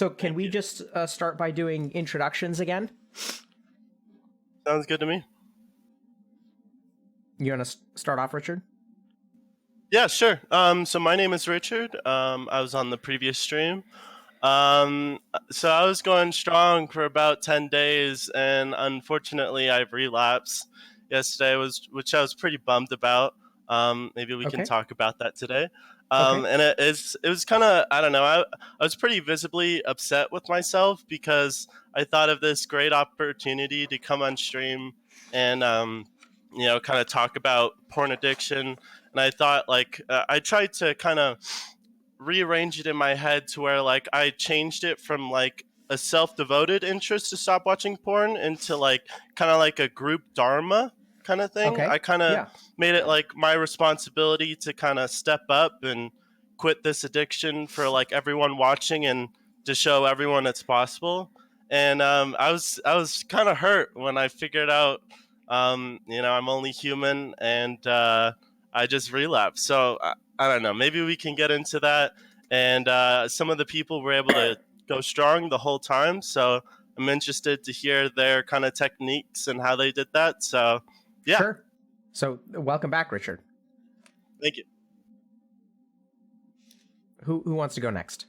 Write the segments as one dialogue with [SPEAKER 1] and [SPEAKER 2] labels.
[SPEAKER 1] So can
[SPEAKER 2] Thank
[SPEAKER 1] we
[SPEAKER 2] you.
[SPEAKER 1] just start by doing introductions again?
[SPEAKER 2] Sounds good to me.
[SPEAKER 1] You want to start off, Richard?
[SPEAKER 2] Yeah, sure. So my name is Richard. I was on the previous stream. So I was going strong for about 10 days, and unfortunately, I relapsed yesterday, which I was pretty bummed about. Maybe we can
[SPEAKER 1] Okay.
[SPEAKER 2] talk about that today.
[SPEAKER 1] Okay.
[SPEAKER 2] And it was kind of, I don't know, I was pretty visibly upset with myself because I thought of this great opportunity to come on stream and, kind of talk about porn addiction. And I thought, I tried to kind of rearrange it in my head to where like I changed it from like a self-devoted interest to stop watching porn into like kind of like a group dharma kind of thing.
[SPEAKER 1] Okay.
[SPEAKER 2] I kind of
[SPEAKER 1] Yeah.
[SPEAKER 2] made it like my responsibility to kind of step up and quit this addiction for like everyone watching and to show everyone it's possible. And I was kind of hurt when I figured out I'm only human and I just relapsed. So I don't know. Maybe we can get into that. And some of the people were able to go strong the whole time. So I'm interested to hear their kind of techniques and how they did that. So, yeah.
[SPEAKER 1] Sure. So welcome back, Richard.
[SPEAKER 2] Thank you.
[SPEAKER 1] Who wants to go next?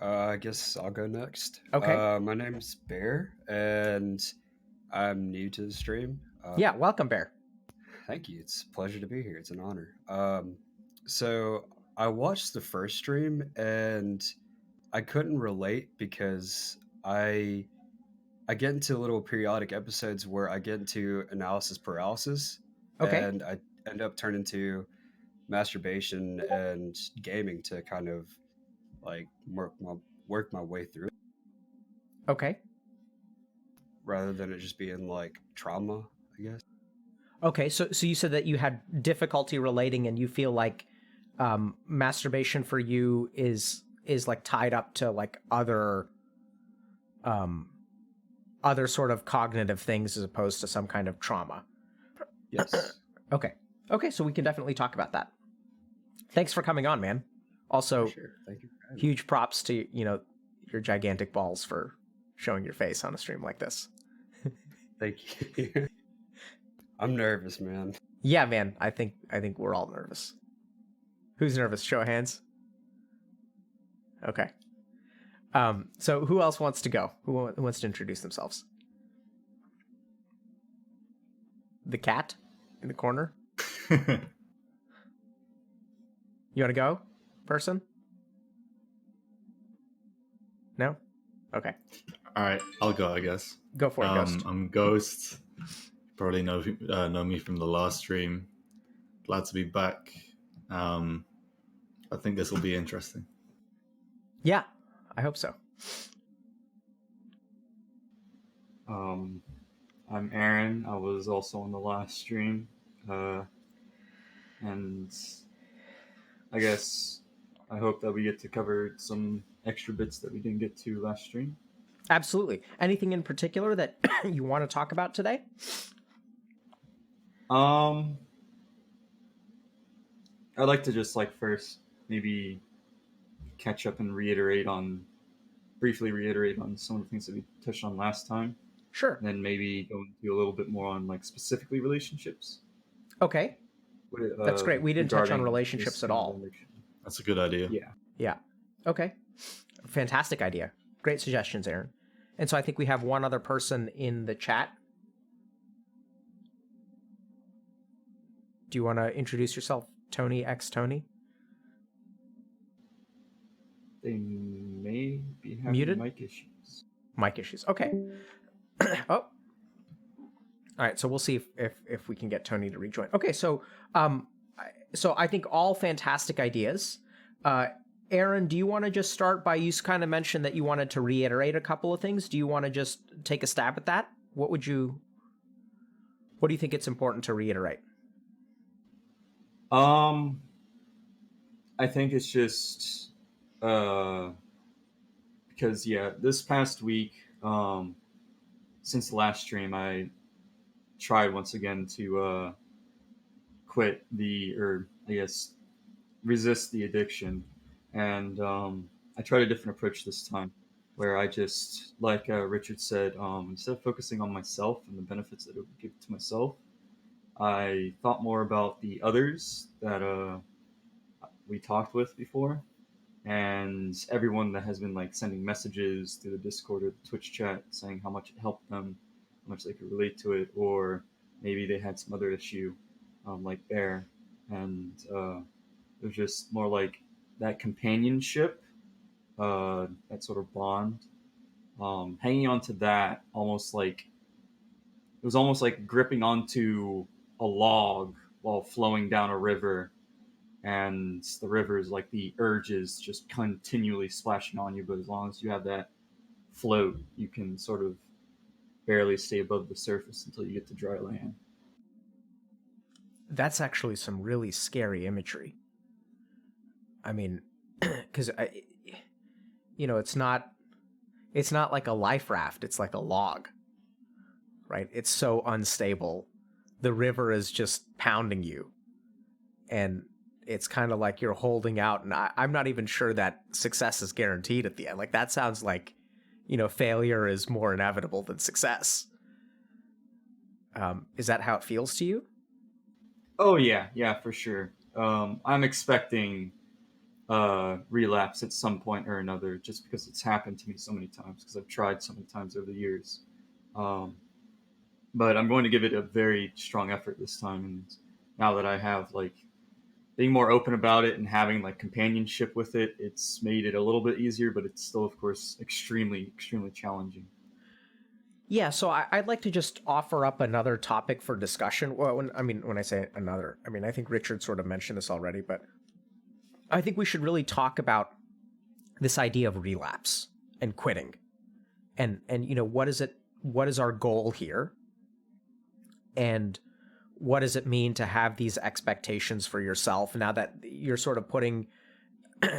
[SPEAKER 3] I guess I'll go next.
[SPEAKER 1] Okay.
[SPEAKER 3] My name's Bear, and I'm new to the stream.
[SPEAKER 1] Yeah. Welcome, Bear.
[SPEAKER 3] Thank you. It's a pleasure to be here. It's an honor. So I watched the first stream, and I couldn't relate because I get into little periodic episodes where I get into analysis paralysis,
[SPEAKER 1] Okay.
[SPEAKER 3] and I end up turning to masturbation and gaming to kind of like work my way through it,
[SPEAKER 1] Okay.
[SPEAKER 3] rather than it just being like trauma, I guess.
[SPEAKER 1] Okay. So you said that you had difficulty relating, and you feel like masturbation for you is like tied up to like other sort of cognitive things as opposed to some kind of trauma.
[SPEAKER 3] Yes.
[SPEAKER 1] Okay. Okay. So we can definitely talk about that. Thanks for coming on, man. Also,
[SPEAKER 3] Sure. Thank you for having me.
[SPEAKER 1] huge props to your gigantic balls for showing your face on a stream like this.
[SPEAKER 3] Thank you. I'm nervous, man.
[SPEAKER 1] Yeah, man. I think we're all nervous. Who's nervous? Show of hands. Okay. So who else wants to go? Who wants to introduce themselves? The cat in the corner. You want to go, person? No? Okay.
[SPEAKER 4] All right, I'll go, I guess.
[SPEAKER 1] Go for it, Ghost.
[SPEAKER 4] I'm Ghost. Probably know me from the last stream. Glad to be back. I think this will be interesting.
[SPEAKER 1] Yeah, I hope so.
[SPEAKER 5] I'm Aaron. I was also on the last stream. And I guess I hope that we get to cover some extra bits that we didn't get to last stream.
[SPEAKER 1] Absolutely. Anything in particular that you want to talk about today?
[SPEAKER 5] I'd like to just first maybe catch up and briefly reiterate on some of the things that we touched on last time.
[SPEAKER 1] Sure.
[SPEAKER 5] And then maybe go into a little bit more on specifically relationships.
[SPEAKER 1] Okay. That's great. We didn't touch on relationships at all.
[SPEAKER 4] That's a good idea.
[SPEAKER 5] Yeah.
[SPEAKER 1] Yeah. Okay. Fantastic idea. Great suggestions, Aaron. And so I think we have one other person in the chat. Do you want to introduce yourself, Tony X Tony?
[SPEAKER 5] They may be having
[SPEAKER 1] Muted?
[SPEAKER 5] mic issues.
[SPEAKER 1] Mic issues. Okay. Oh. All right. So we'll see if we can get Tony to rejoin. Okay. So I think all fantastic ideas. Aaron, do you want to just start by, you kind of mentioned that you wanted to reiterate a couple of things. Do you want to just take a stab at that? What do you think it's important to reiterate?
[SPEAKER 5] I think it's just because this past week, since the last stream, I tried once again to resist the addiction, and I tried a different approach this time, where I just, like Richard said, instead of focusing on myself and the benefits that it would give to myself, I thought more about the others that we talked with before, and everyone that has been like sending messages through the Discord or the Twitch chat saying how much it helped them, how much they could relate to it, or maybe they had some other issue, like Bear, and it was just more like that companionship, that sort of bond, hanging on to that, almost like it was almost like gripping onto a log while flowing down a river, and the river is like the urges just continually splashing on you, but as long as you have that float, you can sort of barely stay above the surface until you get to dry land.
[SPEAKER 1] That's actually some really scary imagery. I mean, because it's not like a life raft. It's like a log, right? It's so unstable. The river is just pounding you, and it's kind of like you're holding out. And I'm not even sure that success is guaranteed at the end. Like, that sounds like, failure is more inevitable than success. Is that how it feels to you?
[SPEAKER 5] Oh yeah, for sure. I'm expecting relapse at some point or another, just because it's happened to me so many times, because I've tried so many times over the years. But I'm going to give it a very strong effort this time, and now that I have like being more open about it and having like companionship with it, it's made it a little bit easier, but it's still, of course, extremely challenging.
[SPEAKER 1] Yeah, so I'd like to just offer up another topic for discussion. Well, when I say another, I think Richard sort of mentioned this already, but I think we should really talk about this idea of relapse and quitting, and what is our goal here, and what does it mean to have these expectations for yourself now that you're sort of putting,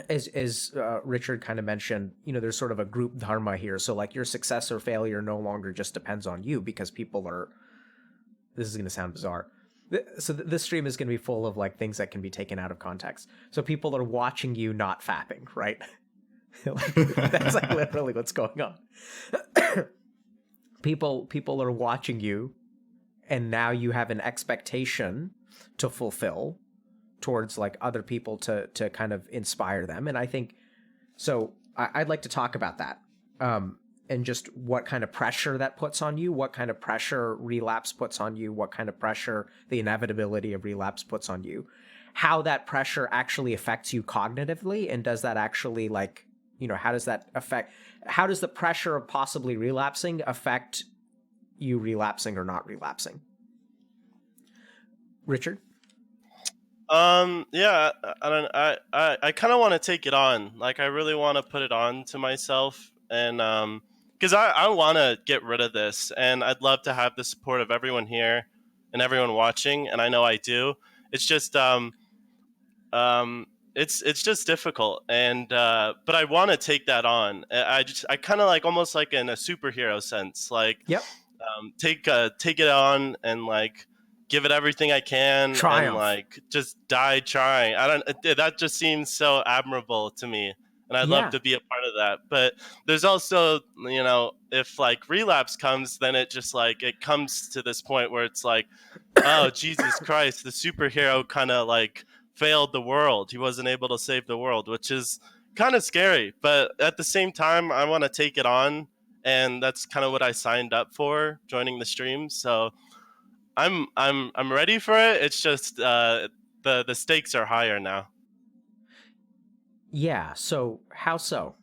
[SPEAKER 1] as Richard kind of mentioned, there's sort of a group dharma here. So like your success or failure no longer just depends on you, because this is going to sound bizarre. So this stream is going to be full of like things that can be taken out of context. So people are watching you not fapping, right? That's like literally what's going on. People are watching you, and now you have an expectation to fulfill towards like other people to kind of inspire them. And I think, so I'd like to talk about that, and just what kind of pressure that puts on you, what kind of pressure relapse puts on you, what kind of pressure the inevitability of relapse puts on you, how that pressure actually affects you cognitively, and does that actually like, how does the pressure of possibly relapsing affect you relapsing or not relapsing? Richard?
[SPEAKER 2] Yeah, I kind of want to take it on. Like, I really want to put it on to myself, and because I want to get rid of this, and I'd love to have the support of everyone here and everyone watching, and I know I do. It's just it's just difficult, and but I want to take that on. I kind of like, almost like in a superhero sense, like,
[SPEAKER 1] Yep.
[SPEAKER 2] take it on and like give it everything I can.
[SPEAKER 1] Triumph.
[SPEAKER 2] And like just die trying. That just seems so admirable to me, and I'd love to be a part of that. But there's also, if like relapse comes, then it just like, it comes to this point where it's like, oh Jesus Christ, the superhero kind of like failed the world. He wasn't able to save the world, which is kind of scary. But at the same time, I want to take it on, and that's kind of what I signed up for joining the stream. So I'm ready for it. It's just the stakes are higher now.
[SPEAKER 1] Yeah. So how so?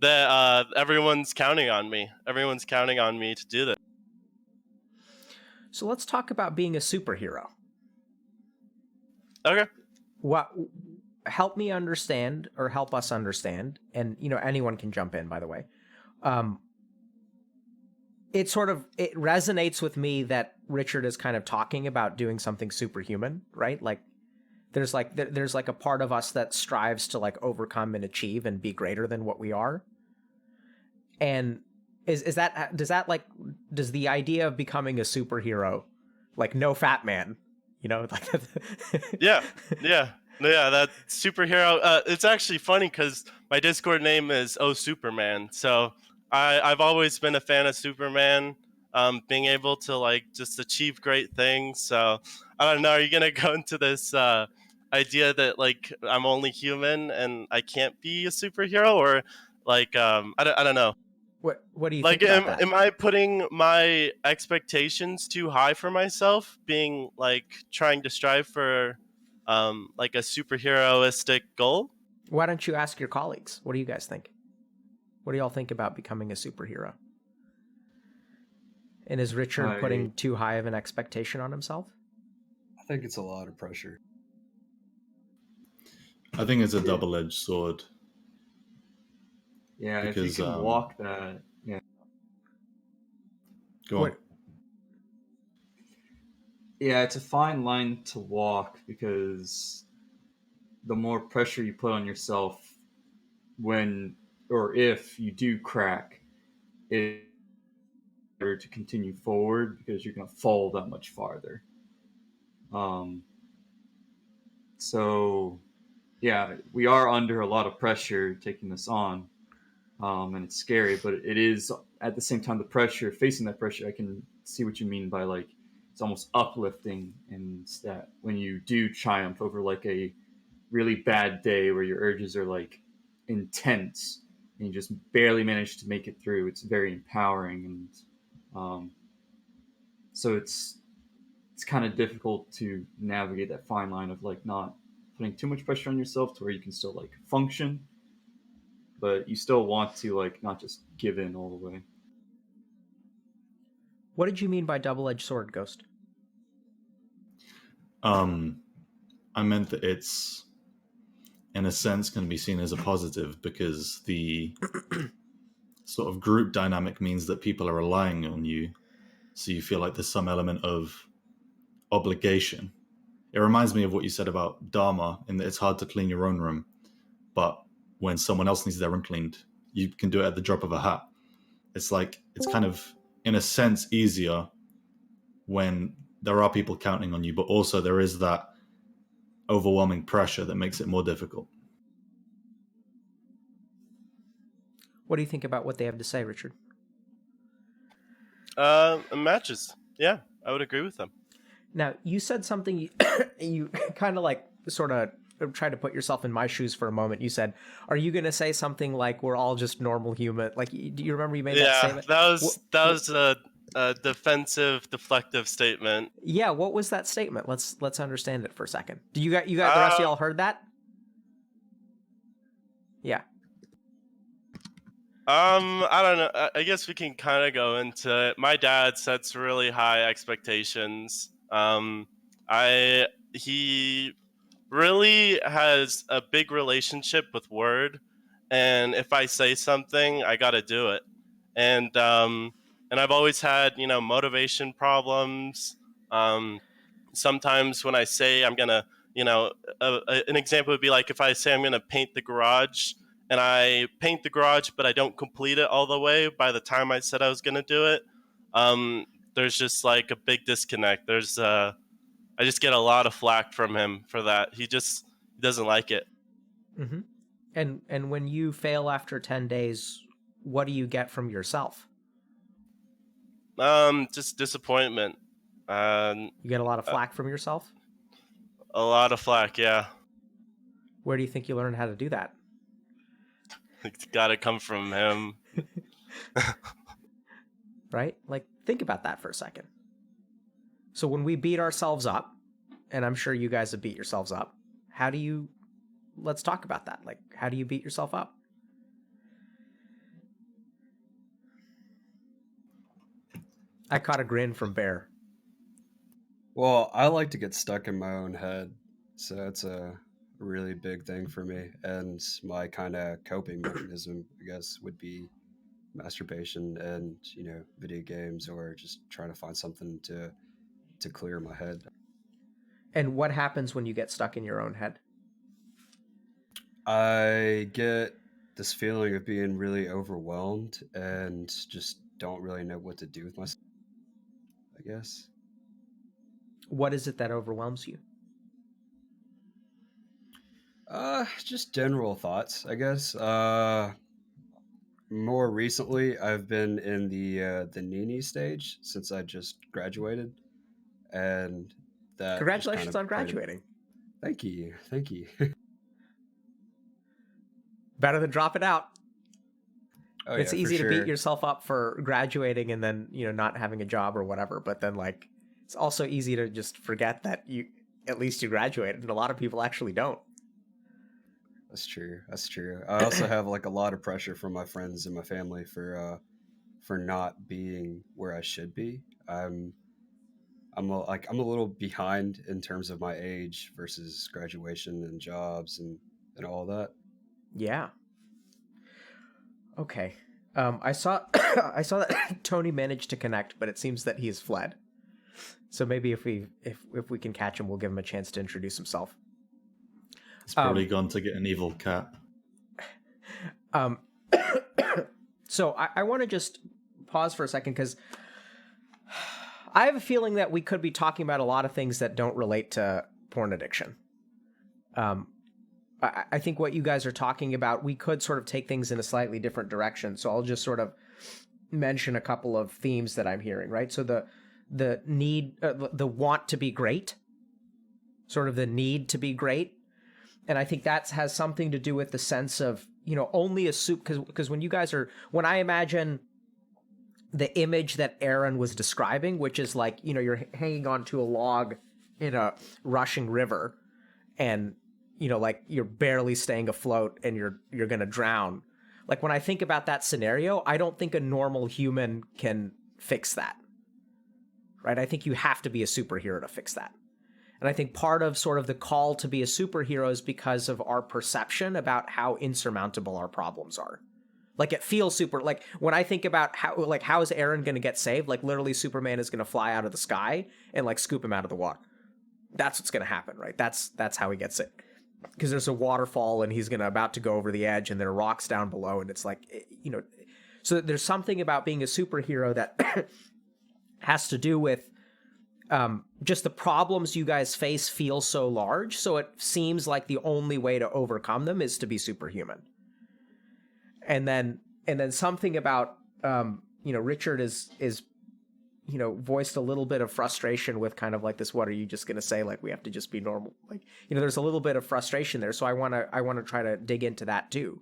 [SPEAKER 2] That everyone's counting on me. Everyone's counting on me to do this.
[SPEAKER 1] So let's talk about being a superhero.
[SPEAKER 2] Okay.
[SPEAKER 1] What? Help me understand, or help us understand, and anyone can jump in, by the way. It resonates with me that Richard is kind of talking about doing something superhuman, right? Like there's like a part of us that strives to like overcome and achieve and be greater than what we are. And does the idea of becoming a superhero, like no fat man, like
[SPEAKER 2] yeah Yeah, that superhero. It's actually funny because my Discord name is Oh Superman. So I've always been a fan of Superman, being able to like just achieve great things. So I don't know. Are you gonna go into this idea that like I'm only human and I can't be a superhero, or like I don't know.
[SPEAKER 1] What do you
[SPEAKER 2] Like,
[SPEAKER 1] think about that?
[SPEAKER 2] am I putting my expectations too high for myself? Being like trying to strive for, like a superheroistic goal.
[SPEAKER 1] Why don't you ask your colleagues? What do you guys think? What do y'all think about becoming a superhero? And is Richard
[SPEAKER 5] I
[SPEAKER 1] putting too high of an expectation on himself?
[SPEAKER 3] I think it's a lot of pressure.
[SPEAKER 4] I think it's a double-edged sword
[SPEAKER 5] yeah, if you
[SPEAKER 4] because
[SPEAKER 5] can walk that, yeah,
[SPEAKER 4] go on.
[SPEAKER 5] yeah, it's a fine line to walk because the more pressure you put on yourself when or if you do crack, it's harder to continue forward because you're going to fall that much farther. Um, so yeah, we are under a lot of pressure taking this on, and it's scary. But it is at the same time the pressure, facing that pressure. I can see what you mean by like it's almost uplifting, and that when you do triumph over like a really bad day where your urges are like intense and you just barely manage to make it through, it's very empowering, and so it's kind of difficult to navigate that fine line of like not putting too much pressure on yourself to where you can still like function, but you still want to like not just give in all the way.
[SPEAKER 1] What did you mean by double-edged sword, Ghost?
[SPEAKER 4] I meant that it's in a sense can be seen as a positive because the sort of group dynamic means that people are relying on you, so you feel like there's some element of obligation. It reminds me of what you said about Dharma, in that it's hard to clean your own room, but when someone else needs their room cleaned, you can do it at the drop of a hat. It's like it's kind of in a sense easier when there are people counting on you, but also there is that overwhelming pressure that makes it more difficult.
[SPEAKER 1] What do you think about what they have to say, Richard?
[SPEAKER 2] Matches. Yeah, I would agree with them.
[SPEAKER 1] Now, you said something you kind of like sort of tried to put yourself in my shoes for a moment. You said, "Are you going to say something like we're all just normal human?" Like, do you remember you made that
[SPEAKER 2] Yeah,
[SPEAKER 1] statement?
[SPEAKER 2] that was a defensive, deflective statement.
[SPEAKER 1] Yeah, what was that statement? Let's understand it for a second. Do you got the rest of
[SPEAKER 2] Um,
[SPEAKER 1] y'all heard that? Yeah.
[SPEAKER 2] I don't know. I guess we can kind of go into it. My dad sets really high expectations. He really has a big relationship with word, and if I say something, I got to do it. And I've always had motivation problems. Sometimes when I say I'm gonna, an example would be like if I say I'm gonna paint the garage and I paint the garage, but I don't complete it all the way by the time I said I was gonna do it. There's just like a big disconnect. I just get a lot of flack from him for that. He doesn't like it.
[SPEAKER 1] Mm-hmm. And when you fail after 10 days, what do you get from yourself?
[SPEAKER 2] Just disappointment. Um,
[SPEAKER 1] You get a lot of flack from yourself?
[SPEAKER 2] a lot of flack. Yeah,
[SPEAKER 1] Where do you think you learn how to do that?
[SPEAKER 2] it's got to come from him.
[SPEAKER 1] Right? Like, think about that for a second. So when we beat ourselves up, and I'm sure you guys have beat yourselves up, let's talk about that. Like, how do you beat yourself up? I caught a grin from Bear.
[SPEAKER 3] Well, I like to get stuck in my own head, so it's a really big thing for me. And my kind of coping mechanism, I guess, would be masturbation and video games, or just trying to find something to clear my head.
[SPEAKER 1] And what happens when you get stuck in your own head?
[SPEAKER 3] I get this feeling of being really overwhelmed and just don't really know what to do with myself, I guess.
[SPEAKER 1] What is it that overwhelms you?
[SPEAKER 3] Just general thoughts, I guess. More recently, I've been in the Nini stage since I just graduated, and that just kind
[SPEAKER 1] Congratulations
[SPEAKER 3] of
[SPEAKER 1] on
[SPEAKER 3] played a.
[SPEAKER 1] graduating.
[SPEAKER 3] Thank you, thank you.
[SPEAKER 1] Better than drop it out.
[SPEAKER 3] Oh
[SPEAKER 1] It's
[SPEAKER 3] yeah, for
[SPEAKER 1] easy to beat
[SPEAKER 3] sure.
[SPEAKER 1] yourself up for graduating and then, not having a job or whatever, but then like it's also easy to just forget that you at least you graduated, and a lot of people actually don't.
[SPEAKER 3] That's true. That's true. I also have like a lot of pressure from my friends and my family for not being where I should be. I'm a little behind in terms of my age versus graduation and jobs and all that.
[SPEAKER 1] Yeah. Okay. I saw I saw that Tony managed to connect, but it seems that he's fled. So maybe if we can catch him, we'll give him a chance to introduce himself.
[SPEAKER 4] He's probably gone to get an evil cat.
[SPEAKER 1] Um, so I want to just pause for a second because I have a feeling that we could be talking about a lot of things that don't relate to porn addiction. I think what you guys are talking about, we could sort of take things in a slightly different direction. So I'll just sort of mention a couple of themes that I'm hearing, right? So the need, the want to be great, sort of the need to be great. And I think that has something to do with the sense of, only a soup, because when I imagine the image that Aaron was describing, which is like, you're hanging onto a log in a rushing river and, like you're barely staying afloat and you're going to drown. Like when I think about that scenario, I don't think a normal human can fix that. Right? I think you have to be a superhero to fix that. And I think part of sort of the call to be a superhero is because of our perception about how insurmountable our problems are. Like it feels super, like when I think about how is Aaron going to get saved? Like literally Superman is going to fly out of the sky and like scoop him out of the water. That's what's going to happen, right? That's how he gets it. Because there's a waterfall and he's about to go over the edge and there are rocks down below. And it's like, so there's something about being a superhero that has to do with just the problems you guys face feel so large. So it seems like the only way to overcome them is to be superhuman. And then something about, Richard is voiced a little bit of frustration with kind of like this, what are you just going to say? Like, we have to just be normal. Like, there's a little bit of frustration there. So I want to try to dig into that too.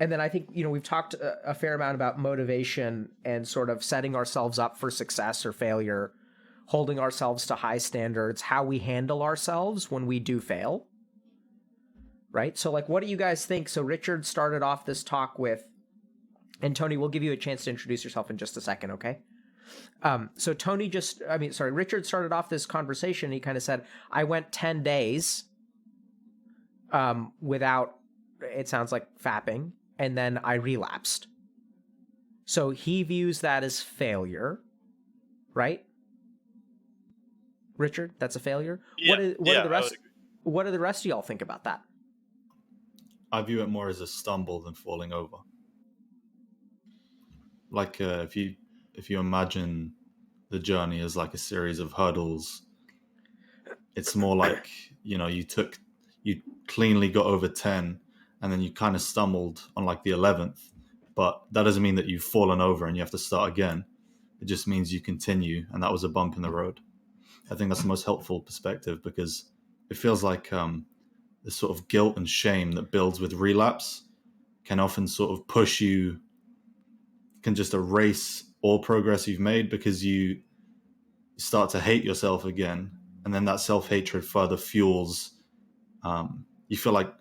[SPEAKER 1] And then I think, we've talked a fair amount about motivation and sort of setting ourselves up for success or failure, holding ourselves to high standards, how we handle ourselves when we do fail. Right? So like, what do you guys think? So Richard started off this talk with, and Tony, we'll give you a chance to introduce yourself in just a second, okay? So Richard started off this conversation. He kind of said, I went 10 days without, it sounds like, fapping, and then I relapsed. So he views that as failure, right? Richard, that's a failure?
[SPEAKER 2] Yeah,
[SPEAKER 1] What do the rest of y'all think about that?
[SPEAKER 4] I view it more as a stumble than falling over. Like if you imagine the journey as like a series of hurdles, it's more like you cleanly got over 10 and then you kind of stumbled on like the 11th, but that doesn't mean that you've fallen over and you have to start again. It just means you continue, and that was a bump in the road. I think that's the most helpful perspective, because it feels like the sort of guilt and shame that builds with relapse can often sort of push you, can just erase all progress you've made, because you start to hate yourself again, and then that self-hatred further fuels. You feel like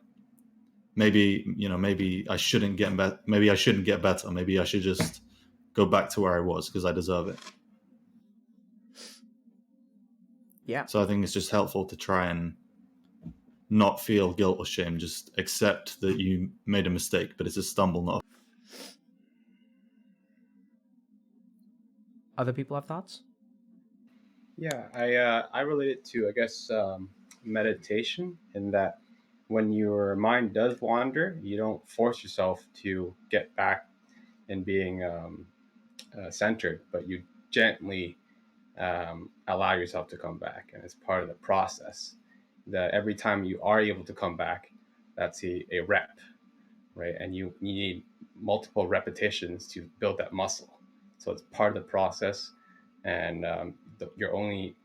[SPEAKER 4] maybe I shouldn't get better. Maybe I shouldn't get better. Maybe I should just go back to where I was because I deserve it.
[SPEAKER 1] Yeah.
[SPEAKER 4] So I think it's just helpful to try and not feel guilt or shame. Just accept that you made a mistake, but it's a stumble, not.
[SPEAKER 1] Other people have thoughts?
[SPEAKER 6] Yeah, I relate it to, I guess, meditation, in that when your mind does wander, you don't force yourself to get back in being centered, but you gently allow yourself to come back, and it's part of the process. that every time you are able to come back, that's a rep, right? And you need multiple repetitions to build that muscle. So it's part of the process, and you're only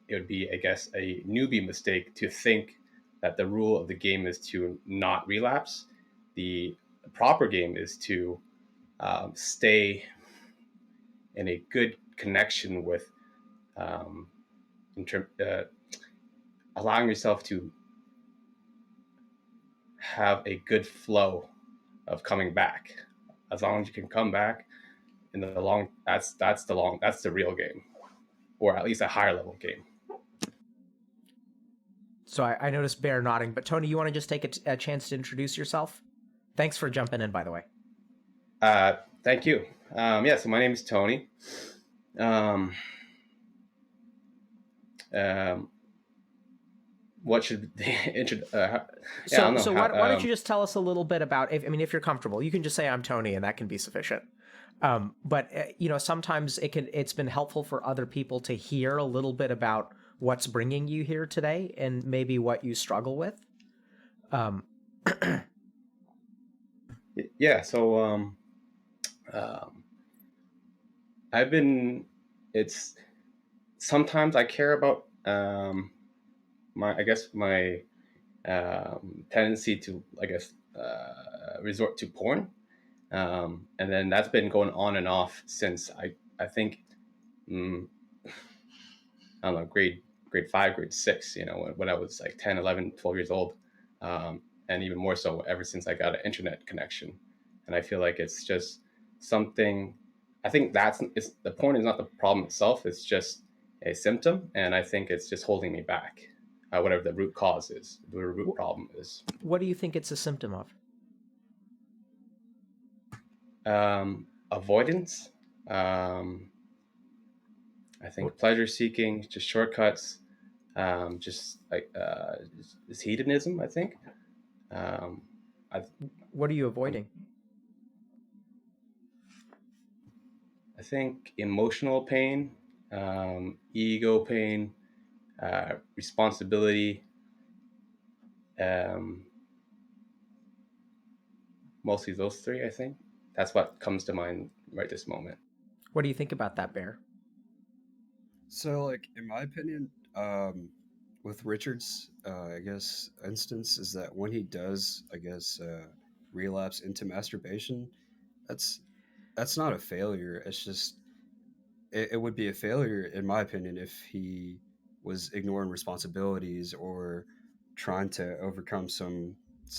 [SPEAKER 6] it would be, I guess, a newbie mistake to think that the rule of the game is to not relapse. The proper game is to stay in a good connection with, um, allowing yourself to have a good flow of coming back. As long as you can come back in the long, that's the real game, or at least a higher level game.
[SPEAKER 1] So I noticed Bear nodding, but Tony, you want to just take a chance to introduce yourself? Thanks for jumping in, by the way.
[SPEAKER 6] Thank you. So my name is Tony. What should the intro?
[SPEAKER 1] So why don't you just tell us a little bit about? If you're comfortable, you can just say I'm Tony, and that can be sufficient. But sometimes it's been helpful for other people to hear a little bit about what's bringing you here today, and maybe what you struggle with.
[SPEAKER 6] Yeah. So I've been. It's sometimes I care about my tendency to resort to porn, and then that's been going on and off since I think I don't know, grade 5, grade 6, when I was like 10, 11, 12 years old, and even more so ever since I got an internet connection. And I feel like it's just something. I think the porn is not the problem itself. It's just a symptom, and I think it's just holding me back. Whatever the root cause is, the root problem is.
[SPEAKER 1] What do you think it's a symptom of?
[SPEAKER 6] Avoidance. I think pleasure seeking, just shortcuts, just like this hedonism. I think.
[SPEAKER 1] What are you avoiding?
[SPEAKER 6] I think emotional pain, ego pain, responsibility. Mostly those three. I think that's what comes to mind right this moment.
[SPEAKER 1] What do you think about that, Bear?
[SPEAKER 3] So, like, in my opinion, with Richard's, I guess, instance is that when he does, I guess, relapse into masturbation, that's not a failure. It's just it would be a failure, in my opinion, if he was ignoring responsibilities or trying to overcome some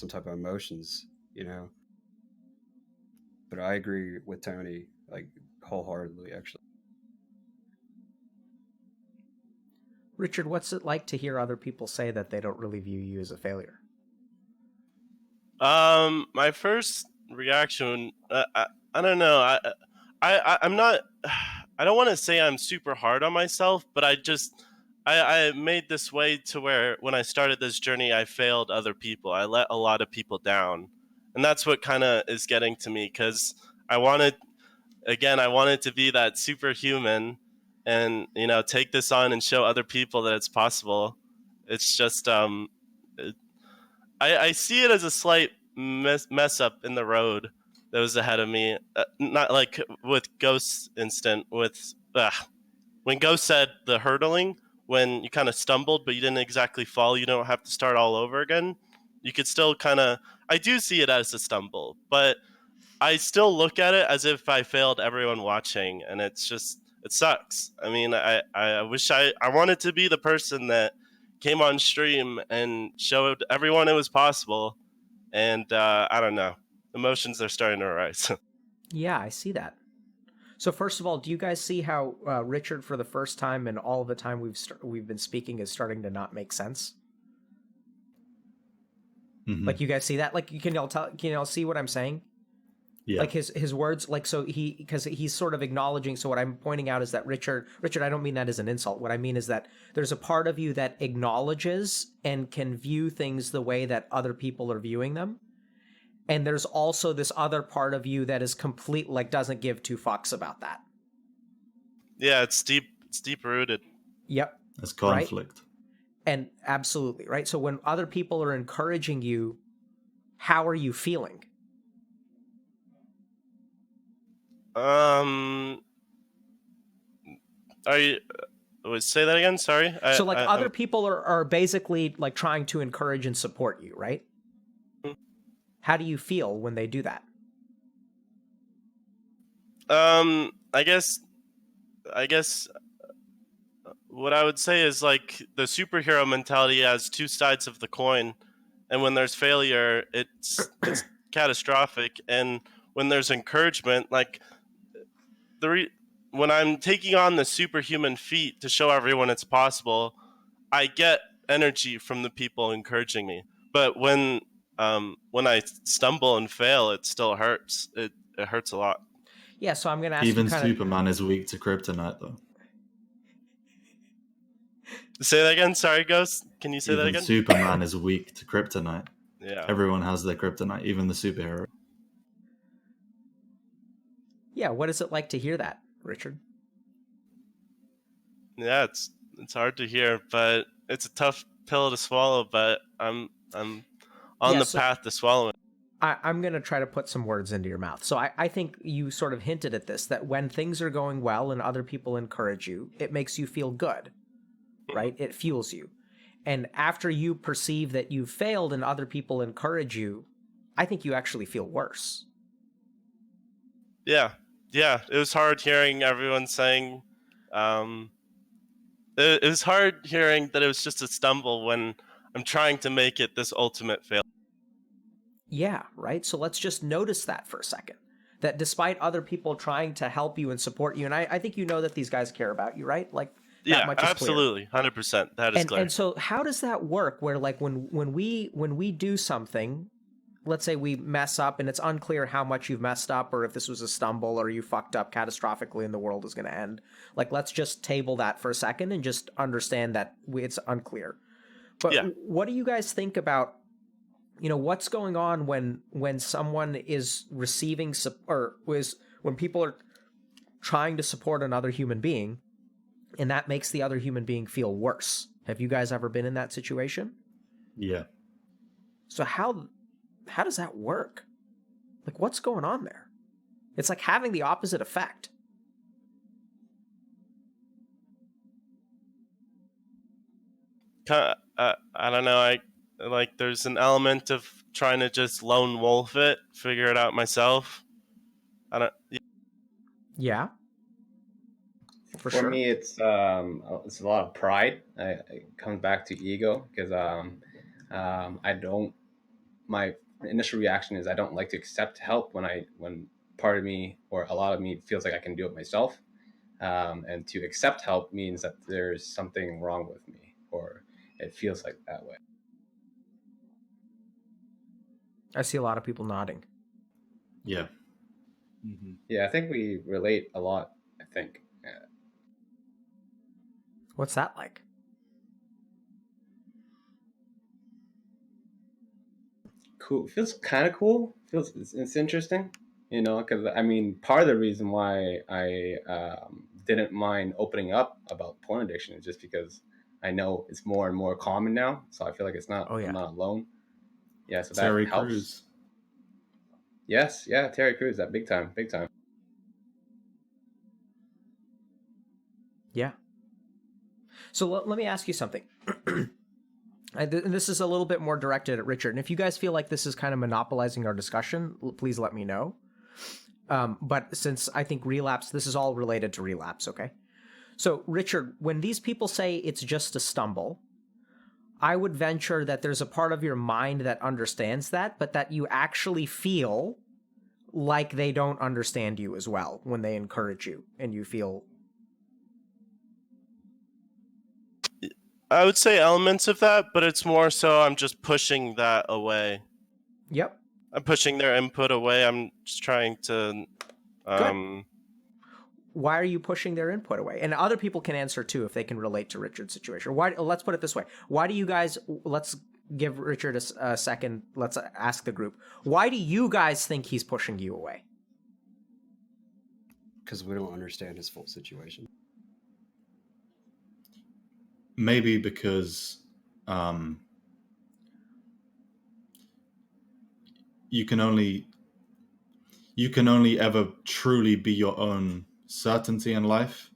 [SPEAKER 3] type of emotions, you know. But I agree with Tony, like, wholeheartedly, actually.
[SPEAKER 1] Richard, what's it like to hear other people say that they don't really view you as a failure?
[SPEAKER 2] My first reaction, I don't know. I'm not. I don't want to say I'm super hard on myself, but I made this way to where when I started this journey, I failed other people. I let a lot of people down, and that's what kind of is getting to me because I wanted to be that superhuman, and take this on and show other people that it's possible. It's just I see it as a slight mess up in the road that was ahead of me. Not like with Ghost's instant, when Ghost said the hurdling, when you kind of stumbled, but you didn't exactly fall, you don't have to start all over again. You could still I do see it as a stumble, but I still look at it as if I failed everyone watching, and it sucks. I mean, I wish I wanted to be the person that came on stream and showed everyone it was possible, and I don't know, emotions are starting to arise.
[SPEAKER 1] Yeah, I see that. So first of all, do you guys see how Richard, for the first time in all the time we've been speaking, is starting to not make sense?
[SPEAKER 4] Mm-hmm.
[SPEAKER 1] Like, you guys see that? Like, can y'all see what I'm saying?
[SPEAKER 4] Yeah.
[SPEAKER 1] Like his words, like, so because he's sort of acknowledging. So what I'm pointing out is that Richard, I don't mean that as an insult. What I mean is that there's a part of you that acknowledges and can view things the way that other people are viewing them. And there's also this other part of you that is complete, like, doesn't give two fucks about that.
[SPEAKER 2] Yeah, it's deep rooted.
[SPEAKER 1] Yep.
[SPEAKER 4] There's conflict.
[SPEAKER 1] And absolutely, right? So when other people are encouraging you, how are you feeling?
[SPEAKER 2] Are you? Say that again. Sorry.
[SPEAKER 1] So like other people are basically like trying to encourage and support you, right? How do you feel when they do that?
[SPEAKER 2] I guess what I would say is like the superhero mentality has two sides of the coin, and when there's failure, it's catastrophic, and when there's encouragement, like when I'm taking on the superhuman feat to show everyone it's possible, I get energy from the people encouraging me. But when I stumble and fail, it still hurts. It hurts a lot.
[SPEAKER 1] Yeah, so I'm going to ask
[SPEAKER 4] Even
[SPEAKER 1] you kind of...
[SPEAKER 4] Superman is weak to kryptonite, though.
[SPEAKER 2] Say that again. Sorry, Ghost. Can you say that
[SPEAKER 4] Even
[SPEAKER 2] again?
[SPEAKER 4] Superman is weak to kryptonite.
[SPEAKER 2] Yeah.
[SPEAKER 4] Everyone has their kryptonite, even the superhero.
[SPEAKER 1] Yeah, what is it like to hear that, Richard?
[SPEAKER 2] Yeah, it's hard to hear, but it's a tough pill to swallow. But I'm on
[SPEAKER 1] Yeah,
[SPEAKER 2] the
[SPEAKER 1] so-
[SPEAKER 2] path to swallowing.
[SPEAKER 1] I'm going to try to put some words into your mouth. So I think you sort of hinted at this, that when things are going well and other people encourage you, it makes you feel good, right? It fuels you. And after you perceive that you've failed and other people encourage you, I think you actually feel worse.
[SPEAKER 2] Yeah. It was hard hearing everyone saying, it was hard hearing that it was just a stumble when I'm trying to make it this ultimate fail.
[SPEAKER 1] Yeah, right? So let's just notice that for a second. That despite other people trying to help you and support you, and I think you know that these guys care about you, right? Like, that much is clear.
[SPEAKER 2] Absolutely, 100%. That is clear.
[SPEAKER 1] And so how does that work where like when we do something, let's say we mess up and it's unclear how much you've messed up or if this was a stumble or you fucked up catastrophically and the world is going to end. Like, let's just table that for a second and just understand that it's unclear. But
[SPEAKER 2] Yeah.
[SPEAKER 1] what do you guys think about, what's going on when someone is receiving when people are trying to support another human being and that makes the other human being feel worse? Have you guys ever been in that situation?
[SPEAKER 4] Yeah.
[SPEAKER 1] So how does that work? Like, what's going on there? It's like having the opposite effect.
[SPEAKER 2] I don't know. There's an element of trying to just lone wolf it, figure it out myself. I don't.
[SPEAKER 1] Yeah. For
[SPEAKER 6] For
[SPEAKER 1] sure.
[SPEAKER 6] me, it's a lot of pride. It comes back to ego because I don't. My initial reaction is I don't like to accept help when part of me or a lot of me feels like I can do it myself. And to accept help means that there's something wrong with me, or it feels like that way.
[SPEAKER 1] I see a lot of people nodding.
[SPEAKER 4] Yeah.
[SPEAKER 5] Mm-hmm.
[SPEAKER 6] Yeah, I think we relate a lot. I think. Yeah.
[SPEAKER 1] What's that like?
[SPEAKER 6] Cool. It feels kind of cool. It's interesting, because I mean, part of the reason why I didn't mind opening up about porn addiction is just because I know it's more and more common now. So I feel like it's not.
[SPEAKER 1] Oh, yeah.
[SPEAKER 6] I'm not alone. Yeah, so
[SPEAKER 4] Terry
[SPEAKER 6] that helps.
[SPEAKER 4] Crews.
[SPEAKER 6] Yes, yeah, Terry Crews, that big time.
[SPEAKER 1] Yeah. So let me ask you something. And this is a little bit more directed at Richard. And if you guys feel like this is kind of monopolizing our discussion, please let me know. But since I think Relapse, this is all related to Relapse, okay? So, Richard, when these people say it's just a stumble, I would venture that there's a part of your mind that understands that, but that you actually feel like they don't understand you as well when they encourage you and you feel...
[SPEAKER 2] I would say elements of that, but it's more so I'm just pushing that away.
[SPEAKER 1] Yep.
[SPEAKER 2] I'm pushing their input away. I'm just trying to.
[SPEAKER 1] Why are you pushing their input away? And other people can answer too if they can relate to Richard's situation. Why? Let's put it this way. Why do you guys? Let's give Richard a second. Let's ask the group. Why do you guys think he's pushing you away?
[SPEAKER 3] Because we don't understand his full situation.
[SPEAKER 4] Maybe because um, you can only ever truly be your own certainty in life.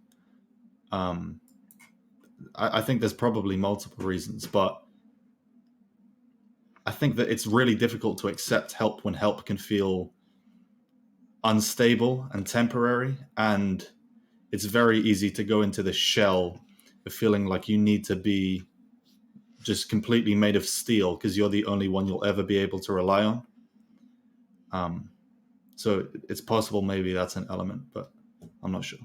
[SPEAKER 4] I think there's probably multiple reasons, but I think that it's really difficult to accept help when help can feel unstable and temporary, and it's very easy to go into the shell of feeling like you need to be just completely made of steel because you're the only one you'll ever be able to rely on. So it's possible maybe that's an element, but I'm not sure.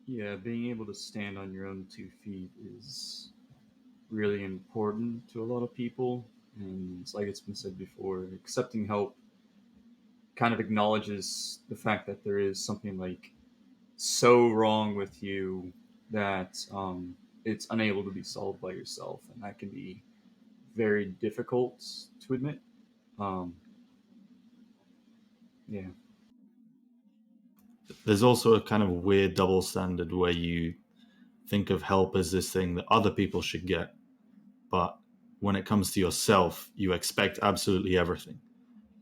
[SPEAKER 5] Yeah, being able to stand on your own 2 feet is really important to a lot of people. And it's like it's been said before, accepting help kind of acknowledges the fact that there is something like so wrong with you that it's unable to be solved by yourself. And that can be very difficult to admit. Um, yeah.
[SPEAKER 4] There's also a kind of weird double standard where you think of help as this thing that other people should get, but when it comes to yourself, you expect absolutely everything.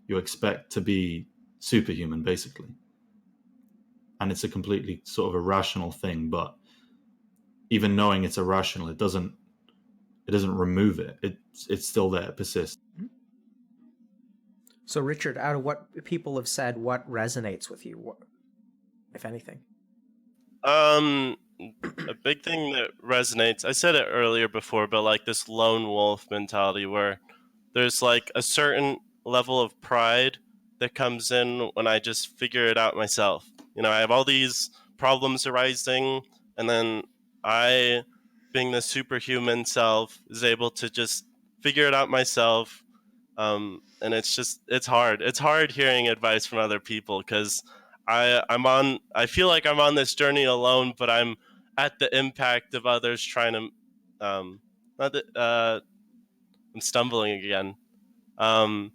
[SPEAKER 4] You expect to be superhuman, basically. And it's a completely sort of irrational thing, but even knowing it's irrational, it doesn't remove it. It's still there, it persists.
[SPEAKER 1] So, Richard, out of what people have said, what resonates with you, if anything?
[SPEAKER 2] A big thing that resonates, I said it earlier before, but like this lone wolf mentality where there's like a certain level of pride that comes in when I just figure it out myself. You know, I have all these problems arising, and then I, being the superhuman self, is able to just figure it out myself. And it's hard. It's hard hearing advice from other people because I feel like I'm on this journey alone, but I'm at the impact of others trying to, not that, I'm stumbling again. I'm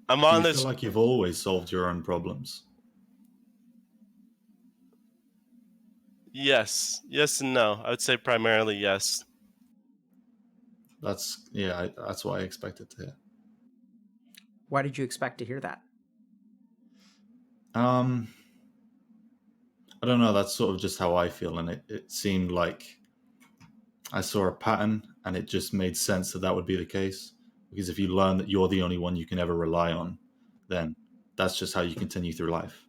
[SPEAKER 4] Do
[SPEAKER 2] on
[SPEAKER 4] you feel
[SPEAKER 2] this.
[SPEAKER 4] like you've always solved your own problems?
[SPEAKER 2] Yes, yes and no. I would say primarily yes.
[SPEAKER 4] That's what I expected to hear.
[SPEAKER 1] Why did you expect to hear that?
[SPEAKER 4] I don't know. That's sort of just how I feel, and it seemed like I saw a pattern, and it just made sense that would be the case. Because if you learn that you're the only one you can ever rely on, then that's just how you continue through life.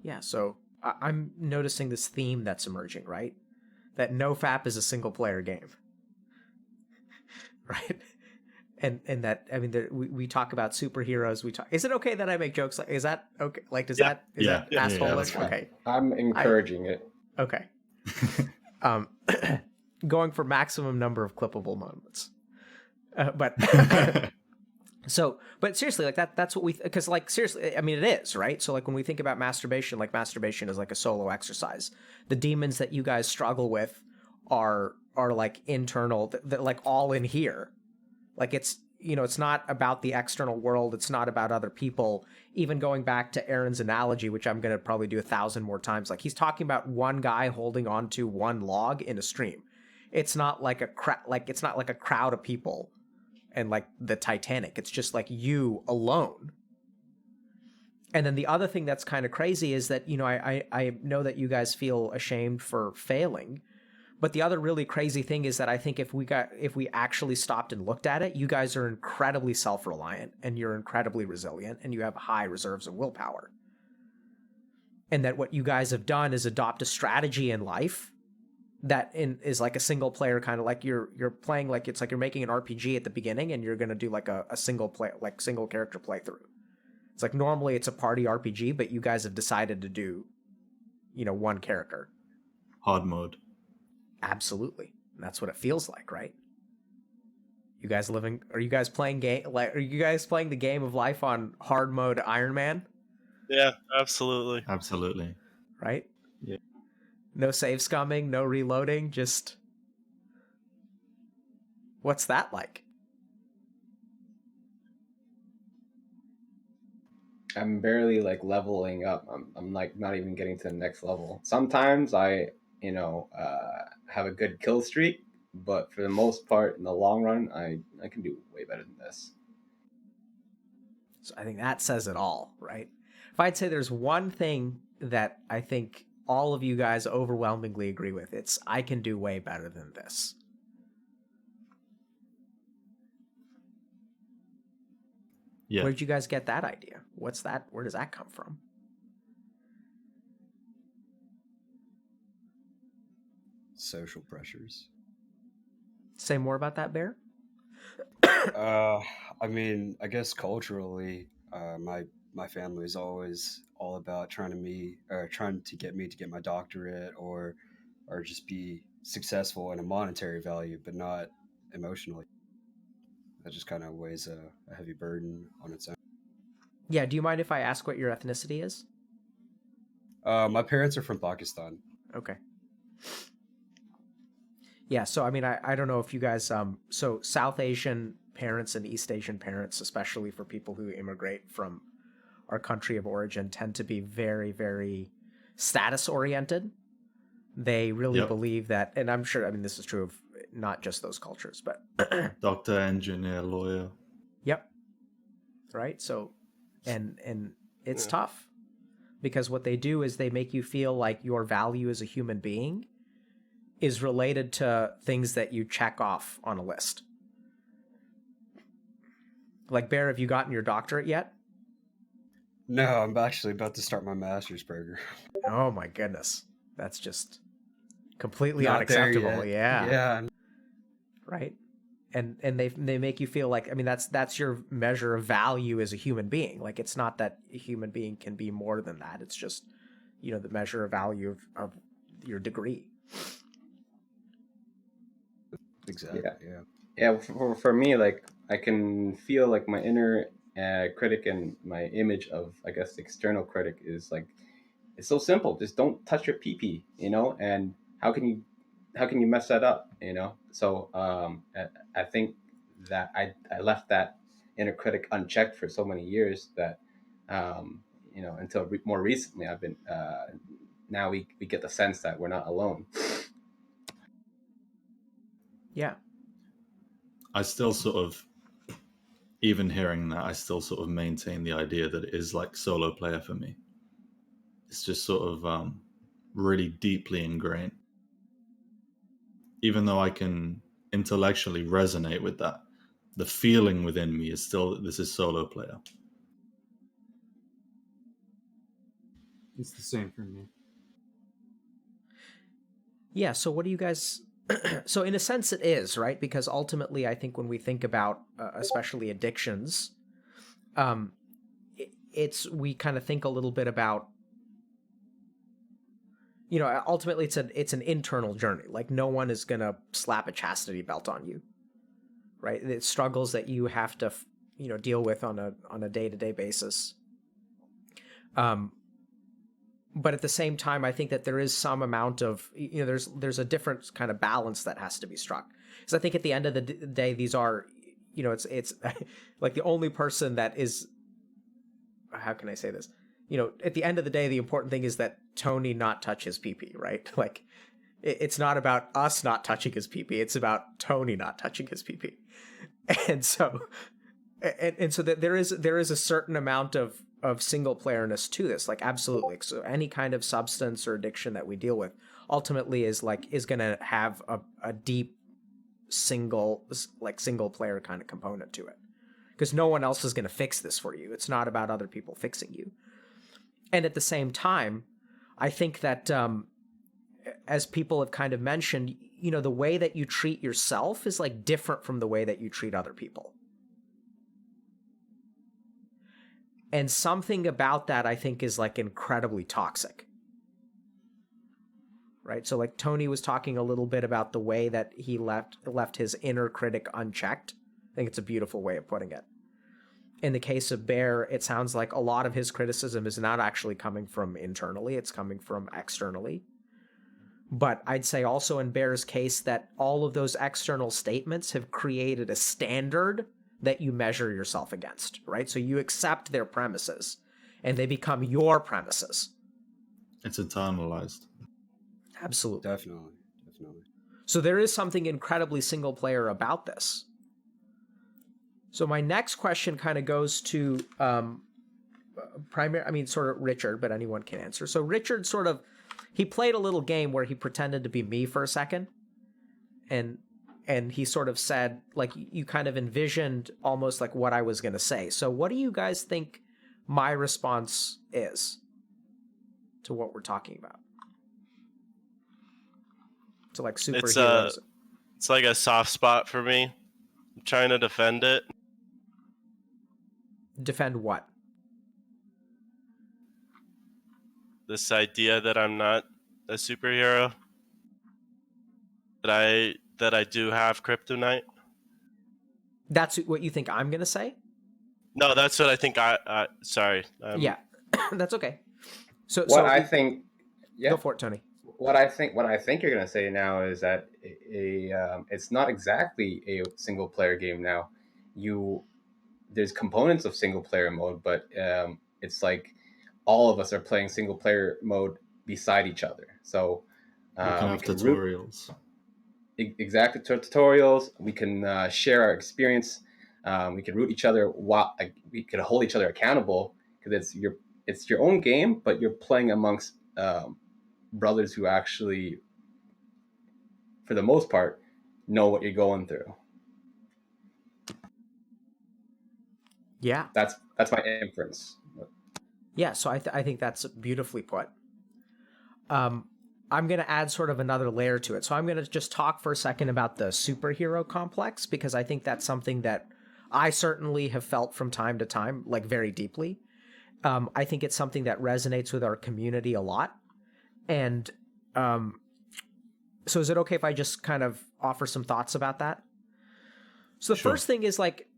[SPEAKER 1] Yeah, so I'm noticing this theme that's emerging, right? That NoFap is a single player game, right? And that, I mean, we talk about superheroes. Is it okay that I make jokes? Like, is that okay? Like, is that asshole-ish?
[SPEAKER 4] That's fine.
[SPEAKER 1] Okay,
[SPEAKER 6] I'm encouraging it.
[SPEAKER 1] okay. Going for maximum number of clippable moments, but. But seriously, like that's what because like seriously, I mean, it is, right? So like when we think about masturbation, like masturbation is like a solo exercise. The demons that you guys struggle with are like internal, they're like all in here. Like it's, it's not about the external world. It's not about other people. Even going back to Aaron's analogy, which I'm going to probably do 1,000 more times, like he's talking about one guy holding on to one log in a stream. It's not like it's not like a crowd of people. And like the Titanic, it's just like you alone. And then the other thing that's kind of crazy is that, I know that you guys feel ashamed for failing, but the other really crazy thing is that I think if we actually stopped and looked at it, you guys are incredibly self-reliant and you're incredibly resilient and you have high reserves of willpower. And that what you guys have done is adopt a strategy in life that is like a single player, kind of like you're playing, like it's like you're making an RPG at the beginning and you're going to do like a single character playthrough. It's like normally it's a party RPG, but you guys have decided to do, one character.
[SPEAKER 4] Hard mode.
[SPEAKER 1] Absolutely. And that's what it feels like, right? Are you guys playing the game of life on hard mode Iron Man?
[SPEAKER 2] Yeah, absolutely.
[SPEAKER 4] Absolutely.
[SPEAKER 1] Right?
[SPEAKER 5] Yeah.
[SPEAKER 1] No save scumming, no reloading, just... What's that like?
[SPEAKER 6] I'm barely like leveling up. I'm like not even getting to the next level. Sometimes I, have a good kill streak, but for the most part, in the long run, I can do way better than this.
[SPEAKER 1] So I think that says it all, right? If I'd say there's one thing that I think all of you guys overwhelmingly agree with, it's I can do way better than this.
[SPEAKER 4] Yeah.
[SPEAKER 1] Where did you guys get that idea? What's that? Where does that come from?
[SPEAKER 3] Social pressures.
[SPEAKER 1] Say more about that, Bear?
[SPEAKER 3] I mean, I guess culturally, my family is always all about trying to get me to get my doctorate or just be successful in a monetary value, but not emotionally. That just kind of weighs a heavy burden on its own.
[SPEAKER 1] Yeah, do you mind if I ask what your ethnicity is?
[SPEAKER 3] My parents are from Pakistan.
[SPEAKER 1] Okay. Yeah, so I mean, I don't know if you guys, so South Asian parents and East Asian parents, especially for people who immigrate from our country of origin, tend to be very, very status oriented. They really
[SPEAKER 4] Yep.
[SPEAKER 1] believe that, and I'm sure, I mean, this is true of not just those cultures, but
[SPEAKER 4] Doctor, engineer, lawyer.
[SPEAKER 1] yep. Right? So, and it's
[SPEAKER 2] Yeah.
[SPEAKER 1] tough because what they do is they make you feel like your value as a human being is related to things that you check off on a list. Like, Bear, have you gotten your doctorate yet?
[SPEAKER 3] No, I'm actually about to start my master's program.
[SPEAKER 1] Oh my goodness. That's just completely
[SPEAKER 3] Not there
[SPEAKER 1] unacceptable.
[SPEAKER 3] yet.
[SPEAKER 1] Yeah.
[SPEAKER 3] Yeah.
[SPEAKER 1] Right. And they make you feel like, I mean, that's your measure of value as a human being. Like, it's not that a human being can be more than that. It's just, the measure of value of your degree.
[SPEAKER 3] Exactly. Yeah.
[SPEAKER 6] Yeah, for me, like I can feel like my inner critic and my image of, I guess, external critic is like, it's so simple. Just don't touch your pee, and how can you mess that up, So I think that I left that inner critic unchecked for so many years that, until more recently, I've been, now we get the sense that we're not alone.
[SPEAKER 1] Yeah.
[SPEAKER 4] I still sort of, even hearing that, I still sort of maintain the idea that it is like solo player for me. It's just sort of really deeply ingrained. Even though I can intellectually resonate with that, the feeling within me is still, this is solo player.
[SPEAKER 5] It's the same for me.
[SPEAKER 1] Yeah. So what do you guys, so in a sense it is, right? Because ultimately I think when we think about, especially addictions, we kind of think a little bit about, ultimately it's an internal journey. Like, no one is going to slap a chastity belt on you, right? It's struggles that you have to, deal with on a day-to-day basis. But at the same time, I think that there is some amount of, there's a different kind of balance that has to be struck. Because I think at the end of the day, these are, it's like the only person that is, how can I say this? At the end of the day, the important thing is that Tony not touch his pee-pee, right? Like, it's not about us not touching his pee-pee. It's about Tony not touching his pee-pee. And so, so that there is a certain amount of single playerness to this, like, absolutely. So any kind of substance or addiction that we deal with ultimately is going to have a deep single player kind of component to it, because no one else is going to fix this for you. It's not about other people fixing you. And at the same time, I think that, as people have kind of mentioned, the way that you treat yourself is like different from the way that you treat other people. And something about that, I think, is like incredibly toxic. Right? So like Tony was talking a little bit about the way that he left his inner critic unchecked. I think it's a beautiful way of putting it. In the case of Bear, it sounds like a lot of his criticism is not actually coming from internally, it's coming from externally. But I'd say also in Bear's case that all of those external statements have created a standard that you measure yourself against, right? So you accept their premises. and they become your premises.
[SPEAKER 4] It's internalized.
[SPEAKER 1] Absolutely.
[SPEAKER 3] Definitely.
[SPEAKER 1] So there is something incredibly single player about this. So my next question kind of goes to sort of Richard, but anyone can answer. So Richard he played a little game where he pretended to be me for a second, and he sort of said, like, you kind of envisioned almost like what I was going to say. So what do you guys think my response is to what we're talking about? So like superheroes.
[SPEAKER 2] It's like a soft spot for me. I'm trying to defend it.
[SPEAKER 1] Defend what?
[SPEAKER 2] This idea that I'm not a superhero. That I do have kryptonite.
[SPEAKER 1] That's what you think I'm going to say?
[SPEAKER 2] No, that's what I think. Sorry.
[SPEAKER 1] Yeah, that's okay.
[SPEAKER 6] What I think,
[SPEAKER 1] go for it, Tony.
[SPEAKER 6] What I think you're gonna say now is that it's not exactly a single player game now. There's components of single player mode, but it's like all of us are playing single player mode beside each other. So
[SPEAKER 4] We can have tutorials.
[SPEAKER 6] Exactly, tutorials. We can share our experience. We can root each other. We can hold each other accountable because it's your own game, but you're playing amongst brothers who actually, for the most part, know what you're going through.
[SPEAKER 1] Yeah,
[SPEAKER 6] that's my inference.
[SPEAKER 1] Yeah, so I think that's beautifully put. I'm going to add sort of another layer to it. So I'm going to just talk for a second about the superhero complex, because I think that's something that I certainly have felt from time to time, like very deeply. I think it's something that resonates with our community a lot. And so is it okay if I just kind of offer some thoughts about that? So the first thing is, like,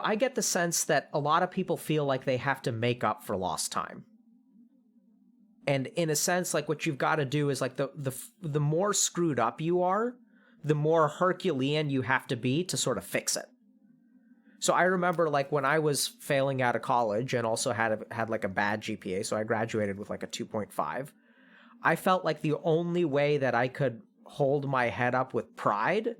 [SPEAKER 1] I get the sense that a lot of people feel like they have to make up for lost time. And in a sense, like, what you've got to do is, like, the more screwed up you are, the more Herculean you have to be to sort of fix it. So I remember, like, when I was failing out of college and also had like a bad GPA, so I graduated with like a 2.5, I felt like the only way that I could hold my head up with pride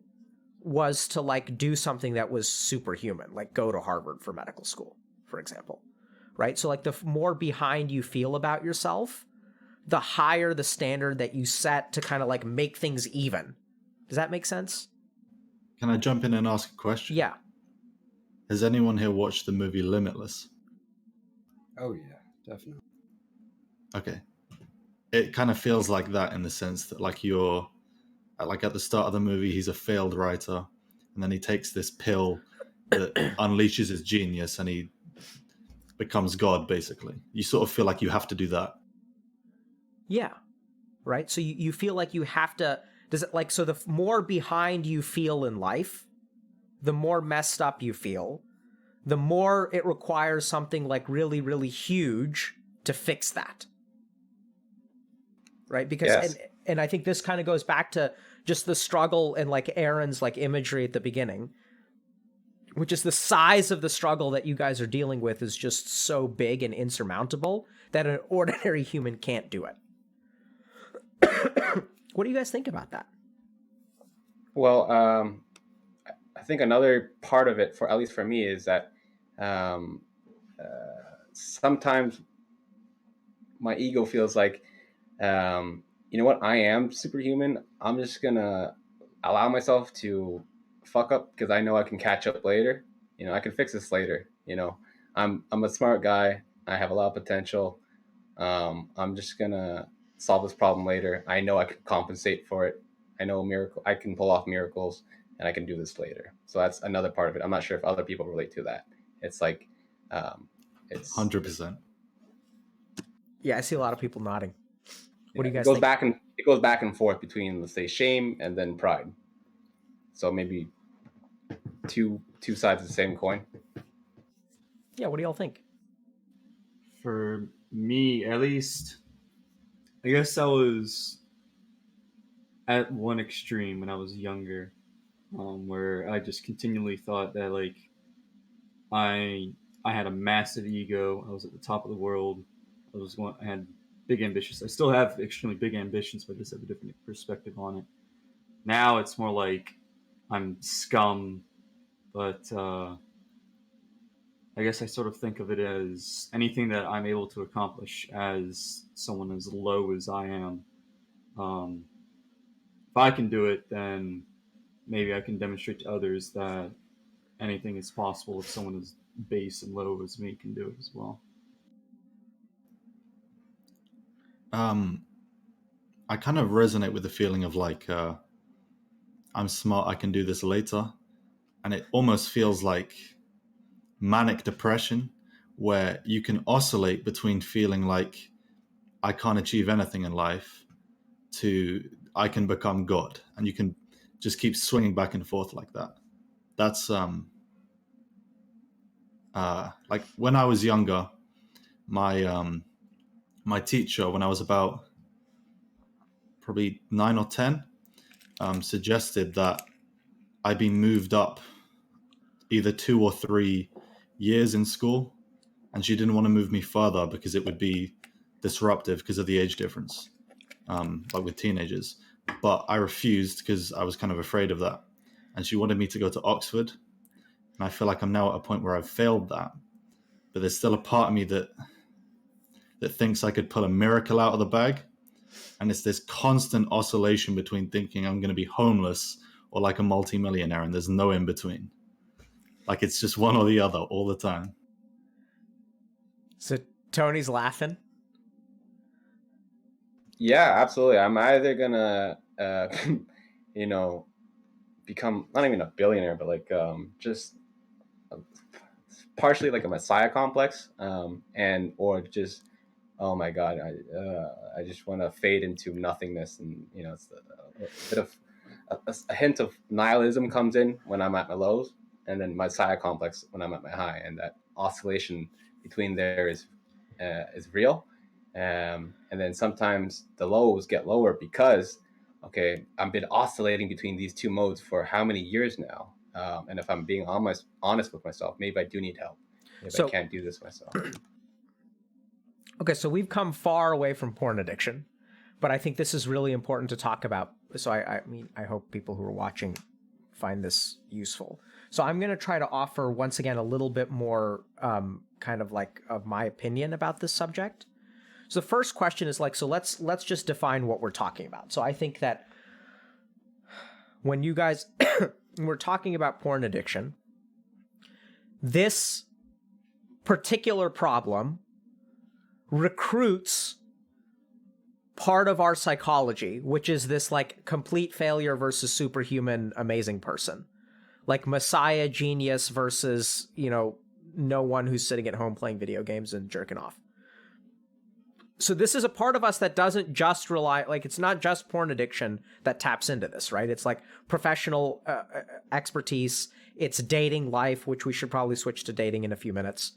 [SPEAKER 1] was to, like, do something that was superhuman, like go to Harvard for medical school, for example, right? So, like, the more behind you feel about yourself, the higher the standard that you set to kind of, like, make things even. Does that make sense?
[SPEAKER 4] Can I jump in and ask a question?
[SPEAKER 1] Yeah.
[SPEAKER 4] Has anyone here watched the movie Limitless?
[SPEAKER 3] Oh yeah, definitely.
[SPEAKER 4] Okay. It kind of feels like that, in the sense that, like, you're like, at the start of the movie, he's a failed writer, and then he takes this pill that unleashes his genius, and he becomes God, basically. You sort of feel like you have to do that.
[SPEAKER 1] Yeah. Right? So you feel like you have to... Does it, like, so the more behind you feel in life, the more messed up you feel, the more it requires something, like, really, really huge to fix that. Right? Because,
[SPEAKER 6] yes.
[SPEAKER 1] and I think this kind of goes back to just the struggle and, like, Aaron's, like, imagery at the beginning, which is the size of the struggle that you guys are dealing with is just so big and insurmountable that an ordinary human can't do it. What do you guys think about that?
[SPEAKER 6] Well, I think another part of it, at least for me, is that sometimes my ego feels like, you know what, I am superhuman. I'm just gonna allow myself to fuck up because I know I can catch up later. I can fix this later. I'm a smart guy. I have a lot of potential. I'm just gonna solve this problem later. I know I can compensate for it. I know I can pull off miracles, and I can do this later. So that's another part of it. I'm not sure if other people relate to that. It's like, it's
[SPEAKER 4] 100%.
[SPEAKER 1] Yeah, I see a lot of people nodding. What do you guys
[SPEAKER 6] it goes
[SPEAKER 1] think?
[SPEAKER 6] it goes back and forth between, let's say, shame and then pride. So maybe two sides of the same coin.
[SPEAKER 1] Yeah, what do y'all think?
[SPEAKER 5] For me, at least, I guess I was at one extreme when I was younger, where I just continually thought that, like, I I had a massive ego. I was at the top of the world. I had big ambitions. I still have extremely big ambitions, but I just have a different perspective on it. Now it's more like I'm scum, but I guess I sort of think of it as anything that I'm able to accomplish as someone as low as I am. If I can do it, then maybe I can demonstrate to others that anything is possible if someone as base and low as me can do it as well.
[SPEAKER 4] I kind of resonate with the feeling of like, I'm smart, I can do this later. And it almost feels like manic depression, where you can oscillate between feeling like I can't achieve anything in life to I can become God. And you can just keep swinging back and forth like that. That's like when I was younger, my my teacher, when I was about probably 9 or 10, suggested that I be moved up either 2 or 3 years in school, and she didn't want to move me further because it would be disruptive because of the age difference, like with teenagers. But I refused because I was kind of afraid of that, and she wanted me to go to Oxford, and I feel like I'm now at a point where I've failed that, but there's still a part of me that thinks I could pull a miracle out of the bag. And it's this constant oscillation between thinking I'm going to be homeless or like a multimillionaire, and there's no in between. Like it's just one or the other all the time.
[SPEAKER 1] So Tony's laughing.
[SPEAKER 6] Yeah, absolutely. I'm either gonna, you know, become not even a billionaire, but like just partially like a messiah complex, and or just, oh my god, I just want to fade into nothingness, and it's a bit of a hint of nihilism comes in when I'm at my lows, and then messiah complex when I'm at my high, and that oscillation between there is real. And then sometimes the lows get lower because, okay, I've been oscillating between these two modes for how many years now? And if I'm being honest with myself, maybe I do need help. Maybe I can't do this myself.
[SPEAKER 1] Okay, so we've come far away from porn addiction, but I think this is really important to talk about. So I mean, I hope people who are watching find this useful. So I'm going to try to offer once again a little bit more kind of like of my opinion about this subject. So the first question is like, so let's just define what we're talking about. So I think that when you guys we're talking about porn addiction, this particular problem recruits part of our psychology, which is this like complete failure versus superhuman amazing person, like messiah genius versus no one who's sitting at home playing video games and jerking off. So this is a part of us that doesn't just rely, like it's not just porn addiction that taps into this, right? It's like professional expertise, it's dating life, which we should probably switch to dating in a few minutes.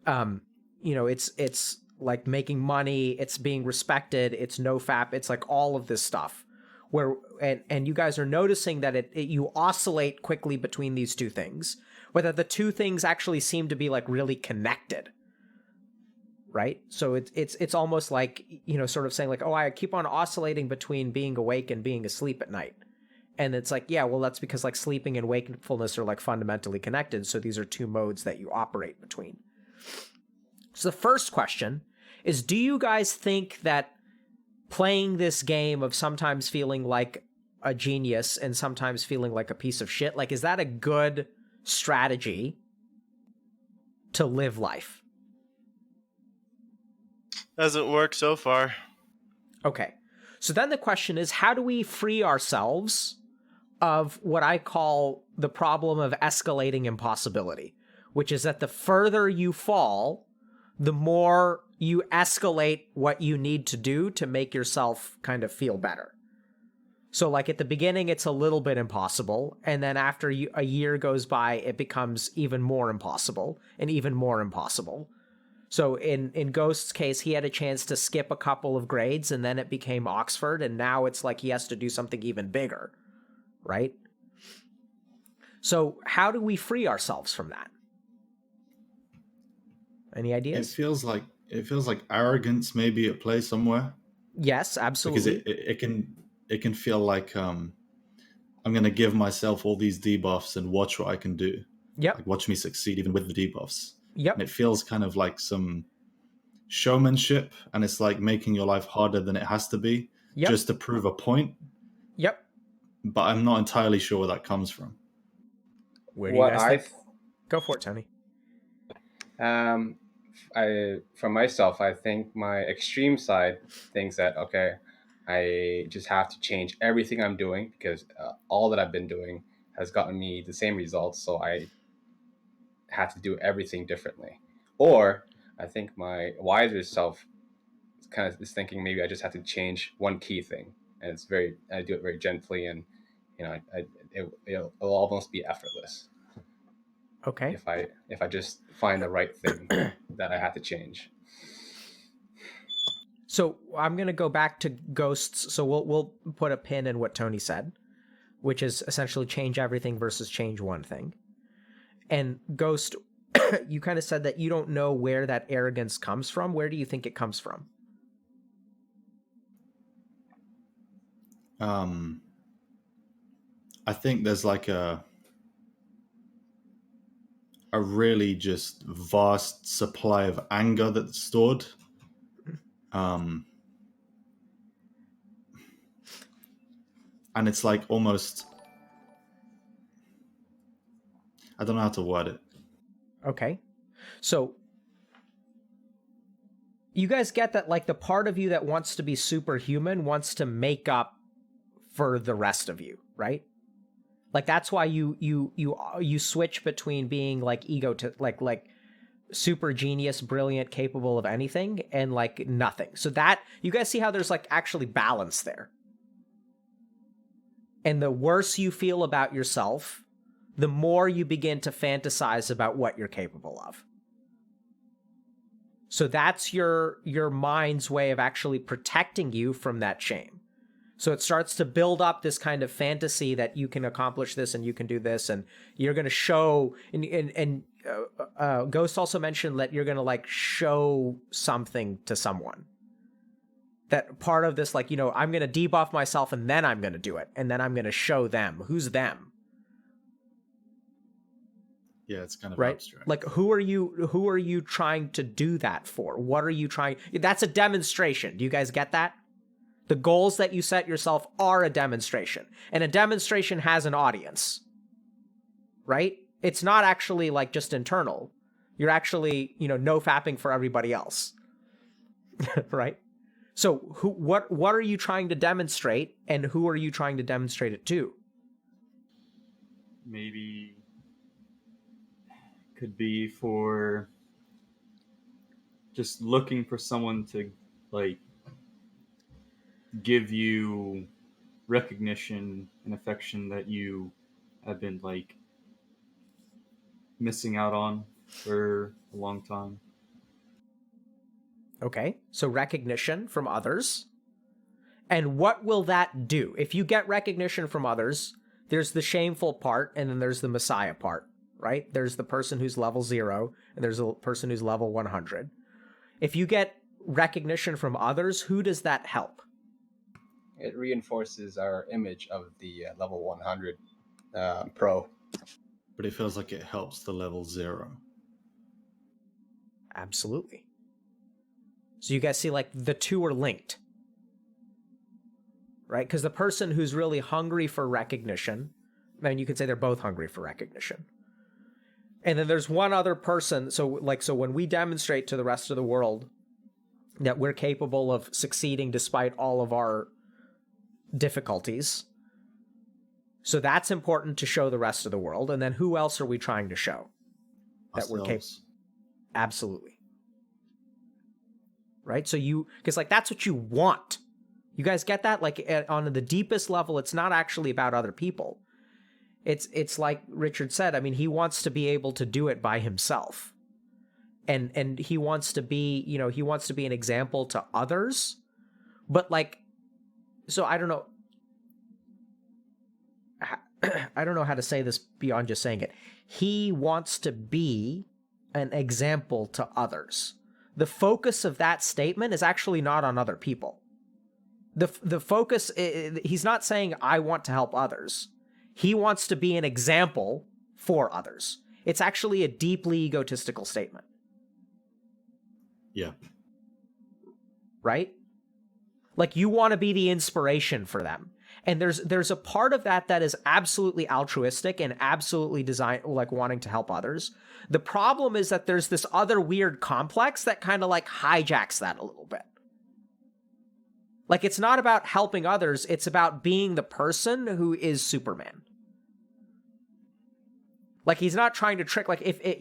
[SPEAKER 1] It's like making money, it's being respected, it's nofap, it's like all of this stuff where, and you guys are noticing that you oscillate quickly between these two things, whether the two things actually seem to be like really connected, right? So it's almost like, sort of saying like, oh, I keep on oscillating between being awake and being asleep at night. And it's like, yeah, well, that's because like sleeping and wakefulness are like fundamentally connected. So these are two modes that you operate between. So the first question is, do you guys think that playing this game of sometimes feeling like a genius and sometimes feeling like a piece of shit, like, is that a good strategy to live life?
[SPEAKER 2] Hasn't worked so far.
[SPEAKER 1] Okay. So then the question is, how do we free ourselves of what I call the problem of escalating impossibility, which is that the further you fall, the more you escalate what you need to do to make yourself kind of feel better. So like at the beginning, it's a little bit impossible. And then after a year goes by, it becomes even more impossible and even more impossible. So in Ghost's case, he had a chance to skip a couple of grades and then it became Oxford. And now it's like he has to do something even bigger, right? So how do we free ourselves from that? Any
[SPEAKER 4] It
[SPEAKER 1] ideas?
[SPEAKER 4] feels like arrogance may be at play somewhere,
[SPEAKER 1] Yes,
[SPEAKER 4] because
[SPEAKER 1] absolutely.
[SPEAKER 4] it can feel like I'm going to give myself all these debuffs and watch what I can do.
[SPEAKER 1] Yep.
[SPEAKER 4] Like, watch me succeed even with the debuffs.
[SPEAKER 1] Yep.
[SPEAKER 4] And it feels kind of like some showmanship, and it's like making your life harder than it has to be
[SPEAKER 1] Yep.
[SPEAKER 4] just to prove a point.
[SPEAKER 1] Yep.
[SPEAKER 4] But I'm not entirely sure where that comes from.
[SPEAKER 1] Where do you
[SPEAKER 6] What
[SPEAKER 1] guys
[SPEAKER 6] I
[SPEAKER 1] think? Go for it, Tony.
[SPEAKER 6] for myself, I think my extreme side thinks that okay, I just have to change everything I'm doing because all that I've been doing has gotten me the same results, so I have to do everything differently. Or I think my wiser self kind of is thinking maybe I just have to change one key thing, and I do it very gently, and it'll almost be effortless
[SPEAKER 1] Okay.
[SPEAKER 6] if I just find the right thing that I have to change.
[SPEAKER 1] So I'm gonna go back to ghosts. So we'll put a pin in what Tony said, which is essentially change everything versus change one thing. And Ghost, you kind of said that you don't know where that arrogance comes from. Where do you think it comes from?
[SPEAKER 4] I think there's like a really just vast supply of anger that's stored. And it's like almost, I don't know how to word it.
[SPEAKER 1] Okay. So you guys get that, like, the part of you that wants to be superhuman wants to make up for the rest of you, right? Like, that's why you switch between being like ego to like super genius, brilliant, capable of anything, and like nothing. So that, you guys see how there's like actually balance there. And the worse you feel about yourself, the more you begin to fantasize about what you're capable of. So that's your mind's way of actually protecting you from that shame. So it starts to build up this kind of fantasy that you can accomplish this and you can do this, and you're going to show. And Ghost also mentioned that you're going to like show something to someone. That part of this, like, you know, I'm going to debuff myself and then I'm going to do it, and then I'm going to show them. Who's them?
[SPEAKER 4] Yeah, it's kind of
[SPEAKER 1] Right?
[SPEAKER 4] abstract.
[SPEAKER 1] Like, who are you trying to do that for? What are you trying? That's a demonstration. Do you guys get that? The goals that you set yourself are a demonstration, and a demonstration has an audience, right? It's not actually like just internal. You're actually, you know, no fapping for everybody else, right? So what are you trying to demonstrate, and who are you trying to demonstrate it to?
[SPEAKER 5] Maybe could be for just looking for someone to like give you recognition and affection that you have been like missing out on for a long time.
[SPEAKER 1] Okay, so recognition from others. And what will that do? If you get recognition from others, there's the shameful part, and then there's the Messiah part, right? There's the person who's level 0, and there's a person who's level 100. If you get recognition from others, who does that help?
[SPEAKER 6] It reinforces our image of the level 100 pro.
[SPEAKER 4] But it feels like it helps the level 0.
[SPEAKER 1] Absolutely. So you guys see, like, the two are linked, right? Because the person who's really hungry for recognition, then you could say they're both hungry for recognition. And then there's one other person. So when we demonstrate to the rest of the world that we're capable of succeeding despite all of our difficulties, so that's important to show the rest of the world. And then who else are we trying to show that we're capable? Absolutely. Right? So because like that's what you want. You guys get that? Like on the deepest level, it's not actually about other people. It's like Richard said. I mean, he wants to be able to do it by himself, and he wants to be, you know, he wants to be an example to others. But like, so I don't know. I don't know how to say this beyond just saying it. He wants to be an example to others. The focus of that statement is actually not on other people. The focus, he's not saying I want to help others. He wants to be an example for others. It's actually a deeply egotistical statement.
[SPEAKER 4] Yeah.
[SPEAKER 1] Right? Like, you want to be the inspiration for them. And there's a part of that is absolutely altruistic and absolutely designed, like, wanting to help others. The problem is that there's this other weird complex that kind of like hijacks that a little bit. Like, it's not about helping others, it's about being the person who is Superman. Like, he's not trying to trick, like, if it,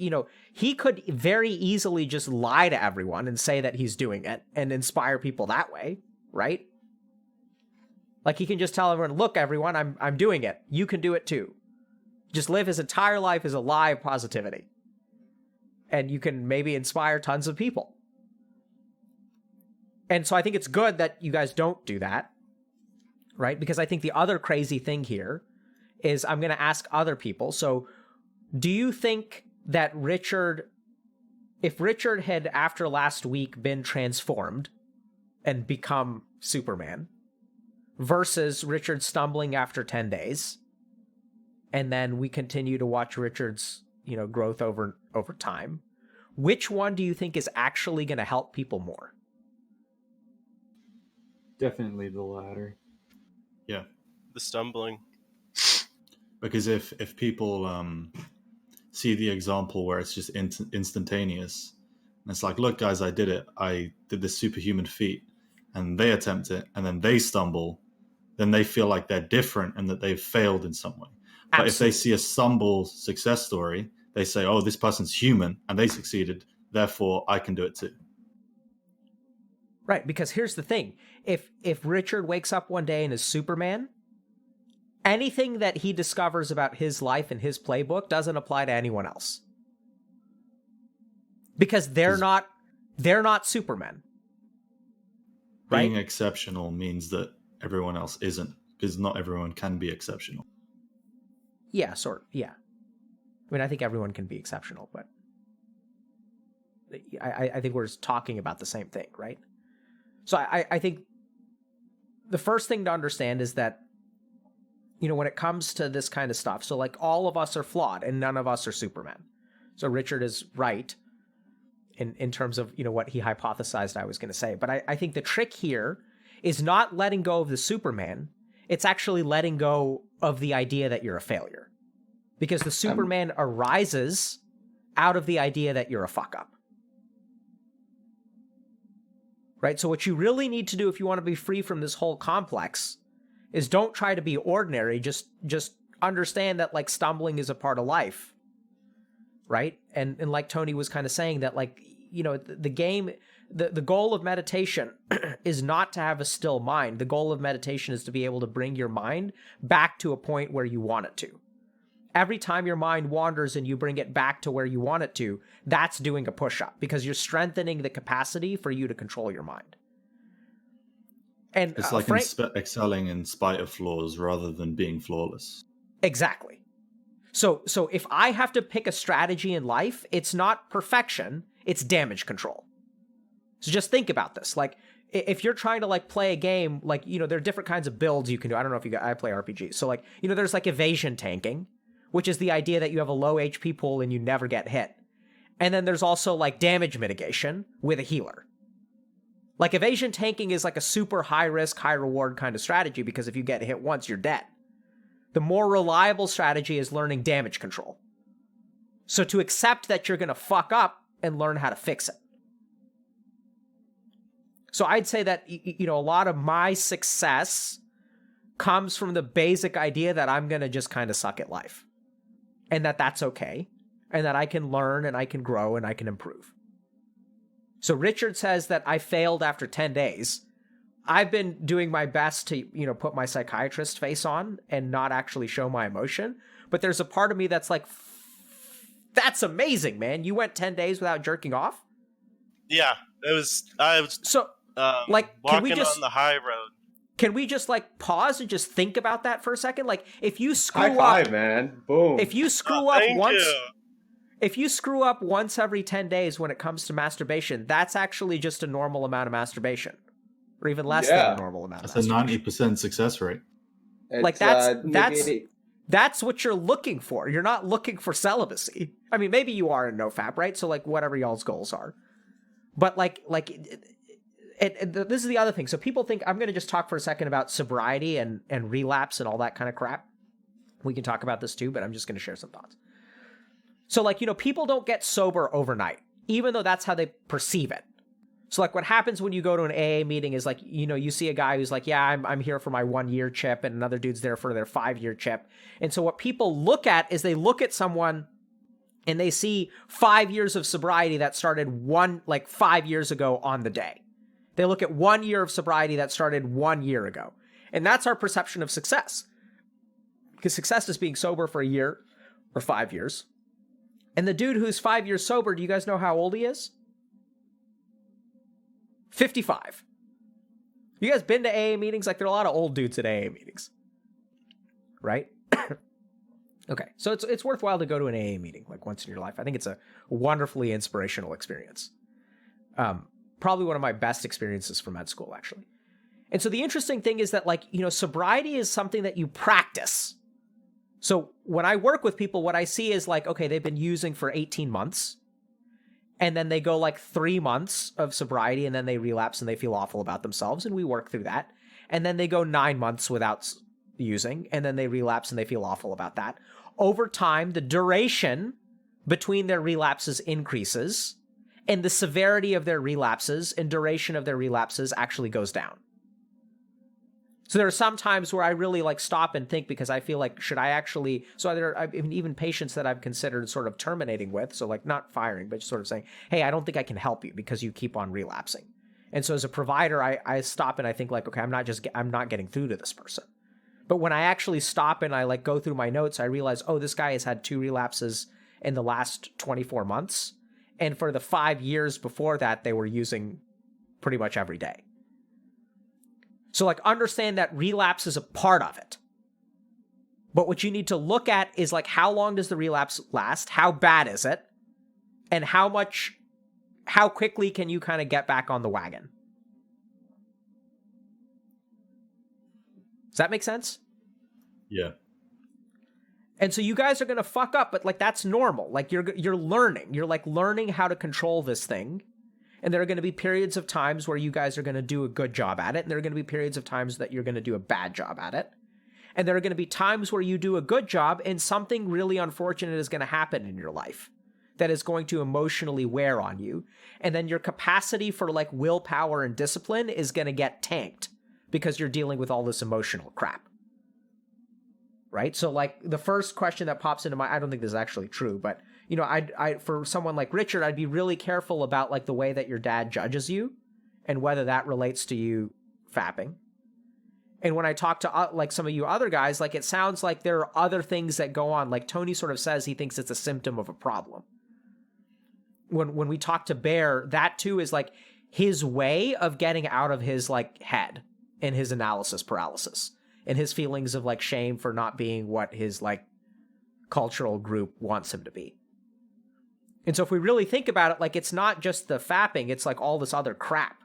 [SPEAKER 1] he could very easily just lie to everyone and say that he's doing it and inspire people that way, right? Like, he can just tell everyone, look, everyone, I'm doing it. You can do it too. Just live his entire life as a lie of positivity. And you can maybe inspire tons of people. And so I think it's good that you guys don't do that, right? Because I think the other crazy thing here is I'm going to ask other people. So do you think that if Richard had, after last week, been transformed and become Superman, versus Richard stumbling after 10 days, and then we continue to watch Richard's, growth over time, which one do you think is actually going to help people more?
[SPEAKER 5] Definitely the latter.
[SPEAKER 4] Yeah.
[SPEAKER 2] The stumbling.
[SPEAKER 4] Because if people see the example where it's just instantaneous, and it's like, look, guys, I did it. I did this superhuman feat, and they attempt it, and then they stumble, then they feel like they're different and that they've failed in some way. But if they see a stumble success story, they say, oh, this person's human and they succeeded, therefore I can do it too.
[SPEAKER 1] Right, because here's the thing. If Richard wakes up one day and is Superman, anything that he discovers about his life and his playbook doesn't apply to anyone else. Because they're not Supermen.
[SPEAKER 4] Being
[SPEAKER 1] right?
[SPEAKER 4] exceptional means that everyone else isn't, because not everyone can be exceptional.
[SPEAKER 1] Yeah, yeah. I mean, I think everyone can be exceptional, but I think we're just talking about the same thing, right? So I think the first thing to understand is that, when it comes to this kind of stuff, so like all of us are flawed and none of us are Superman. So Richard is right in terms of, what he hypothesized I was going to say. But I think the trick here is not letting go of the Superman. It's actually letting go of the idea that you're a failure. Because the Superman arises out of the idea that you're a fuck up. Right? So what you really need to do if you want to be free from this whole complex is don't try to be ordinary. Just understand that, like, stumbling is a part of life. Right? And like Tony was kind of saying that, like, the goal of meditation is not to have a still mind. The goal of meditation is to be able to bring your mind back to a point where you want it to. Every time your mind wanders and you bring it back to where you want it to, that's doing a push-up, because you're strengthening the capacity for you to control your mind. And
[SPEAKER 4] it's like excelling in spite of flaws rather than being flawless.
[SPEAKER 1] Exactly. So if I have to pick a strategy in life, it's not perfection, it's damage control. So just think about this. Like, if you're trying to, like, play a game, like, there are different kinds of builds you can do. I don't know if I play RPGs. So, like, there's like evasion tanking, which is the idea that you have a low HP pool and you never get hit. And then there's also, like, damage mitigation with a healer. Like, evasion tanking is like a super high risk, high reward kind of strategy, because if you get hit once, you're dead. The more reliable strategy is learning damage control. So to accept that you're going to fuck up and learn how to fix it. So I'd say that, a lot of my success comes from the basic idea that I'm going to just kind of suck at life. And that's okay. And that I can learn and I can grow and I can improve. So Richard says that I failed after 10 days. I've been doing my best to, put my psychiatrist face on and not actually show my emotion. But there's a part of me that's like, that's amazing, man. You went 10 days without jerking off?
[SPEAKER 2] Yeah, I was
[SPEAKER 1] so, like,
[SPEAKER 2] walking on the high road.
[SPEAKER 1] Can we just, like, pause and just think about that for a second? Like, if you screw
[SPEAKER 6] High five,
[SPEAKER 1] up,
[SPEAKER 6] man. Boom.
[SPEAKER 1] If you screw up once, if you screw up once every 10 days when it comes to masturbation, that's actually just a normal amount of masturbation, or even less than
[SPEAKER 6] Yeah.
[SPEAKER 1] a normal amount of
[SPEAKER 4] That's a
[SPEAKER 1] masturbation.
[SPEAKER 4] 90% success rate.
[SPEAKER 1] Like, that's what you're looking for. You're not looking for celibacy. I mean, maybe you are in nofap, right? So like whatever y'all's goals are. But this is the other thing. So people think, I'm going to just talk for a second about sobriety and relapse and all that kind of crap. We can talk about this too, but I'm just going to share some thoughts. So like, people don't get sober overnight, even though that's how they perceive it. So like what happens when you go to an AA meeting is like, you see a guy who's like, yeah, I'm here for my 1-year chip, and another dude's there for their 5-year chip. And so what people look at is they look at someone and they see 5 years of sobriety that started 5 years ago on the day. They look at 1 year of sobriety that started 1 year ago. And that's our perception of success. Because success is being sober for a year or 5 years. And the dude who's 5 years sober, do you guys know how old he is? 55. You guys been to AA meetings? Like, there are a lot of old dudes at AA meetings. Right? Okay, so it's worthwhile to go to an AA meeting, like, once in your life. I think it's a wonderfully inspirational experience. Probably one of my best experiences from med school, actually. And so the interesting thing is that, like, sobriety is something that you practice. So when I work with people, what I see is like, okay, they've been using for 18 months. And then they go like 3 months of sobriety, and then they relapse and they feel awful about themselves, and we work through that. And then they go 9 months without using, and then they relapse and they feel awful about that. Over time, the duration between their relapses increases, and the severity of their relapses and duration of their relapses actually goes down. So there are some times where I really like stop and think, because I feel like, should I actually, so there are even patients that I've considered sort of terminating with, so like not firing, but just sort of saying, hey, I don't think I can help you because you keep on relapsing. And so as a provider, I stop and I think like, okay, I'm not getting through to this person. But when I actually stop and I like go through my notes, I realize, oh, this guy has had 2 relapses in the last 24 months. And for the 5 years before that, they were using pretty much every day. So like, understand that relapse is a part of it. But what you need to look at is like, how long does the relapse last? How bad is it? And how quickly can you kind of get back on the wagon? Does that make sense?
[SPEAKER 4] Yeah.
[SPEAKER 1] And so you guys are going to fuck up, but like, that's normal. Like, you're learning. You're like learning how to control this thing. And there are going to be periods of times where you guys are going to do a good job at it. And there are going to be periods of times that you're going to do a bad job at it. And there are going to be times where you do a good job and something really unfortunate is going to happen in your life that is going to emotionally wear on you. And then your capacity for like willpower and discipline is going to get tanked because you're dealing with all this emotional crap. Right? So like, the first question that pops into I don't think this is actually true, but I for someone like Richard, I'd be really careful about like the way that your dad judges you and whether that relates to you fapping. And when I talk to like some of you other guys, like, it sounds like there are other things that go on. Like Tony sort of says he thinks it's a symptom of a problem. When we talk to Bear, that too is like his way of getting out of his like head and his analysis paralysis and his feelings of like shame for not being what his like cultural group wants him to be. And so if we really think about it, like, it's not just the fapping, it's like all this other crap.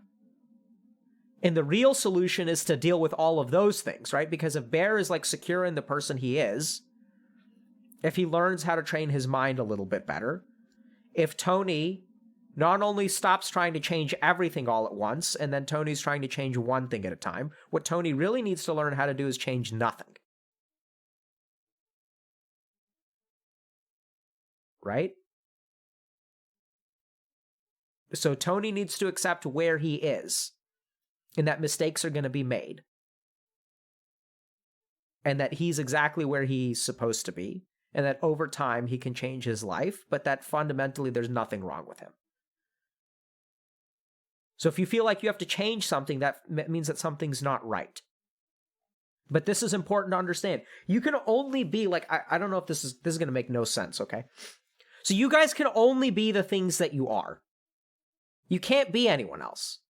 [SPEAKER 1] And the real solution is to deal with all of those things, right? Because if Bear is like secure in the person he is, if he learns how to train his mind a little bit better, if Tony not only stops trying to change everything all at once, and then Tony's trying to change one thing at a time, what Tony really needs to learn how to do is change nothing. Right? So Tony needs to accept where he is, and that mistakes are going to be made, and that he's exactly where he's supposed to be, and that over time he can change his life, but that fundamentally there's nothing wrong with him. So if you feel like you have to change something, that means that something's not right. But this is important to understand. You can only be like, I don't know if this is going to make no sense, okay? So you guys can only be the things that you are. You can't be anyone else.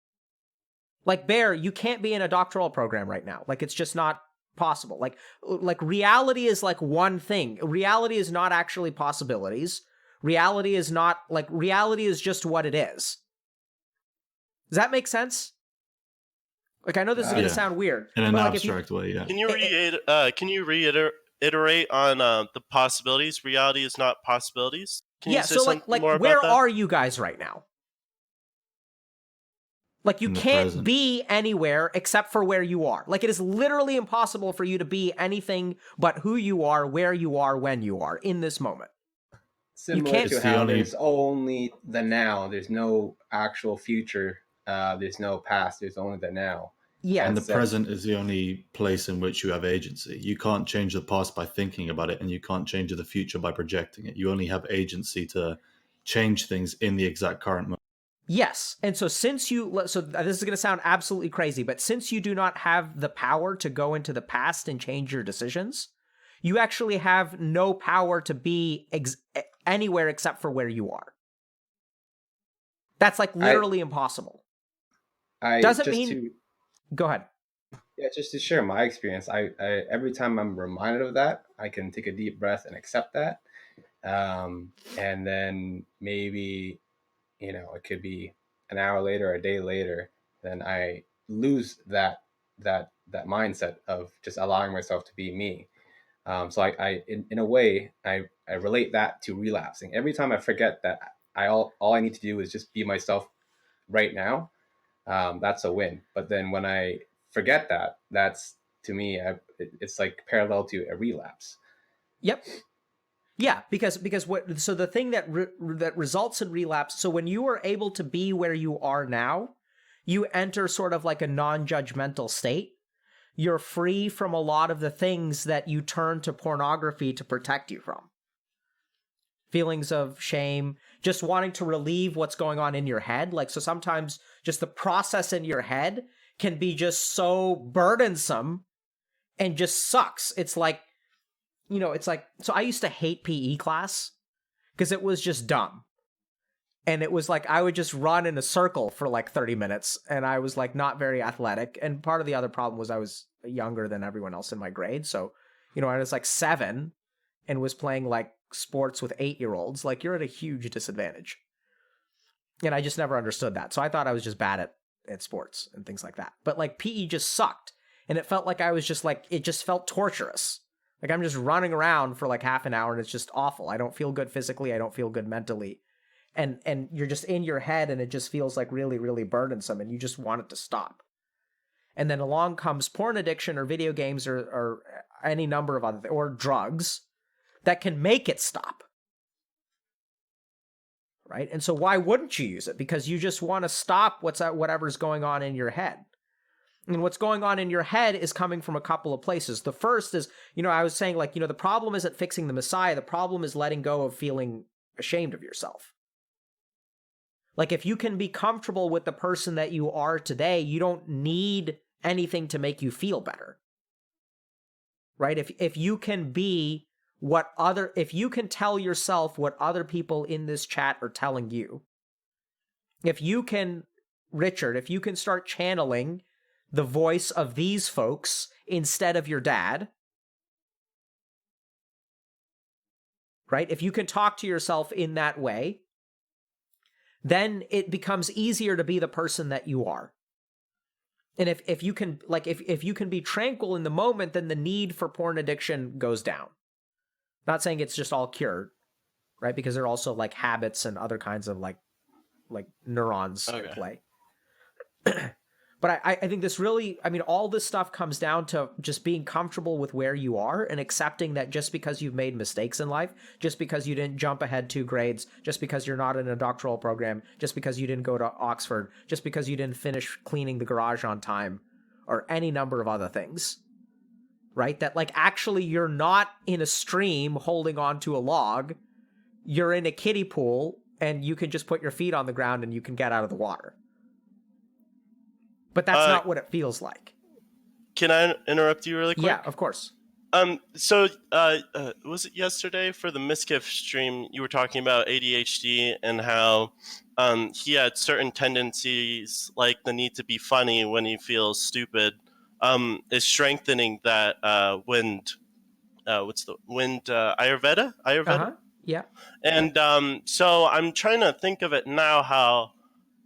[SPEAKER 1] Like Bear, you can't be in a doctoral program right now. Like, it's just not possible. Like reality is like one thing. Reality is not actually possibilities. Reality is not like reality is just what it is. Does that make sense? Like I know this is going to
[SPEAKER 4] Yeah.
[SPEAKER 1] sound weird,
[SPEAKER 4] In an
[SPEAKER 1] but like if you,
[SPEAKER 4] abstract way, yeah.
[SPEAKER 2] Can you reiterate on the possibilities? Reality is not possibilities. Can you
[SPEAKER 1] yeah,
[SPEAKER 2] say
[SPEAKER 1] so
[SPEAKER 2] something more
[SPEAKER 1] where
[SPEAKER 2] about that?
[SPEAKER 1] are you guys right now? Like you
[SPEAKER 4] In the
[SPEAKER 1] can't
[SPEAKER 4] present.
[SPEAKER 1] be anywhere except for where you are. Like it is literally impossible for you to be anything but who you are, where you are, when you are in this moment.
[SPEAKER 6] Similar
[SPEAKER 1] can't-
[SPEAKER 6] to
[SPEAKER 4] It's the
[SPEAKER 6] how
[SPEAKER 4] only-
[SPEAKER 6] there's only the now. There's no actual future. There's no past. There's only the now.
[SPEAKER 1] Yeah.
[SPEAKER 4] And the
[SPEAKER 6] That's it.
[SPEAKER 4] present is the only place in which you have agency. You can't change the past by thinking about it, and you can't change the future by projecting it. You only have agency to change things in the exact current moment.
[SPEAKER 1] Yes. And so since you, so this is going to sound absolutely crazy, but since you do not have the power to go into the past and change your decisions, you actually have no power to be anywhere except for where you are. That's like literally impossible. Doesn't mean, go ahead.
[SPEAKER 6] Yeah, just to share my experience, I every time I'm reminded of that, I can take a deep breath and accept that. And then maybe, it could be an hour later, a day later, then I lose that mindset of just allowing myself to be me. So I in a way, I relate that to relapsing. Every time I forget that all I need to do is just be myself right now, that's a win. But then when I forget that, that's to me, it's like parallel to a relapse.
[SPEAKER 1] Yep. Yeah, because what, so the thing that that results in relapse, so when you are able to be where you are now, you enter sort of like a non-judgmental state. You're free from a lot of the things that you turn to pornography to protect you from. Feelings of shame, just wanting to relieve what's going on in your head. Like, so sometimes just the process in your head can be just so burdensome and just sucks. It's like, it's like, so I used to hate PE class because it was just dumb. And it was like, I would just run in a circle for like 30 minutes and I was like not very athletic. And part of the other problem was I was younger than everyone else in my grade. So, I was like 7 and was playing like sports with 8-year-olds. Like you're at a huge disadvantage. And I just never understood that. So I thought I was just bad at sports and things like that. But like PE just sucked. And it felt like I was just like, it just felt torturous. Like I'm just running around for like half an hour and it's just awful. I don't feel good physically. I don't feel good mentally. And you're just in your head and it just feels like really, really burdensome and you just want it to stop. And then along comes porn addiction or video games or any number of other or drugs that can make it stop. Right? And so why wouldn't you use it? Because you just want to stop whatever's going on in your head. And what's going on in your head is coming from a couple of places. The first is, I was saying like, the problem isn't fixing the Messiah. The problem is letting go of feeling ashamed of yourself. Like if you can be comfortable with the person that you are today, you don't need anything to make you feel better. Right? If you can be if you can tell yourself what other people in this chat are telling you, if you can, Richard, if you can start channeling the voice of these folks instead of your dad, right? If you can talk to yourself in that way, then it becomes easier to be the person that you are. And if you can, like, if you can be tranquil in the moment, then the need for porn addiction goes down. Not saying it's just all cured, right? Because there are also like habits and other kinds of like neurons at play. But I think this really, all this stuff comes down to just being comfortable with where you are and accepting that just because you've made mistakes in life, just because you didn't jump ahead 2 grades, just because you're not in a doctoral program, just because you didn't go to Oxford, just because you didn't finish cleaning the garage on time, or any number of other things, right? That like actually you're not in a stream holding onto a log, you're in a kiddie pool and you can just put your feet on the ground and you can get out of the water. But that's not what it feels like.
[SPEAKER 2] Can I interrupt you really quick?
[SPEAKER 1] Yeah, of course.
[SPEAKER 2] So was it yesterday for the Miskiff stream you were talking about ADHD and how he had certain tendencies like the need to be funny when he feels stupid is strengthening that wind what's the wind Ayurveda?
[SPEAKER 1] Uh-huh. Yeah.
[SPEAKER 2] And so I'm trying to think of it now how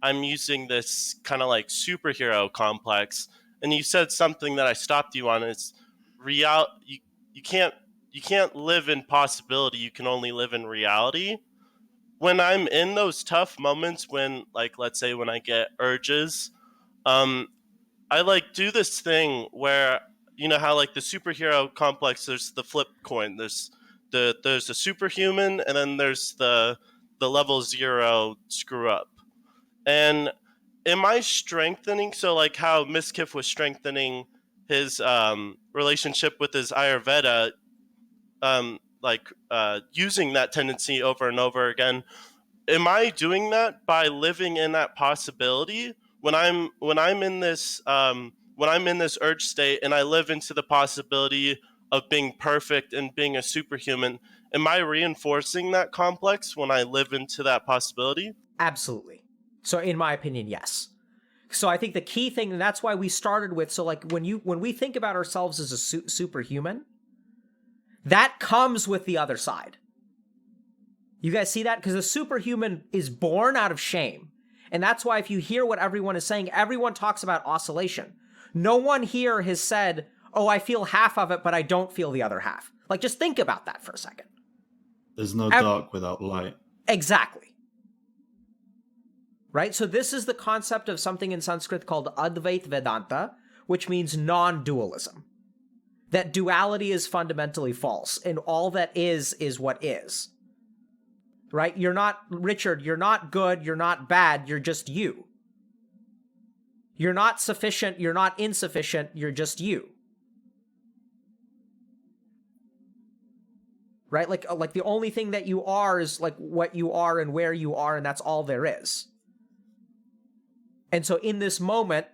[SPEAKER 2] I'm using this kind of like superhero complex. And you said something that I stopped you on. It's real. You can't you can't live in possibility. You can only live in reality. When I'm in those tough moments, when like let's say when I get urges, um, I like do this thing where you know how like the superhero complex. There's the flip coin. There's the superhuman, and then there's the level 0 screw up. And am I strengthening? So like how Miskiff was strengthening his relationship with his Ayurveda, using that tendency over and over again. Am I doing that by living in that possibility when I'm in this when I'm in this urge state and I live into the possibility of being perfect and being a superhuman? Am I reinforcing that complex when I live into that possibility?
[SPEAKER 1] Absolutely. So in my opinion, yes. So I think the key thing, and that's why we started with, so like when we think about ourselves as a superhuman, that comes with the other side. You guys see that? Because the superhuman is born out of shame. And that's why if you hear what everyone is saying, everyone talks about oscillation. No one here has said, oh, I feel half of it, but I don't feel the other half. Like, just think about that for a second.
[SPEAKER 4] There's no dark without light.
[SPEAKER 1] Exactly. Right? So this is the concept of something in Sanskrit called Advait Vedanta, which means non-dualism. That duality is fundamentally false, and all that is what is. Right? You're not, Richard, you're not good, you're not bad, you're just you. You're not sufficient, you're not insufficient, you're just you. Right? Like the only thing that you are is like what you are and where you are, and that's all there is. And so in this moment,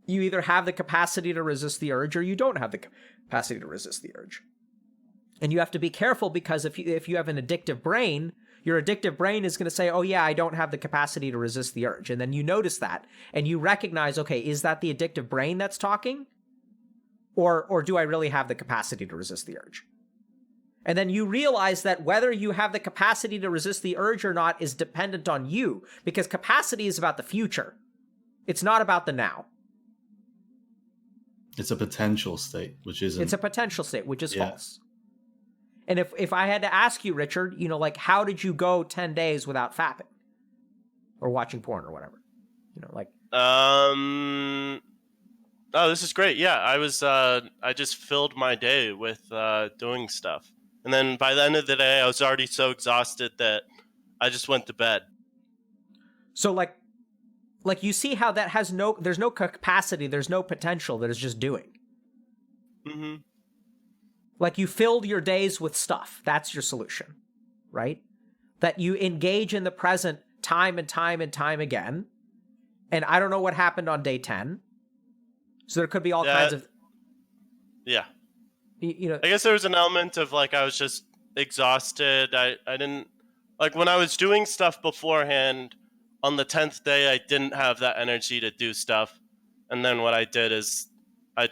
[SPEAKER 1] you either have the capacity to resist the urge or you don't have the capacity to resist the urge. And you have to be careful because if you have an addictive brain, your addictive brain is going to say, oh yeah, I don't have the capacity to resist the urge. And then you notice that and you recognize, okay, is that the addictive brain that's talking? Or do I really have the capacity to resist the urge? And then you realize that whether you have the capacity to resist the urge or not is dependent on you, because capacity is about the future. It's not about the now.
[SPEAKER 4] It's a potential state, which isn't.
[SPEAKER 1] It's a potential state, which is false. And if I had to ask you, Richard, you know, like, how did you go 10 days without fapping? Or watching porn or whatever? You know, like...
[SPEAKER 2] Oh, this is great. Yeah, I just filled my day with doing stuff. And then by the end of the day, I was already so exhausted that I just went to bed.
[SPEAKER 1] So like you see how that has there's no capacity, there's no potential, there's just doing.
[SPEAKER 2] Mm-hmm.
[SPEAKER 1] Like you filled your days with stuff. That's your solution, right? That you engage in the present time and time and time again. And I don't know what happened on day 10. So there could be all kinds of...
[SPEAKER 2] Yeah.
[SPEAKER 1] You know,
[SPEAKER 2] I guess there was an element of like I was just exhausted. I didn't... Like when I was doing stuff beforehand, on the 10th day, I didn't have that energy to do stuff. And then what I did is I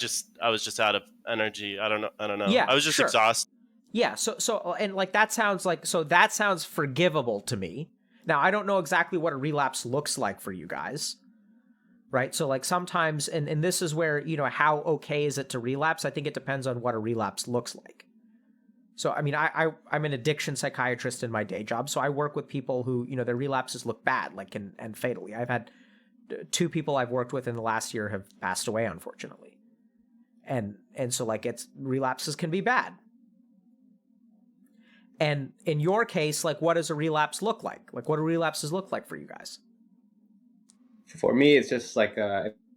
[SPEAKER 2] was just out of energy. I don't know.
[SPEAKER 1] Yeah,
[SPEAKER 2] I was just
[SPEAKER 1] sure.
[SPEAKER 2] exhausted.
[SPEAKER 1] Yeah, so and like that sounds forgivable to me. Now, I don't know exactly what a relapse looks like for you guys. Right? So like sometimes, and this is where, you know, how okay is it to relapse? I think it depends on what a relapse looks like. So, I mean, I'm an addiction psychiatrist in my day job. So I work with people who, you know, their relapses look bad, like, and fatally. I've had 2 people I've worked with in the last year have passed away, unfortunately. And so like relapses can be bad. And in your case, like, what does a relapse look like? Like, what do relapses look like for you guys?
[SPEAKER 6] For me, it's just like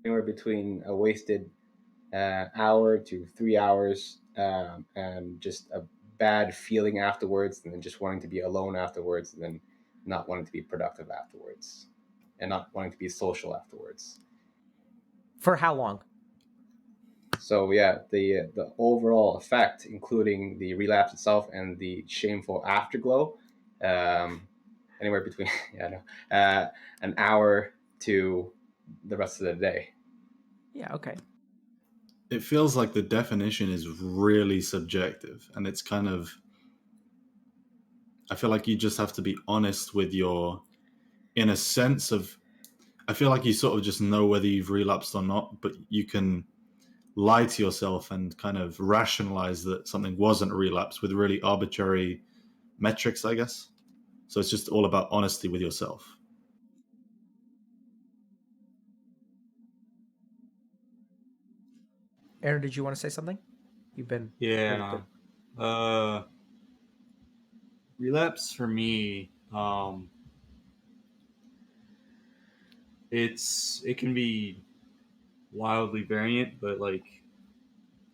[SPEAKER 6] anywhere between a wasted hour to 3 hours, and just a bad feeling afterwards, and then just wanting to be alone afterwards, and then not wanting to be productive afterwards, and not wanting to be social afterwards.
[SPEAKER 1] For how long?
[SPEAKER 6] So yeah, the overall effect, including the relapse itself and the shameful afterglow, anywhere between an hour to the rest of the day.
[SPEAKER 1] Yeah, okay.
[SPEAKER 4] It feels like the definition is really subjective, and it's kind of I feel like you just have to be honest with your, in a sense of, I feel like you sort of just know whether you've relapsed or not, but you can lie to yourself and kind of rationalize that something wasn't a relapse with really arbitrary metrics, I guess. So it's just all about honesty with yourself.
[SPEAKER 1] Aaron, did you want to say something? You've been
[SPEAKER 5] Yeah. Relapse for me, it can be wildly variant, but like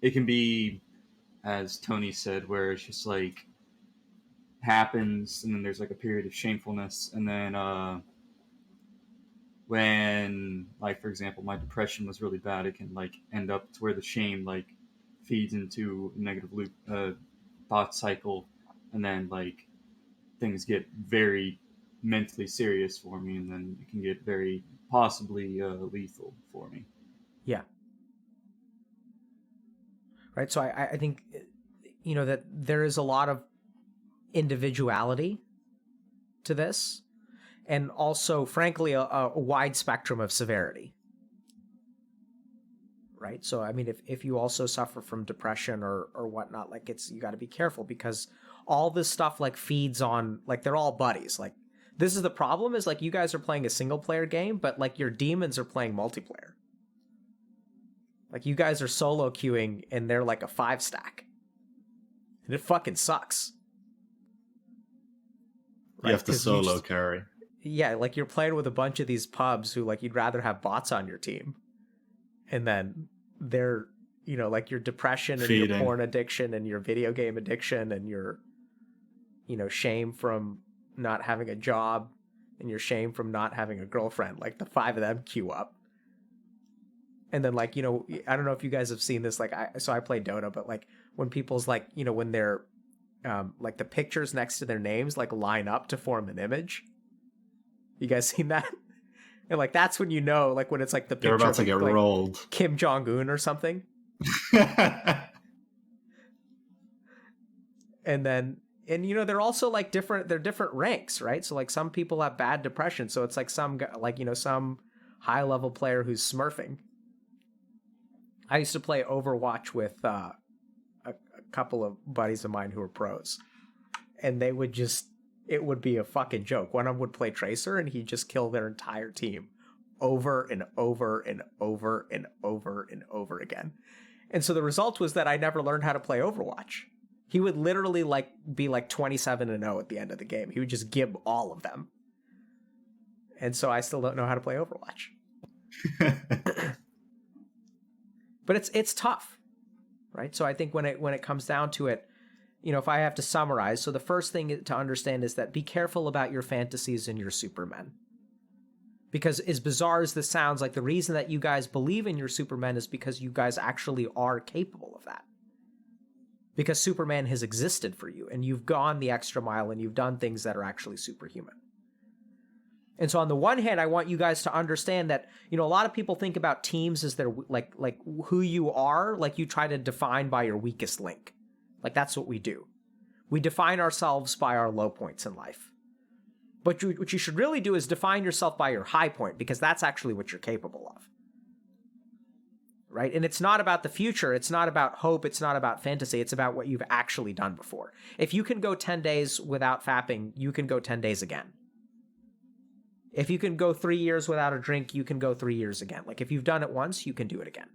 [SPEAKER 5] it can be, as Tony said, where it's just like happens and then there's like a period of shamefulness, and then when, like, for example, my depression was really bad, it can like end up to where the shame like feeds into a negative loop, thought cycle, and then like things get very mentally serious for me, and then it can get very possibly lethal for me.
[SPEAKER 1] Yeah. Right. So I think, that there is a lot of individuality to this, and also, frankly, a wide spectrum of severity. Right. So, I mean, if you also suffer from depression or whatnot, like you got to be careful, because all this stuff like feeds on, like, they're all buddies. Like, this is the problem, is like you guys are playing a single player game, but like your demons are playing multiplayer. Like, you guys are solo queuing and they're like a 5-stack. And it fucking sucks.
[SPEAKER 4] Right? You have to solo carry.
[SPEAKER 1] Yeah, like you're playing with a bunch of these pubs who, like, you'd rather have bots on your team. And then they're, like your depression and your porn addiction and your video game addiction and your, shame from not having a job and your shame from not having a girlfriend. Like, the 5 of them queue up. And then, like, I don't know if you guys have seen this. Like, I play Dota, but like when people's like, when they're like the pictures next to their names like line up to form an image. You guys seen that? And like that's when like when it's like the picture
[SPEAKER 4] they're about to
[SPEAKER 1] of,
[SPEAKER 4] get
[SPEAKER 1] like,
[SPEAKER 4] rolled.
[SPEAKER 1] Kim Jong-un or something. And then they're also like they're different ranks, right? So like some people have bad depression, so it's like some like some high level player who's smurfing. I used to play Overwatch with a couple of buddies of mine who were pros, and they would it would be a fucking joke. One of them would play Tracer and he'd just kill their entire team over and over and over and over and over again. And so the result was that I never learned how to play Overwatch. He would literally like be like 27-0 at the end of the game. He would just gib all of them. And so I still don't know how to play Overwatch. But it's tough, right? So I think when it comes down to it, if I have to summarize, so the first thing to understand is that be careful about your fantasies and your supermen. Because as bizarre as this sounds, like the reason that you guys believe in your supermen is because you guys actually are capable of that. Because Superman has existed for you, and you've gone the extra mile, and you've done things that are actually superhuman. And so on the one hand, I want you guys to understand that, a lot of people think about teams as their, like who you are, like you try to define by your weakest link. Like that's what we do. We define ourselves by our low points in life. But what you should really do is define yourself by your high point, because that's actually what you're capable of. Right? And it's not about the future. It's not about hope. It's not about fantasy. It's about what you've actually done before. If you can go 10 days without fapping, you can go 10 days again. If you can go 3 years without a drink, you can go 3 years again. Like if you've done it once, you can do it again.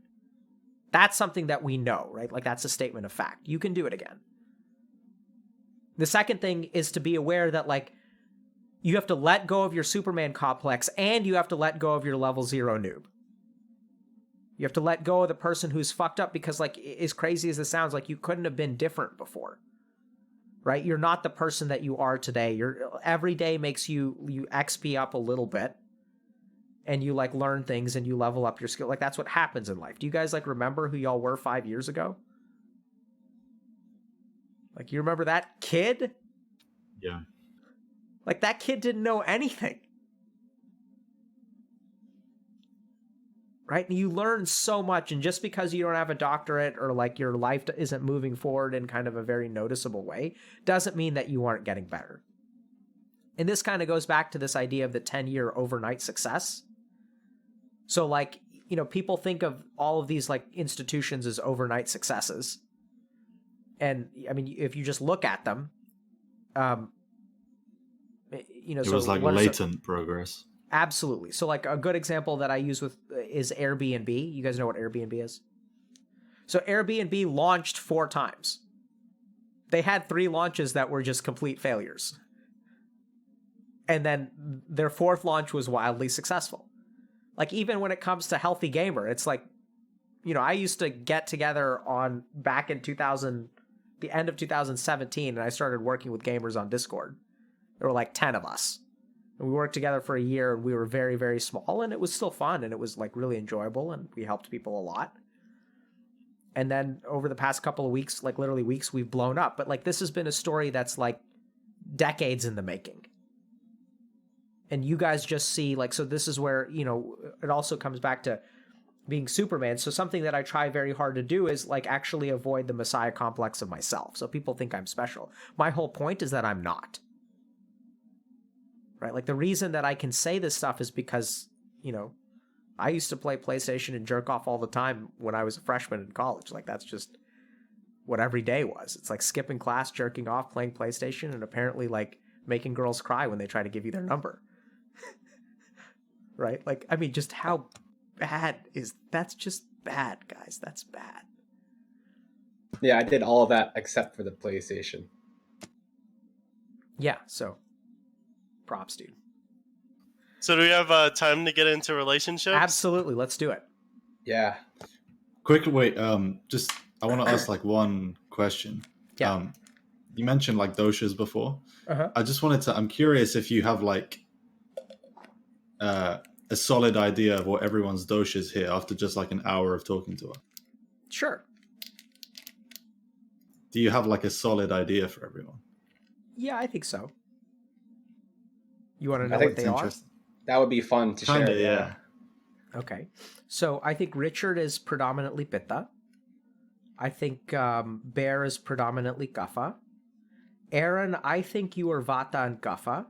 [SPEAKER 1] That's something that we know, right? Like that's a statement of fact. You can do it again. The second thing is to be aware that like you have to let go of your Superman complex, and you have to let go of your level 0 noob. You have to let go of the person who's fucked up, because like as crazy as it sounds, like you couldn't have been different before. Right? You're not the person that you are today. Every day makes you XP up a little bit, and you like learn things and you level up your skill. Like that's what happens in life. Do you guys like remember who y'all were 5 years ago? Like you remember that kid?
[SPEAKER 4] Yeah.
[SPEAKER 1] Like that kid didn't know anything. right? And you learn so much, and just because you don't have a doctorate or like your life isn't moving forward in kind of a very noticeable way doesn't mean that you aren't getting better. And this kind of goes back to this idea of the 10-year overnight success. So like, you know, people think of all of these like institutions as overnight successes. And I mean, if you just look at them, you know,
[SPEAKER 4] It was like latent progress.
[SPEAKER 1] Absolutely. So like a good example that I use is Airbnb. You guys know what Airbnb is? So Airbnb launched 4 times. They had 3 launches that were just complete failures. And then their 4th launch was wildly successful. Like even when it comes to Healthy Gamer, it's like, you know, I used to get together back in the end of 2017, and I started working with gamers on Discord. There were like 10 of us. And we worked together for a year, and we were very, very small, and it was still fun, and it was like really enjoyable, and we helped people a lot. And then over the past couple of weeks, like literally weeks, we've blown up. But like this has been a story that's like decades in the making. And you guys just see like, so this is where, you know, it also comes back to being Superman. So something that I try very hard to do is like actually avoid the Messiah complex of myself. So people think I'm special. My whole point is that I'm not. Right? Like the reason that I can say this stuff is because, you know, I used to play PlayStation and jerk off all the time when I was a freshman in college. Like that's just what every day was. It's like skipping class, jerking off, playing PlayStation, and apparently like making girls cry when they try to give you their number. Right? Like, I mean, just how bad that's just bad, guys. That's bad.
[SPEAKER 6] Yeah, I did all of that except for the PlayStation.
[SPEAKER 1] Yeah, so props, dude.
[SPEAKER 2] So do we have time to get into relationships?
[SPEAKER 1] Absolutely, let's do it.
[SPEAKER 6] Yeah.
[SPEAKER 4] Quick, wait. Just I want to ask like one question.
[SPEAKER 1] Yeah.
[SPEAKER 4] You mentioned like doshas before.
[SPEAKER 1] Uh-huh.
[SPEAKER 4] I just wanted to. I'm curious if you have like a solid idea of what everyone's doshas here after just like an hour of talking to her.
[SPEAKER 1] Sure.
[SPEAKER 4] Do you have like a solid idea for everyone?
[SPEAKER 1] Yeah, I think so. You want to know
[SPEAKER 6] I think
[SPEAKER 1] what they
[SPEAKER 6] it's
[SPEAKER 1] are?
[SPEAKER 6] interesting. That would be fun to
[SPEAKER 4] Kinda,
[SPEAKER 6] share.
[SPEAKER 4] yeah.
[SPEAKER 1] Okay. So I think Richard is predominantly Pitta. I think Bear is predominantly Kapha. Aaron, I think you are Vata and Kapha.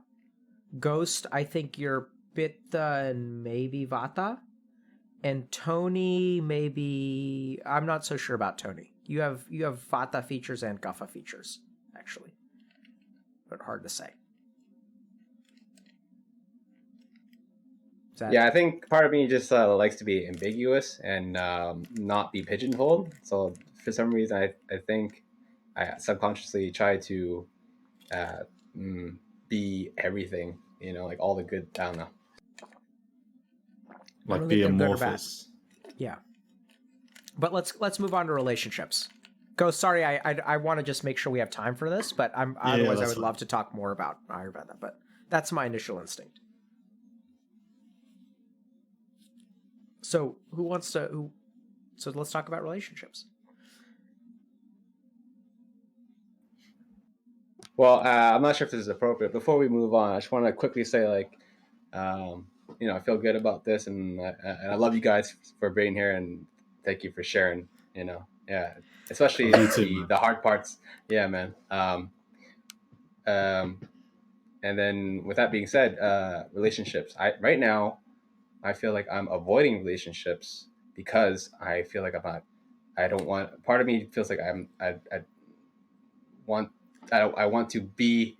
[SPEAKER 1] Ghost, I think you're Pitta and maybe Vata. And Tony, maybe... I'm not so sure about Tony. You have Vata features and Kapha features, actually. But hard to say.
[SPEAKER 6] Yeah, I think part of me just likes to be ambiguous and not be pigeonholed. So for some reason, I think I subconsciously try to be everything, you know, like all the good, I don't know.
[SPEAKER 4] Like
[SPEAKER 1] really
[SPEAKER 4] be
[SPEAKER 1] think they're good or bad.
[SPEAKER 4] amorphous.
[SPEAKER 1] Yeah. But let's move on to relationships. Ghost, sorry, I want to just make sure we have time for this, but otherwise I
[SPEAKER 4] that's
[SPEAKER 1] would
[SPEAKER 4] fine.
[SPEAKER 1] love to talk more about Ayurveda, but that's my initial instinct. So so let's talk about relationships.
[SPEAKER 6] Well, I'm not sure if this is appropriate. Before we move on, I just want to quickly say, like, you know, I feel good about this, and I love you guys for being here, and thank you for sharing. You know, yeah, especially
[SPEAKER 4] You too,
[SPEAKER 6] the hard parts. Yeah, man. And then with that being said, relationships. Right now, I feel like I'm avoiding relationships because I feel like I'm not. I don't want. Part of me feels like I want to be,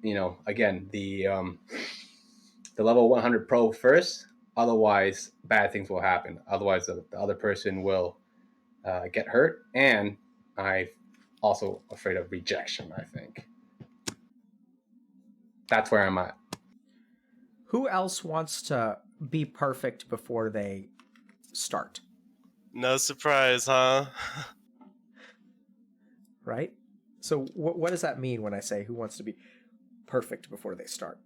[SPEAKER 6] you know, again the level 100 pro first. Otherwise, bad things will happen. Otherwise, the other person will get hurt, and I'm also afraid of rejection. I think that's where I'm at.
[SPEAKER 1] Who else wants to be perfect before they start?
[SPEAKER 2] No surprise, huh?
[SPEAKER 1] Right? So what does that mean when I say who wants to be perfect before they start?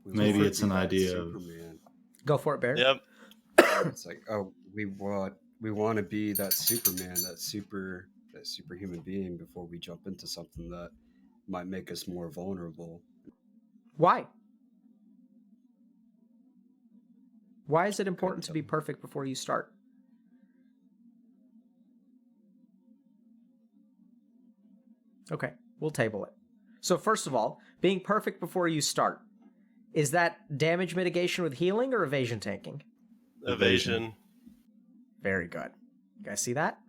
[SPEAKER 4] Maybe it's an
[SPEAKER 3] That
[SPEAKER 4] idea of
[SPEAKER 3] Superman.
[SPEAKER 1] Go for it, Bear.
[SPEAKER 2] Yep.
[SPEAKER 3] It's like, oh, we want to be that Superman, that superhuman being before we jump into something that might make us more vulnerable.
[SPEAKER 1] Why? Why is it important to be perfect before you start? Okay, we'll table it. So first of all, being perfect before you start, is that damage mitigation with healing or evasion tanking?
[SPEAKER 2] Evasion.
[SPEAKER 1] Very good. You guys see that?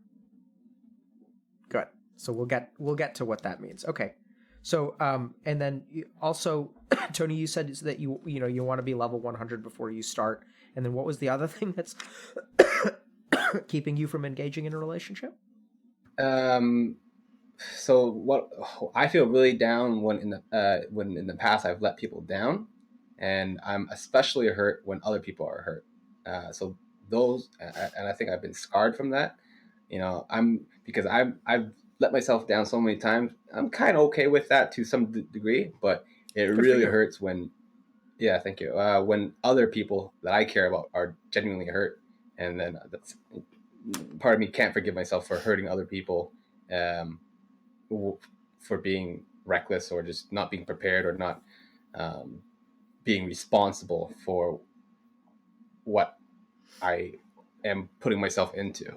[SPEAKER 1] Good. So we'll get to what that means. Okay. So and then also Tony, you said that you want to be level 100 before you start. And then what was the other thing that's keeping you from engaging in a relationship?
[SPEAKER 6] So what I feel really down when in the past I've let people down, and I'm especially hurt when other people are hurt. So those, and I think I've been scarred from that. Because I've let myself down so many times. I'm kind of okay with that to some degree, but it
[SPEAKER 1] Good for
[SPEAKER 6] really
[SPEAKER 1] you.
[SPEAKER 6] hurts when, yeah, thank you. When other people that I care about are genuinely hurt, and then that's part of me can't forgive myself for hurting other people. For being reckless or just not being prepared or not um, being responsible for what I am putting myself into.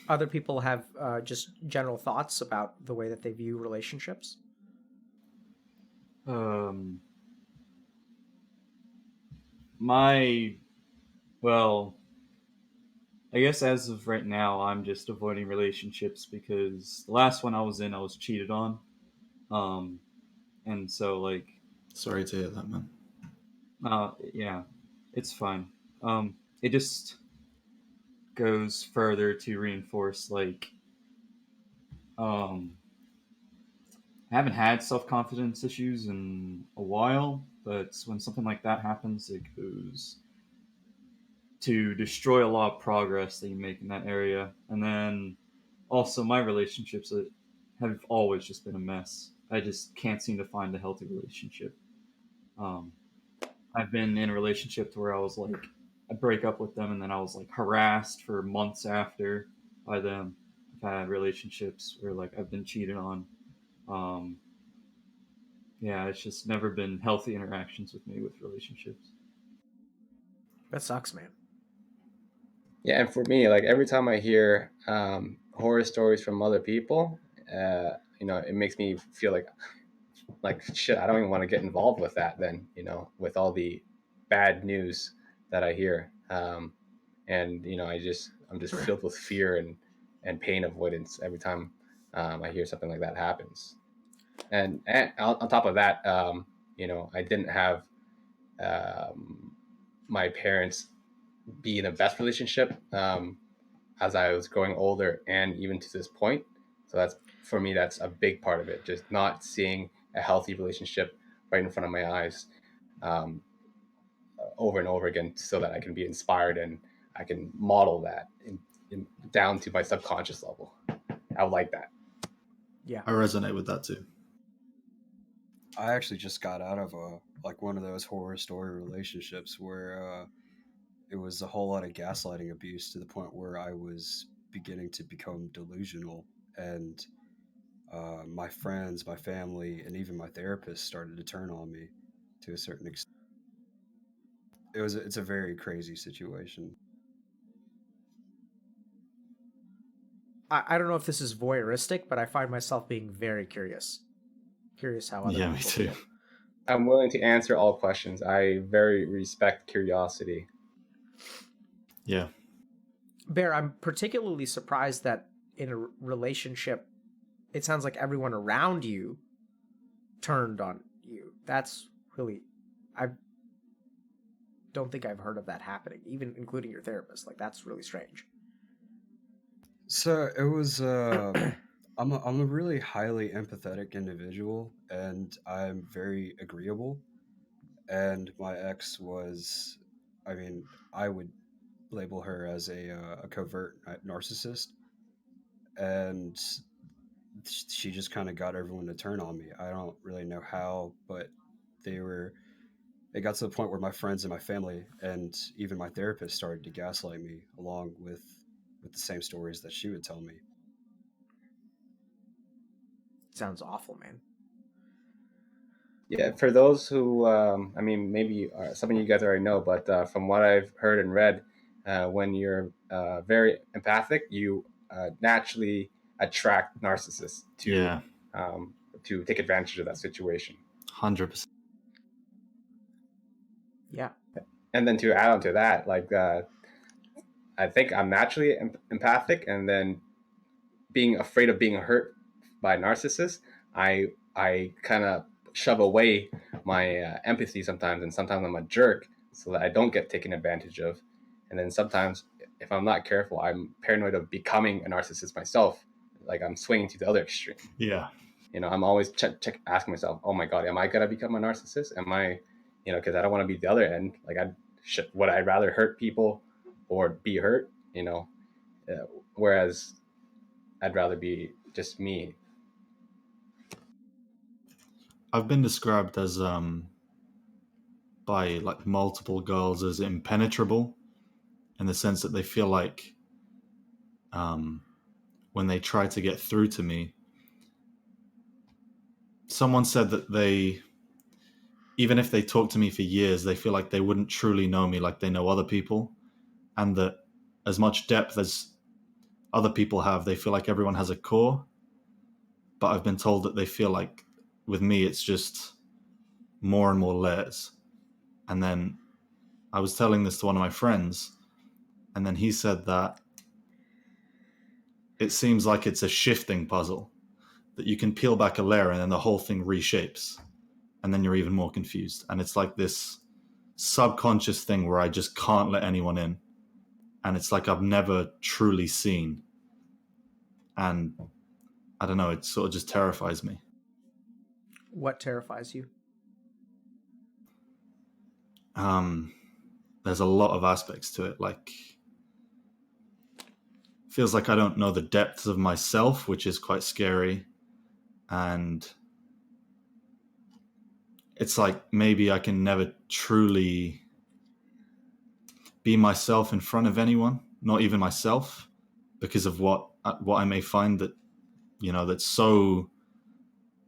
[SPEAKER 1] Other people have just general thoughts about the way that they view relationships.
[SPEAKER 5] My, well, I guess as of right now, I'm just avoiding relationships because the last one I was in, I was cheated on. Um, and so, like,
[SPEAKER 4] Sorry to hear that, man.
[SPEAKER 5] yeah, it's fine. It just goes further to reinforce, like, um, I haven't had self confidence issues in a while, but when something like that happens, it goes to destroy a lot of progress that you make in that area. And then also, my relationships have always just been a mess. I just can't seem to find a healthy relationship. Um, I've been in a relationship to where I was like, I break up with them and then I was like harassed for months after by them. I've had relationships where like I've been cheated on. Um, yeah, it's just never been healthy interactions with me with relationships.
[SPEAKER 1] That sucks, man.
[SPEAKER 6] Yeah, and for me, like every time I hear horror stories from other people, it makes me feel like shit. I don't even want to get involved with that. Then with all the bad news that I hear, and I'm just filled with fear and pain avoidance every time I hear something like that happens. And on top of that, I didn't have um, my parents be in the best relationship as I was growing older and even to this point. So that's for me, that's a big part of it. Just not seeing a healthy relationship right in front of my eyes um, over and over again, so that I can be inspired and I can model that down to my subconscious level. I would like that.
[SPEAKER 1] Yeah.
[SPEAKER 4] I resonate with that too.
[SPEAKER 3] I actually just got out of one of those horror story relationships where it was a whole lot of gaslighting abuse to the point where I was beginning to become delusional, and my friends, my family, and even my therapist started to turn on me to a certain extent. It's a very crazy situation.
[SPEAKER 1] I don't know if this is voyeuristic, but I find myself being very curious. Curious how other
[SPEAKER 4] Yeah, me
[SPEAKER 1] people
[SPEAKER 4] too.
[SPEAKER 1] feel.
[SPEAKER 6] I'm willing to answer all questions. I very respect curiosity.
[SPEAKER 4] Yeah.
[SPEAKER 1] Bear, I'm particularly surprised that in a relationship, it sounds like everyone around you turned on you. That's really, I don't think I've heard of that happening, even including your therapist. Like, that's really strange.
[SPEAKER 3] So it was. I'm a really highly empathetic individual, and I'm very agreeable. And my ex was, I mean, I would label her as a covert narcissist, and she just kind of got everyone to turn on me. I don't really know how, but they were. It got to the point where my friends and my family and even my therapist started to gaslight me, along with the same stories that she would tell me.
[SPEAKER 1] Sounds awful, man.
[SPEAKER 6] Yeah, for those who, I mean, maybe some of you guys already know, but from what I've heard and read, when you're very empathic, you naturally attract narcissists
[SPEAKER 4] Yeah,
[SPEAKER 6] to take advantage of that situation.
[SPEAKER 4] 100%.
[SPEAKER 1] Yeah.
[SPEAKER 6] And then to add on to that, like I think I'm naturally empathic, and then being afraid of being hurt by narcissists, I kind of shove away my empathy sometimes, and sometimes I'm a jerk so that I don't get taken advantage of. And then sometimes, if I'm not careful, I'm paranoid of becoming a narcissist myself. Like I'm swinging to the other extreme.
[SPEAKER 4] Yeah.
[SPEAKER 6] I'm always asking myself, oh my god, am I gonna become a narcissist? Am I, because I don't want to be the other end. Like would I rather hurt people or be hurt? Whereas I'd rather be just me.
[SPEAKER 4] I've been described as by like multiple girls as impenetrable, in the sense that they feel like when they try to get through to me, someone said that even if they talk to me for years, they feel like they wouldn't truly know me like they know other people, and that as much depth as other people have, they feel like everyone has a core. But I've been told that they feel like with me, it's just more and more layers. And then I was telling this to one of my friends, and then he said that it seems like it's a shifting puzzle, that you can peel back a layer and then the whole thing reshapes, and then you're even more confused. And it's like this subconscious thing where I just can't let anyone in. And it's like I've never truly seen. And I don't know, it sort of just terrifies me.
[SPEAKER 1] What terrifies you?
[SPEAKER 4] There's a lot of aspects to it. Like, feels like I don't know the depths of myself, which is quite scary. And it's like maybe I can never truly be myself in front of anyone, not even myself, because of what I may find that, that's so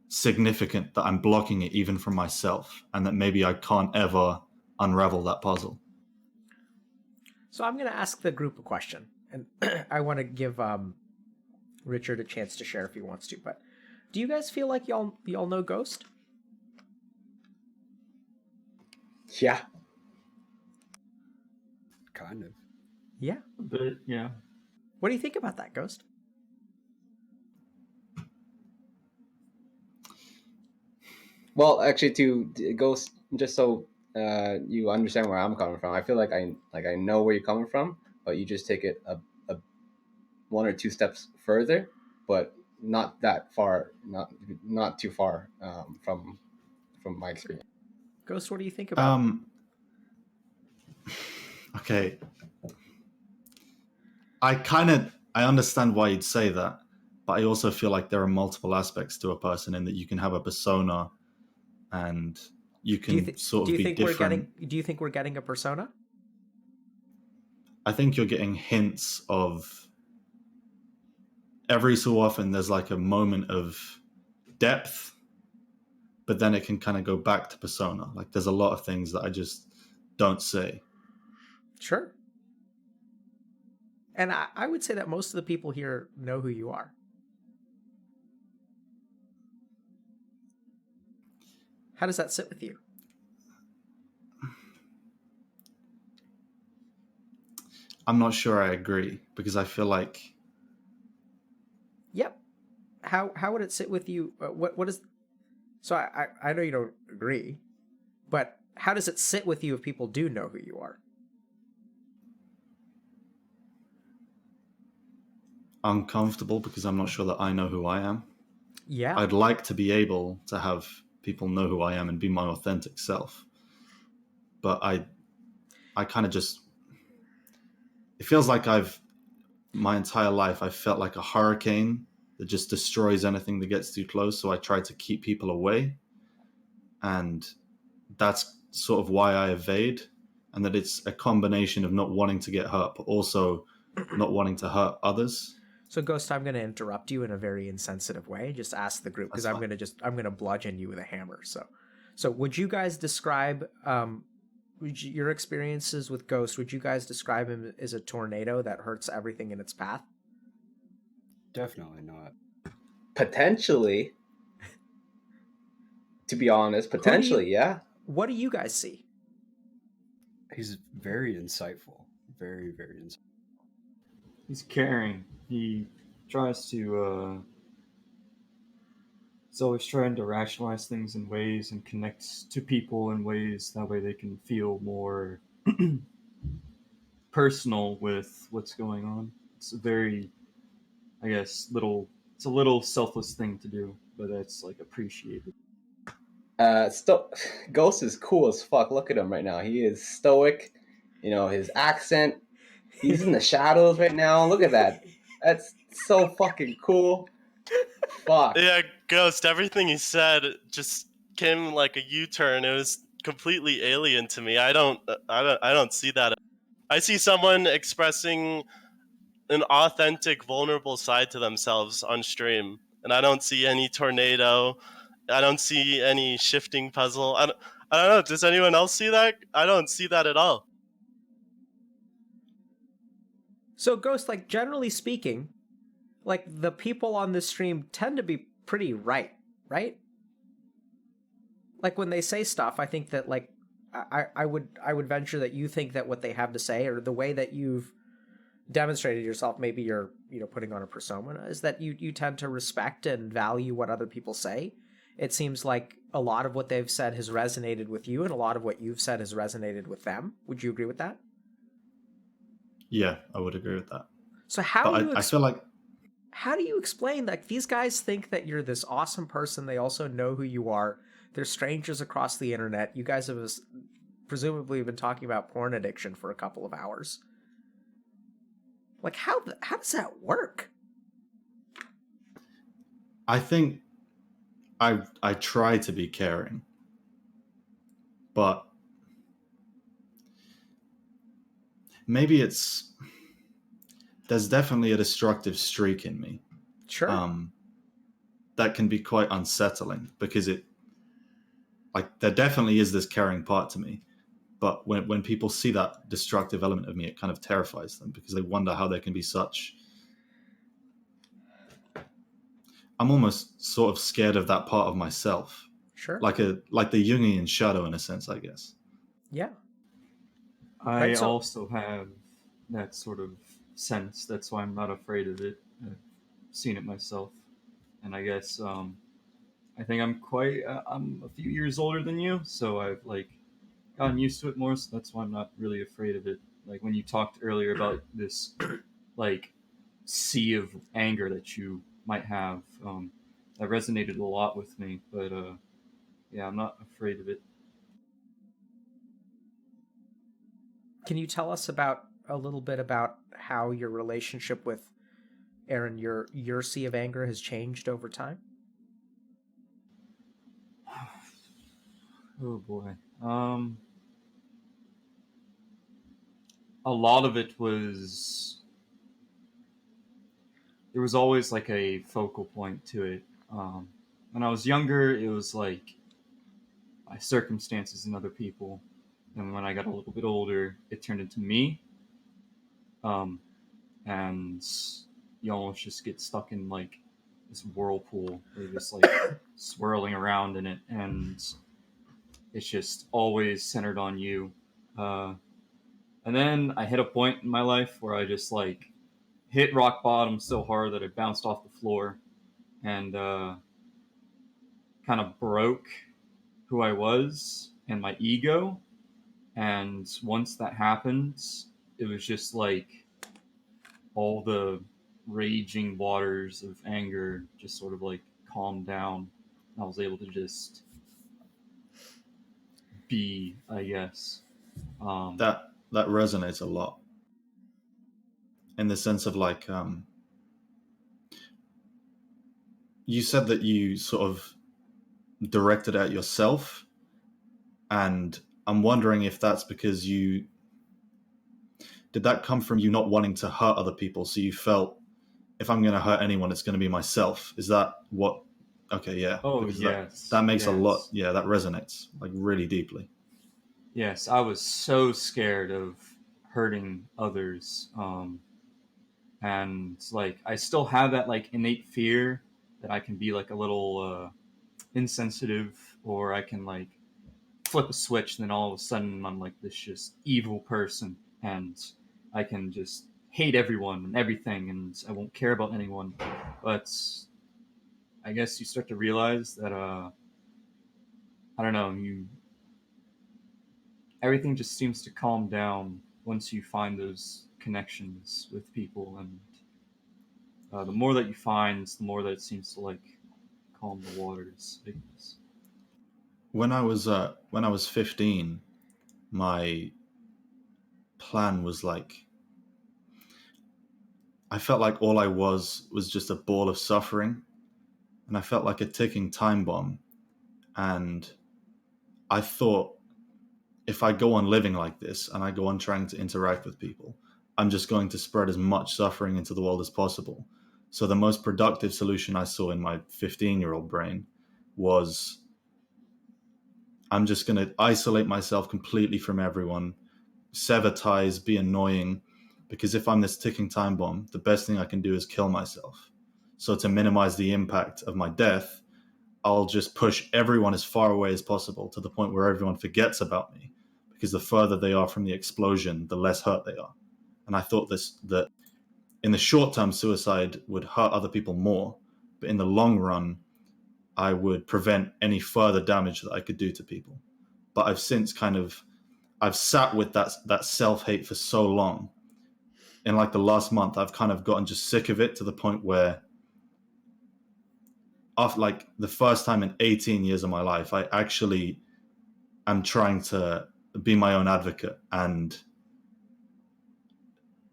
[SPEAKER 4] significant that I'm blocking it even from myself, and that maybe I can't ever unravel that puzzle.
[SPEAKER 1] So I'm going to ask the group a question, and I want to give Richard a chance to share if he wants to. But do you guys feel like y'all know Ghost?
[SPEAKER 6] Yeah.
[SPEAKER 3] Kind of.
[SPEAKER 1] Yeah.
[SPEAKER 5] But yeah.
[SPEAKER 1] What do you think about that, Ghost?
[SPEAKER 6] Well, actually, to go just so you understand where I'm coming from, I feel like I know where you're coming from, but you just take it a one or two steps further, but not that far, not too far from my experience.
[SPEAKER 1] Ghost, what do you think about it?
[SPEAKER 4] Okay. I understand why you'd say that, but I also feel like there are multiple aspects to a person, in that you can have a persona and you can sort of be different.
[SPEAKER 1] Do you think we're getting a persona?
[SPEAKER 4] I think you're getting hints of, every so often there's like a moment of depth, but then it can kind of go back to persona. Like there's a lot of things that I just don't say.
[SPEAKER 1] Sure. And I would say that most of the people here know who you are. How does that sit with you?
[SPEAKER 4] I'm not sure I agree, because I feel like...
[SPEAKER 1] Yep. How would it sit with you? What is... So I know you don't agree, but how does it sit with you if people do know who you are?
[SPEAKER 4] Uncomfortable, because I'm not sure that I know who I am.
[SPEAKER 1] Yeah.
[SPEAKER 4] I'd like to be able to have people know who I am and be my authentic self. But I kind of just... It feels like my entire life, I've felt like a hurricane that just destroys anything that gets too close. So I try to keep people away. And that's sort of why I evade. And that it's a combination of not wanting to get hurt, but also not wanting to hurt others.
[SPEAKER 1] So Ghost, I'm going to interrupt you in a very insensitive way. Just ask the group, because I'm going to bludgeon you with a hammer. So So would you guys describe your experiences with Ghost? Would you guys describe him as a tornado that hurts everything in its path?
[SPEAKER 3] Definitely not.
[SPEAKER 6] Potentially, to be honest, potentially, yeah.
[SPEAKER 1] What do you guys see?
[SPEAKER 3] He's very insightful. Very, very insightful.
[SPEAKER 5] He's caring. He tries to. He's always trying to rationalize things in ways and connect to people in ways that way they can feel more personal with what's going on. It's a very, I guess, it's a little selfless thing to do, but it's like appreciated.
[SPEAKER 6] Ghost is cool as fuck. Look at him right now. He is stoic. You know, his accent. He's in the shadows right now. Look at that. That's so fucking cool. Fuck.
[SPEAKER 2] Yeah, Ghost. Everything he said just came like a U-turn. It was completely alien to me. I don't see that. I see someone expressing an authentic, vulnerable side to themselves on stream, and I don't see any tornado. I don't see any shifting puzzle. I don't know. Does anyone else see that? I don't see that at all.
[SPEAKER 1] So Ghost, like generally speaking, like the people on this stream tend to be pretty right? Like when they say stuff, I think that like I would venture that you think that what they have to say or the way that you've demonstrated yourself, maybe you're putting on a persona, is that you tend to respect and value what other people say. It seems like a lot of what they've said has resonated with you and a lot of what you've said has resonated with them. Would you agree with that?
[SPEAKER 4] Yeah, I would agree with that.
[SPEAKER 1] So
[SPEAKER 4] I feel like,
[SPEAKER 1] how do you explain like these guys think that you're this awesome person? They also know who you are. They're strangers across the internet. You guys have presumably been talking about porn addiction for a couple of hours. Like how does that work?
[SPEAKER 4] I think I try to be caring, but maybe there's definitely a destructive streak in me.
[SPEAKER 1] Sure.
[SPEAKER 4] That can be quite unsettling because there definitely is this caring part to me. But when people see that destructive element of me, it kind of terrifies them because they wonder how there can be such. I'm almost sort of scared of that part of myself.
[SPEAKER 1] Sure.
[SPEAKER 4] Like the Jungian shadow in a sense, I guess.
[SPEAKER 1] Yeah.
[SPEAKER 5] I
[SPEAKER 1] Right, so-
[SPEAKER 5] also have that sort of sense. That's why I'm not afraid of it. I've seen it myself, and I guess I think I'm a few years older than you, so I've like gotten used to it more. So that's why I'm not really afraid of it. Like when you talked earlier about this, like sea of anger that you might have, that resonated a lot with me. But yeah, I'm not afraid of it.
[SPEAKER 1] Can you tell us a little bit about how your relationship with Aaron, your sea of anger has changed over time?
[SPEAKER 5] Oh boy. A lot of it was there was always like a focal point to it. When I was younger, it was like my circumstances and other people. And when I got a little bit older, it turned into me. And you almost just get stuck in like this whirlpool where you're just like swirling around in it, and it's just always centered on you. And then I hit a point in my life where I just like hit rock bottom so hard that I bounced off the floor and kind of broke who I was and my ego. And once that happened, it was just like all the raging waters of anger just sort of like calmed down. I was able to just be, I guess.
[SPEAKER 4] That resonates a lot in the sense of like you said that you sort of directed at yourself, and I'm wondering if that's because did that come from you not wanting to hurt other people, so you felt if I'm going to hurt anyone it's going to be myself? Is that what Okay, yeah.
[SPEAKER 5] Oh,
[SPEAKER 4] because
[SPEAKER 5] yes.
[SPEAKER 4] that makes a lot.
[SPEAKER 5] Yes.
[SPEAKER 4] Yeah, that resonates like really deeply.
[SPEAKER 5] Yes, I was so scared of hurting others. And like I still have that like innate fear that I can be like a little insensitive, or I can like flip a switch and then all of a sudden I'm like this just evil person, and I can just hate everyone and everything, and I won't care about anyone. But I guess you start to realize that I don't know, you everything just seems to calm down once you find those connections with people, and the more that you find, the more that it seems to like calm the waters, I guess.
[SPEAKER 4] When I was 15, my plan was like I felt like all I was just a ball of suffering, and I felt like a ticking time bomb. And I thought, if I go on living like this and I go on trying to interact with people, I'm just going to spread as much suffering into the world as possible. So the most productive solution I saw in my 15-year-old brain was, I'm just going to isolate myself completely from everyone, sever ties, be annoying, because if I'm this ticking time bomb, the best thing I can do is kill myself. So to minimize the impact of my death, I'll just push everyone as far away as possible to the point where everyone forgets about me, because the further they are from the explosion, the less hurt they are. And I thought that in the short term, suicide would hurt other people more, but in the long run, I would prevent any further damage that I could do to people. But I've since I've sat with that self-hate for so long. In like the last month, I've kind of gotten just sick of it to the point where, after like the first time in 18 years of my life, I actually am trying to be my own advocate and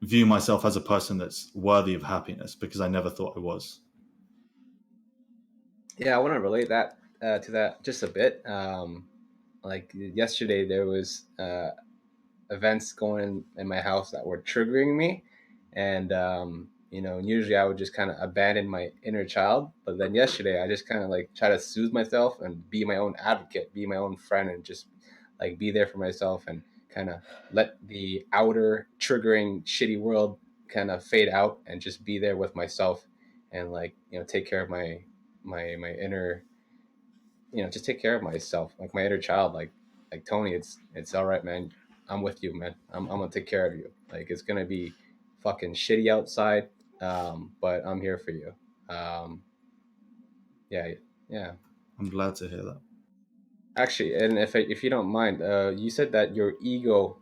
[SPEAKER 4] view myself as a person that's worthy of happiness, because I never thought I was.
[SPEAKER 6] Yeah, I want to relate that to that just a bit. Like yesterday, there was events going in my house that were triggering me, and usually I would just kind of abandon my inner child, but then yesterday I just kind of like try to soothe myself and be my own advocate, be my own friend, and just like be there for myself and kind of let the outer triggering shitty world kind of fade out and just be there with myself, and like take care of my inner, just take care of myself, like my inner child, like Tony. It's all right, man. I'm with you, man. I'm gonna take care of you. Like it's gonna be fucking shitty outside, but I'm here for you. Um, yeah, yeah.
[SPEAKER 4] I'm glad to hear that.
[SPEAKER 6] Actually, and if you don't mind, you said that your ego,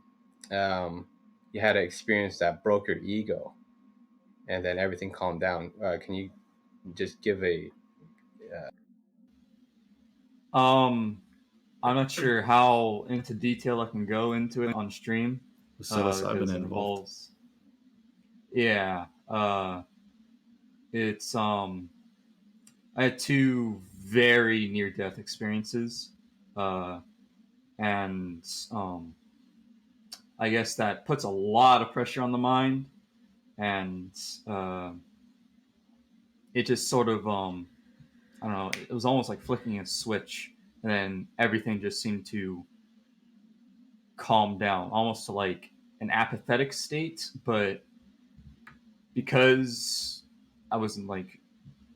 [SPEAKER 6] um, you had an experience that broke your ego, and then everything calmed down. Can you just give a
[SPEAKER 5] Um, I'm not sure how into detail I can go into it on stream,
[SPEAKER 4] The psilocybin
[SPEAKER 5] because it
[SPEAKER 4] involved.
[SPEAKER 5] involves, yeah, it's I had two very near death experiences, uh, and I guess that puts a lot of pressure on the mind, and uh, it just sort of I don't know, it was almost like flicking a switch, and then everything just seemed to calm down, almost to like an apathetic state. But because I wasn't like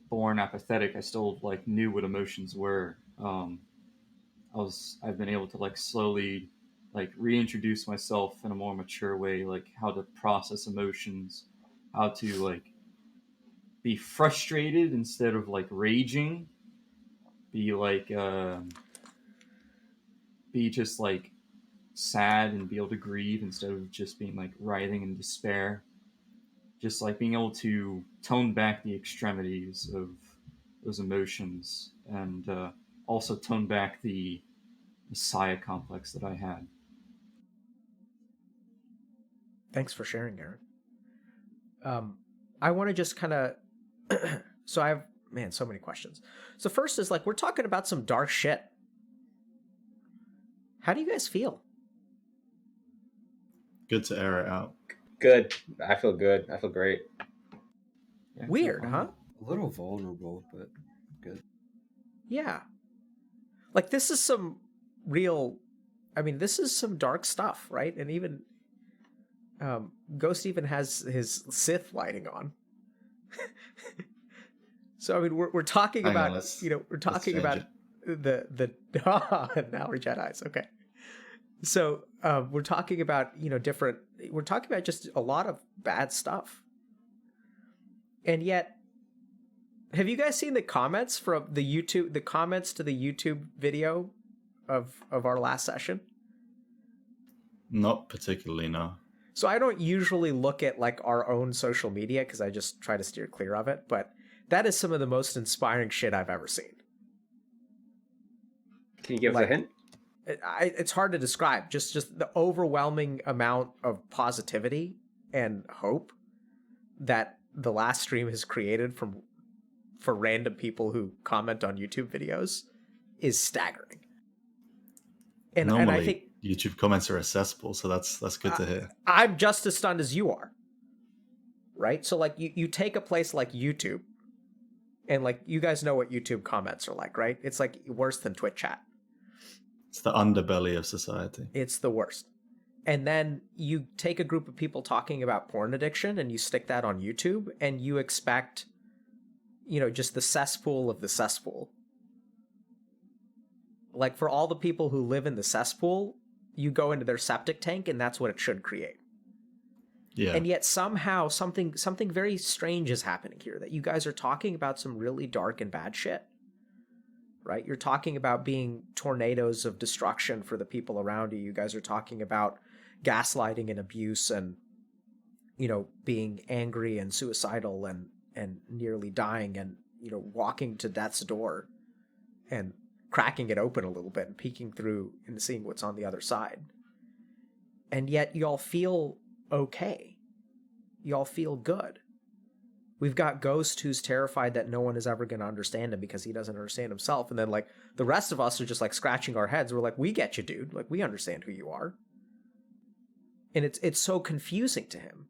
[SPEAKER 5] born apathetic, I still like knew what emotions were. I've been able to like slowly like reintroduce myself in a more mature way, like how to process emotions, how to like be frustrated instead of like raging, be like be just like sad and be able to grieve instead of just being like writhing in despair. Just like being able to tone back the extremities of those emotions, and also tone back the messiah complex that I had.
[SPEAKER 1] Thanks for sharing, Aaron. I want to just kind of so I have, man, so many questions. So first is like, we're talking about some dark shit. How do you guys feel?
[SPEAKER 4] Good to air it out.
[SPEAKER 6] good? I feel good. I feel great.
[SPEAKER 5] Yeah, I feel
[SPEAKER 1] Weird,
[SPEAKER 5] fine.
[SPEAKER 1] huh?
[SPEAKER 3] A little vulnerable, but good.
[SPEAKER 1] Yeah. Like, this is some real, I mean, this is some dark stuff, right? And even Ghost even has his Sith lighting on. So I mean, we're talking
[SPEAKER 4] Hang on,
[SPEAKER 1] about,
[SPEAKER 4] let's-
[SPEAKER 1] you know, we're
[SPEAKER 4] let's
[SPEAKER 1] talking
[SPEAKER 4] change
[SPEAKER 1] about
[SPEAKER 4] it.
[SPEAKER 1] the now we're Jedis. Okay. So we're talking about, you know, we're talking about just a lot of bad stuff. And yet, have you guys seen the comments from the comments to the YouTube video of our last session?
[SPEAKER 4] Not particularly, no.
[SPEAKER 1] So I don't usually look at like our own social media because I just try to steer clear of it, but that is some of the most inspiring shit I've ever seen.
[SPEAKER 6] Can you give us
[SPEAKER 1] Like,
[SPEAKER 6] a hint?
[SPEAKER 1] It's hard to describe. Just the overwhelming amount of positivity and hope that the last stream has created for random people who comment on YouTube videos is staggering. And
[SPEAKER 4] Normally,
[SPEAKER 1] I think
[SPEAKER 4] YouTube comments are accessible, so that's good to hear.
[SPEAKER 1] I'm just as stunned as you are. Right? So like you take a place like YouTube, and like you guys know what YouTube comments are like, right? It's like worse than Twitch chat.
[SPEAKER 4] It's the underbelly of society.
[SPEAKER 1] It's the worst. And then you take a group of people talking about porn addiction and you stick that on YouTube and you expect, you know, just the cesspool of the cesspool. Like, for all the people who live in the cesspool, you go into their septic tank and that's what it should create.
[SPEAKER 4] Yeah.
[SPEAKER 1] And yet somehow something very strange is happening here, that you guys are talking about some really dark and bad shit. Right? You're talking about being tornadoes of destruction for the people around you. You guys are talking about gaslighting and abuse and, you know, being angry and suicidal and nearly dying and, you know, walking to death's door and cracking it open a little bit and peeking through and seeing what's on the other side. And yet y'all feel okay. Y'all feel good. We've got Ghost, who's terrified that no one is ever going to understand him because he doesn't understand himself. And then, like, the rest of us are just, like, scratching our heads. We're like, we get you, dude. Like, we understand who you are. And it's so confusing to him.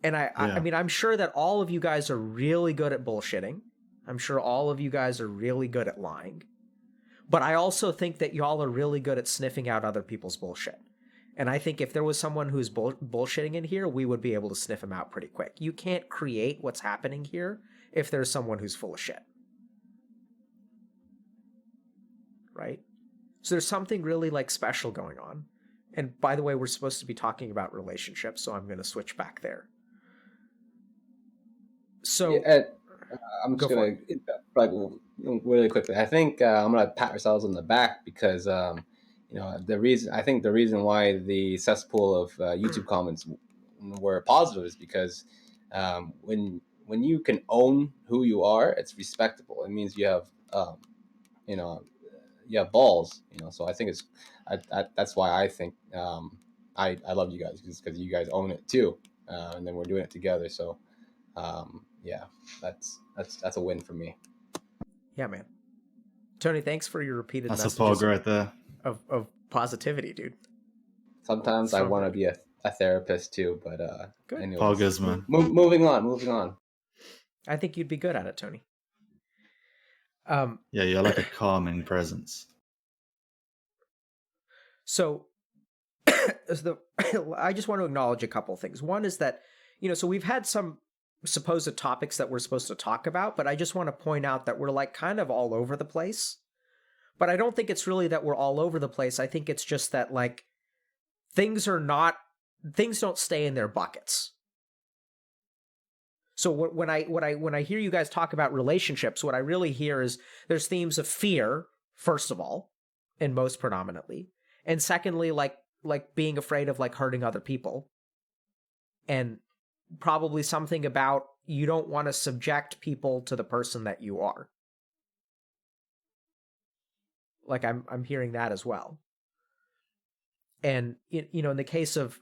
[SPEAKER 1] And I mean, I'm sure that all of you guys are really good at bullshitting. I'm sure all of you guys are really good at lying. But I also think that y'all are really good at sniffing out other people's bullshit. And I think if there was someone who's bullshitting in here, we would be able to sniff him out pretty quick. You can't create what's happening here if there's someone who's full of shit. Right? So there's something really, like, special going on. And by the way, we're supposed to be talking about relationships, so I'm going to switch back there. So
[SPEAKER 6] Yeah, Ed, I'm
[SPEAKER 1] Go
[SPEAKER 6] just
[SPEAKER 1] for
[SPEAKER 6] gonna like really quickly. I think I'm gonna pat ourselves on the back because you know, the reason why the cesspool of YouTube comments were positive is because when you can own who you are, it's respectable. It means you have you know, you have balls. You know, so I think that's why I think I love you guys, because you guys own it too, and then we're doing it together. So yeah, that's a win for me.
[SPEAKER 1] yeah, man. Tony, thanks for your repeated
[SPEAKER 4] That's a
[SPEAKER 1] messages
[SPEAKER 4] pog right there.
[SPEAKER 1] of positivity, dude.
[SPEAKER 6] Sometimes I
[SPEAKER 1] So
[SPEAKER 6] want to
[SPEAKER 1] good.
[SPEAKER 6] be a therapist too, but
[SPEAKER 1] Good.
[SPEAKER 6] anyways,
[SPEAKER 4] Poggers, man.
[SPEAKER 6] moving on.
[SPEAKER 1] I think you'd be good at it, Tony.
[SPEAKER 4] Yeah, you're like a calming presence.
[SPEAKER 1] So I just want to acknowledge a couple of things. One is that, you know, so we've had some supposed topics that we're supposed to talk about, but I just want to point out that we're, like, kind of all over the place. But I don't think it's really that we're all over the place. I think it's just that, like, things don't stay in their buckets. So when I hear you guys talk about relationships, what I really hear is there's themes of fear, first of all, and most predominantly, and secondly, like being afraid of, like, hurting other people, and probably something about you don't want to subject people to the person that you are. Like, I'm hearing that as well. And, you know, in the case of,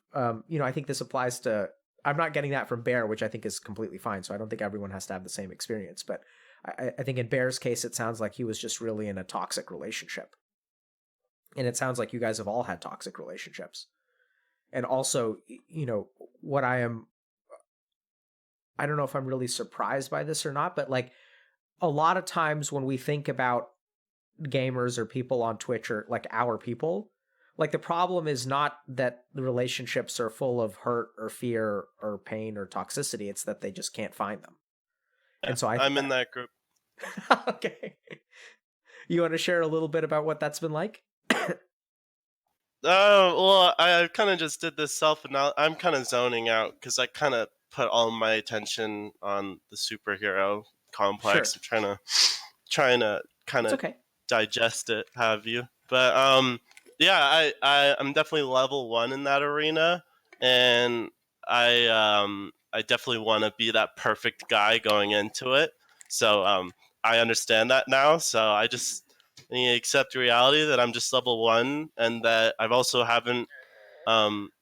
[SPEAKER 1] you know, I think this applies to, I'm not getting that from Bear, which I think is completely fine. So I don't think everyone has to have the same experience. But I think in Bear's case, it sounds like he was just really in a toxic relationship. And it sounds like you guys have all had toxic relationships. And also, you know, I don't know if I'm really surprised by this or not, but, like, a lot of times when we think about gamers or people on Twitch or like our people, like the problem is not that the relationships are full of hurt or fear or pain or toxicity. It's that they just can't find them. And so
[SPEAKER 2] I'm in that group.
[SPEAKER 1] Okay. You want to share a little bit about what that's been like?
[SPEAKER 2] Oh, well, I kind of just did this I'm kind of zoning out because I kind of put all my attention on the superhero complex.
[SPEAKER 1] Sure.
[SPEAKER 2] I'm trying to kind
[SPEAKER 1] It's
[SPEAKER 2] of
[SPEAKER 1] okay.
[SPEAKER 2] digest it, have you? But yeah, I'm definitely level 1 in that arena, and I definitely want to be that perfect guy going into it. So I understand that now. So I just need to accept reality that I'm just level 1, and that I've also haven't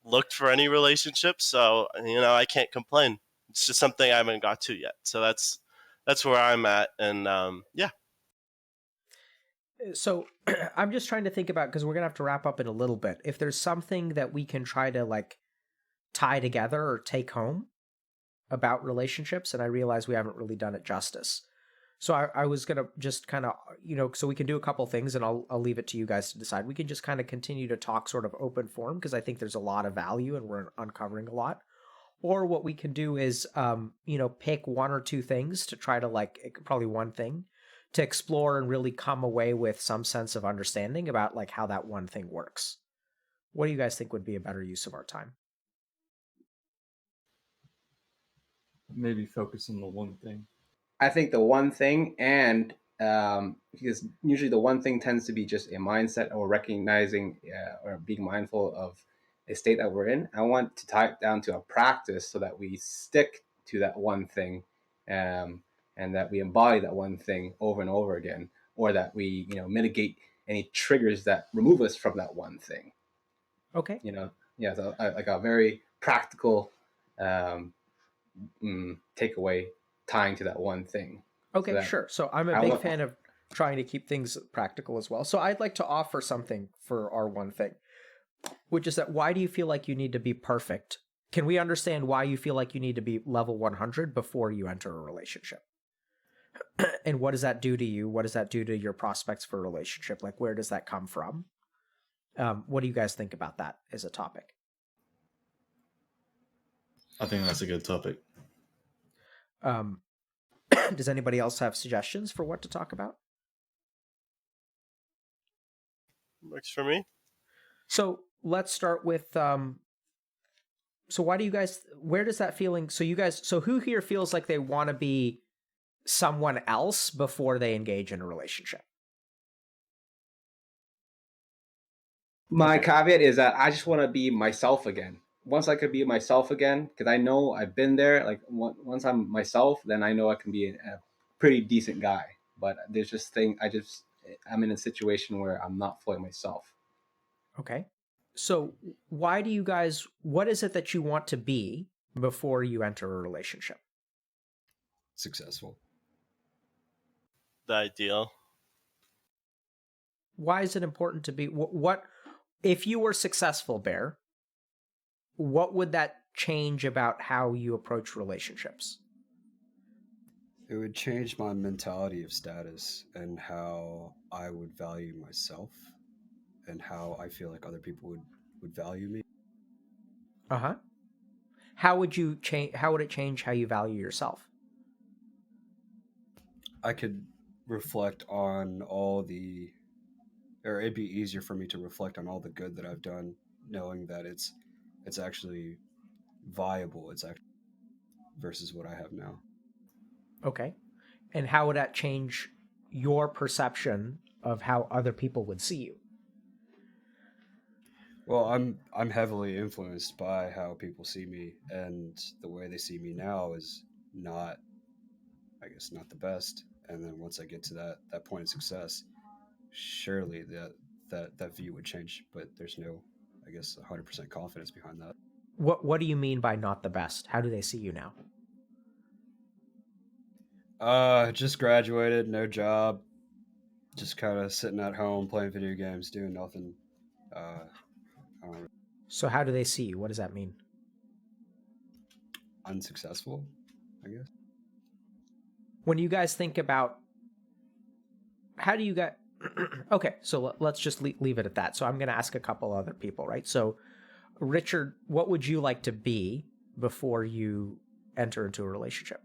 [SPEAKER 2] looked for any relationships. So I can't complain. It's just something I haven't got to yet. So that's where I'm at, and yeah.
[SPEAKER 1] So I'm just trying to think about, because we're gonna have to wrap up in a little bit, if there's something that we can try to like tie together or take home about relationships, and I realize we haven't really done it justice. So I was gonna just kind of, so we can do a couple things, and I'll leave it to you guys to decide. We can just kind of continue to talk sort of open form, because I think there's a lot of value and we're uncovering a lot. Or what we can do is, pick one or two things to try to probably one thing to explore and really come away with some sense of understanding about like how that one thing works. What do you guys think would be a better use of our time?
[SPEAKER 5] Maybe focus on the one thing.
[SPEAKER 6] I think the one thing, and because usually the one thing tends to be just a mindset or recognizing or being mindful of a state that we're in. I want to tie it down to a practice so that we stick to that one thing, and that we embody that one thing over and over again, or that we mitigate any triggers that remove us from that one thing.
[SPEAKER 1] Okay.
[SPEAKER 6] Yeah, so like a very practical takeaway tying to that one thing.
[SPEAKER 1] Okay,
[SPEAKER 6] So that
[SPEAKER 1] sure. So I'm a big fan of trying to keep things practical as well. So I'd like to offer something for our one thing, which is that why do you feel like you need to be perfect? Can we understand why you feel like you need to be level 100 before you enter a relationship? And what does that do to you? What does that do to your prospects for a relationship? Like, where does that come from? What do you guys think about that as a topic?
[SPEAKER 4] I think that's a good topic.
[SPEAKER 1] Does anybody else have suggestions for what to talk about?
[SPEAKER 2] Works for me.
[SPEAKER 1] So let's start with so why do you guys, where does that feeling, so who here feels like they want to be someone else before they engage in a relationship?
[SPEAKER 6] My caveat is that I just want to be myself again. Once I could be myself again, because I know I've been there. Like once I'm myself, then I know I can be a pretty decent guy. But there's just I'm in a situation where I'm not fully myself.
[SPEAKER 1] Okay. So why do you guys, what is it that you want to be before you enter a relationship?
[SPEAKER 3] Successful.
[SPEAKER 2] The ideal.
[SPEAKER 1] Why is it important to be, what if you were successful, Bear, what would that change about how you approach relationships?
[SPEAKER 3] It would change my mentality of status and how I would value myself and how I feel like other people would value me.
[SPEAKER 1] Uh-huh. How would it change how you value yourself?
[SPEAKER 3] I could reflect on or it'd be easier for me to reflect on all the good that I've done, knowing that it's actually viable. It's actually versus what I have now.
[SPEAKER 1] Okay. And how would that change your perception of how other people would see you?
[SPEAKER 3] Well, I'm heavily influenced by how people see me, and the way they see me now is not, I guess, not the best. And then once I get to that point of success, surely that view would change. But there's no, I guess, 100% confidence behind that.
[SPEAKER 1] What do you mean by not the best? How do they see you now?
[SPEAKER 3] Just graduated, no job, just kind of sitting at home playing video games, doing nothing. I don't know,
[SPEAKER 1] So how do they see you? What does that mean?
[SPEAKER 3] unsuccessful, I guess.
[SPEAKER 1] When you guys think about how do you get? Okay, so let's just leave it at that. So I'm going to ask a couple other people, right? So Richard, what would you like to be before you enter into a relationship?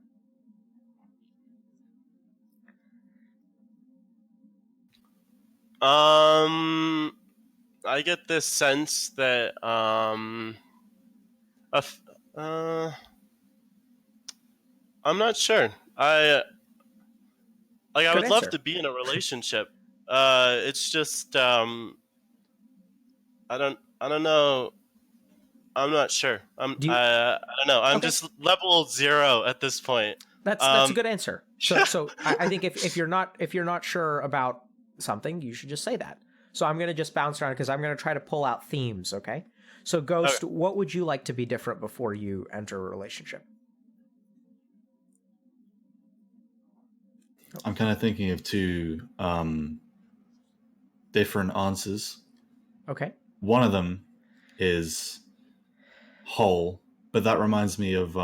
[SPEAKER 2] I get this sense that a f- uh, I'm not sure. I
[SPEAKER 1] Good
[SPEAKER 2] would love
[SPEAKER 1] answer.
[SPEAKER 2] to be in a relationship. It's just I don't know. I'm not sure.
[SPEAKER 1] Do you?
[SPEAKER 2] I don't know. I'm
[SPEAKER 1] Okay,
[SPEAKER 2] just level 0 at this point.
[SPEAKER 1] that's a good answer. So I think if you're not sure about something, you should just say that. So I'm going to just bounce around because I'm going to try to pull out themes. Okay. So
[SPEAKER 2] Okay.
[SPEAKER 1] Ghost, what would you like to be different before you enter a relationship?
[SPEAKER 4] I'm kind of thinking of two different answers.
[SPEAKER 1] Okay.
[SPEAKER 4] One of them is whole, but that reminds me of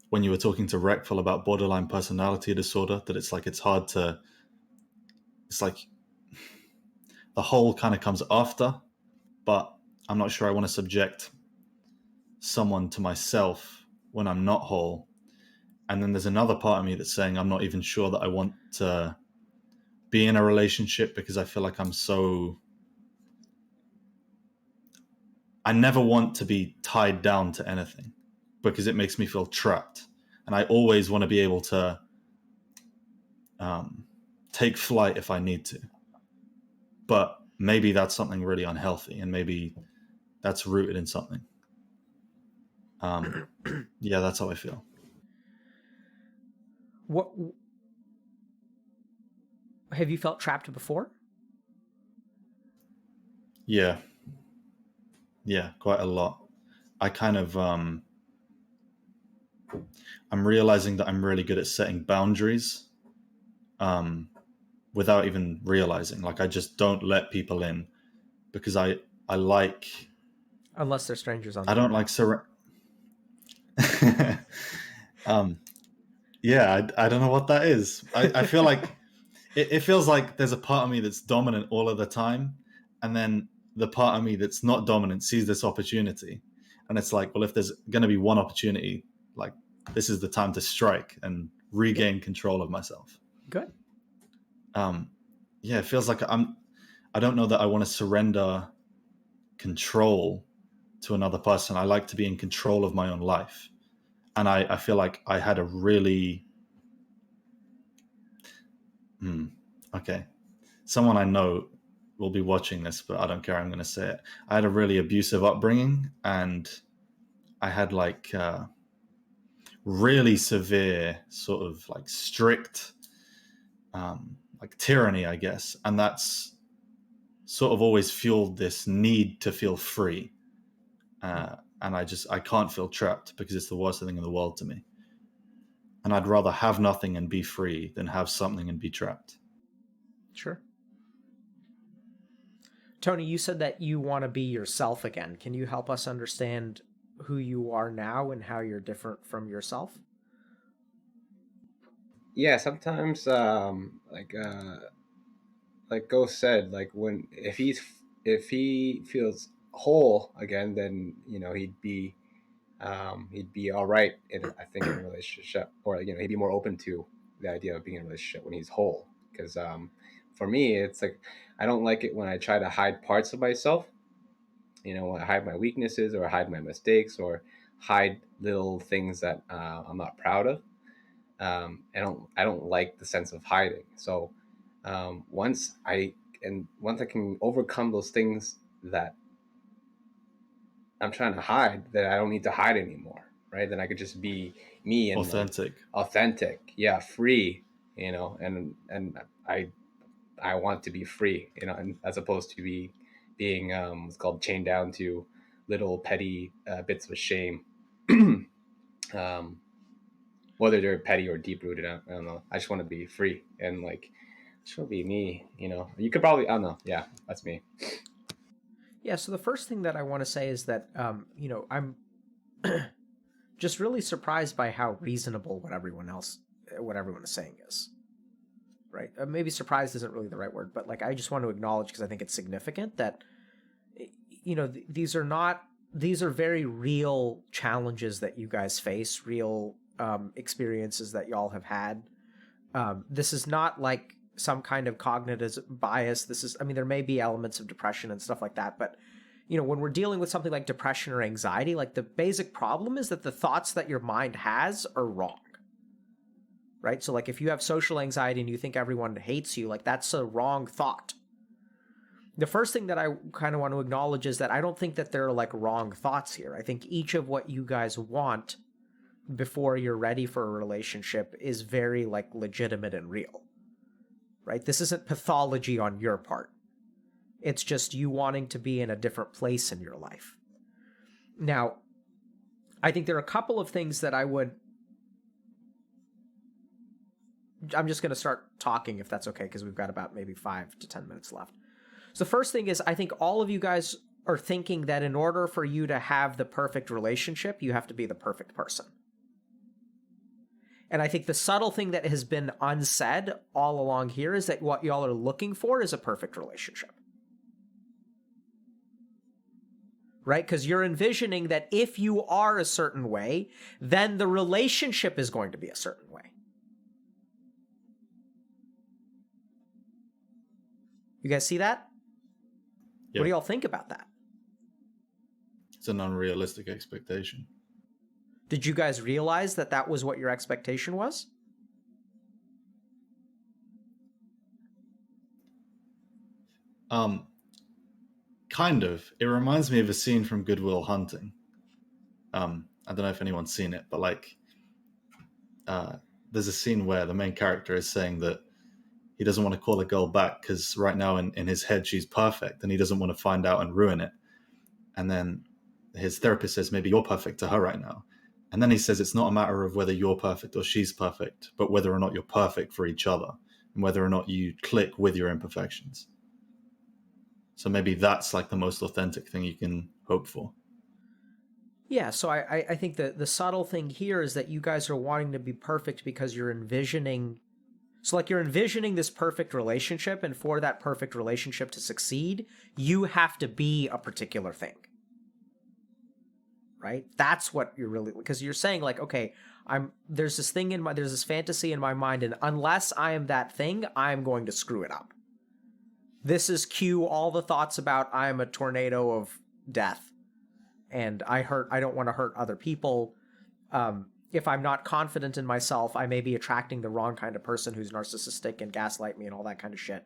[SPEAKER 4] when you were talking to Reckful about borderline personality disorder, that it's like it's like the whole kind of comes after, but I'm not sure I want to subject someone to myself when I'm not whole. And then there's another part of me that's saying I'm not even sure that I want to be in a relationship because I feel like I never want to be tied down to anything because it makes me feel trapped. And I always want to be able to take flight if I need to. But maybe that's something really unhealthy, and maybe that's rooted in something. Yeah, that's how I feel.
[SPEAKER 1] What have you felt trapped before?
[SPEAKER 4] Yeah, quite a lot. I kind of I'm realizing that I'm really good at setting boundaries without even realizing. Like I just don't let people in because I like
[SPEAKER 1] Unless they're strangers on the
[SPEAKER 4] I don't
[SPEAKER 1] internet.
[SPEAKER 4] like yeah, I don't know what that is. I feel like it feels like there's a part of me that's dominant all of the time, and then the part of me that's not dominant sees this opportunity, and it's like, well, if there's going to be one opportunity, like this is the time to strike and regain control of myself.
[SPEAKER 1] Good.
[SPEAKER 4] Yeah, it feels like I don't know that I want to surrender control to another person. I like to be in control of my own life, and I feel like I had a really okay, someone I know will be watching this, but I don't care. I'm going to say it. I had a really abusive upbringing, and I had like really severe, sort of like strict, like tyranny, I guess, and that's sort of always fueled this need to feel free. And I can't feel trapped because it's the worst thing in the world to me. And I'd rather have nothing and be free than have something and be trapped.
[SPEAKER 1] Sure. Tony, you said that you want to be yourself again. Can you help us understand who you are now and how you're different from yourself?
[SPEAKER 6] Yeah, sometimes like Ghost said, like when if he feels whole again, then he'd be all right in I think in a relationship, or he'd be more open to the idea of being in a relationship when he's whole. Because for me, it's like I don't like it when I try to hide parts of myself. When I hide my weaknesses or hide my mistakes or hide little things that I'm not proud of. I don't like the sense of hiding. So once I can overcome those things that I'm trying to hide, then I don't need to hide anymore, right? Then I could just be me and like
[SPEAKER 4] Authentic.
[SPEAKER 6] authentic, yeah, free, and I want to be free, and as opposed to being what's called chained down to little petty bits of shame. um, Whether they're petty or deep rooted, I don't know. I just want to be free and like, just want to be me. You could probably, I don't know. Yeah, that's me.
[SPEAKER 1] Yeah, so the first thing that I want to say is that, I'm just really surprised by how reasonable what everyone is saying is. right? Maybe surprised isn't really the right word, but like I just want to acknowledge, because I think it's significant, that these are very real challenges that you guys face, real experiences that y'all have had. This is not like some kind of cognitive bias. This is, I mean, there may be elements of depression and stuff like that, but when we're dealing with something like depression or anxiety, like the basic problem is that the thoughts that your mind has are wrong. Right? So like if you have social anxiety and you think everyone hates you, like that's a wrong thought. The first thing that I kind of want to acknowledge is that I don't think that there are like wrong thoughts here. I think each of what you guys want before you're ready for a relationship is very like legitimate and real. Right? This isn't pathology on your part. It's just you wanting to be in a different place in your life. Now, I think there are a couple of things that I'm just going to start talking if that's okay, because we've got about maybe 5 to 10 minutes left. So the first thing is, I think all of you guys are thinking that in order for you to have the perfect relationship, you have to be the perfect person. And I think the subtle thing that has been unsaid all along here is that what y'all are looking for is a perfect relationship. Right? Because you're envisioning that if you are a certain way, then the relationship is going to be a certain way. You guys see that?
[SPEAKER 4] Yeah.
[SPEAKER 1] What do y'all think about that?
[SPEAKER 4] It's an unrealistic expectation.
[SPEAKER 1] Did you guys realize that that was what your expectation was?
[SPEAKER 4] Kind of. It reminds me of a scene from Good Will Hunting. I don't know if anyone's seen it, but like, there's a scene where the main character is saying that he doesn't want to call a girl back because right now in his head she's perfect and he doesn't want to find out and ruin it. And then his therapist says, maybe you're perfect to her right now. And then he says it's not a matter of whether you're perfect or she's perfect, but whether or not you're perfect for each other and whether or not you click with your imperfections. So maybe that's like the most authentic thing you can hope for.
[SPEAKER 1] Yeah, so I think the subtle thing here is that you guys are wanting to be perfect because you're envisioning... So like you're envisioning this perfect relationship, and for that perfect relationship to succeed, you have to be a particular thing. Right? That's what you're really... Because you're saying like, okay, there's this fantasy in my mind, and unless I am that thing, I'm going to screw it up. This is cue all the thoughts about I'm a tornado of death and I don't want to hurt other people. If I'm not confident in myself, I may be attracting the wrong kind of person who's narcissistic and gaslight me and all that kind of shit.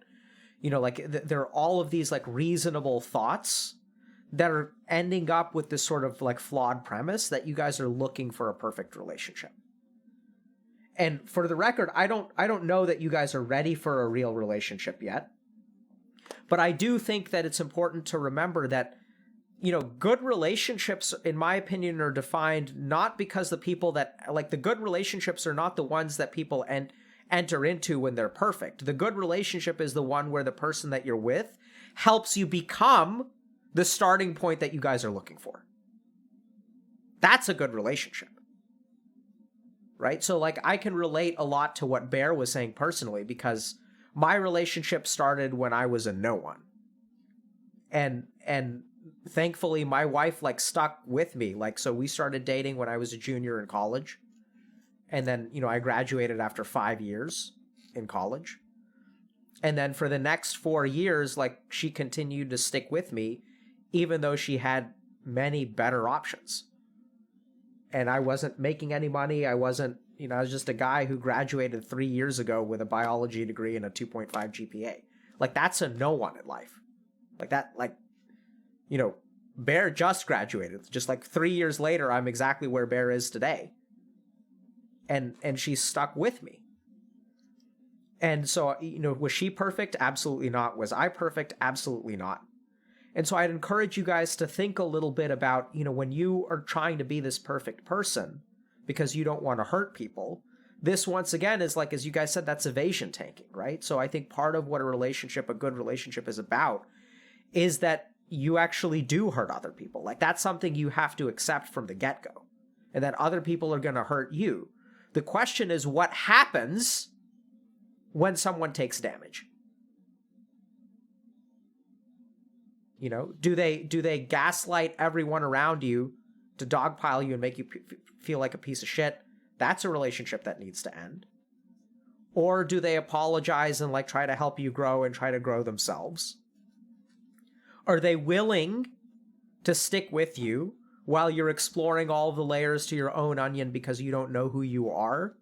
[SPEAKER 1] Like there are all of these like reasonable thoughts that are ending up with this sort of like flawed premise that you guys are looking for a perfect relationship. And for the record, I don't know that you guys are ready for a real relationship yet. But I do think that it's important to remember that, good relationships, in my opinion, are defined not because the people that, like, the good relationships are not the ones that people enter into when they're perfect. The good relationship is the one where the person that you're with helps you become the starting point that you guys are looking for. That's a good relationship. Right? So, like, I can relate a lot to what Bear was saying personally, because my relationship started when I was a no one. And thankfully my wife like stuck with me. Like, so we started dating when I was a junior in college. And then, I graduated after 5 years in college. And then for the next 4 years, like, she continued to stick with me, even though she had many better options. And I wasn't making any money. I was just a guy who graduated 3 years ago with a biology degree and a 2.5 GPA. Like, that's a no one in life. Like that, like, Bear just graduated. Just like 3 years later, I'm exactly where Bear is today. And she's stuck with me. And so, was she perfect? Absolutely not. Was I perfect? Absolutely not. And so I'd encourage you guys to think a little bit about, when you are trying to be this perfect person because you don't want to hurt people, this once again is like, as you guys said, that's evasion tanking, right? So I think part of what a good relationship is about is that you actually do hurt other people. Like, that's something you have to accept from the get-go, and that other people are going to hurt you. The question is, what happens when someone takes damage? You know, do they gaslight everyone around you to dogpile you and make you feel like a piece of shit? That's a relationship that needs to end. Or do they apologize and like try to help you grow and try to grow themselves? Are they willing to stick with you while you're exploring all the layers to your own onion because you don't know who you are?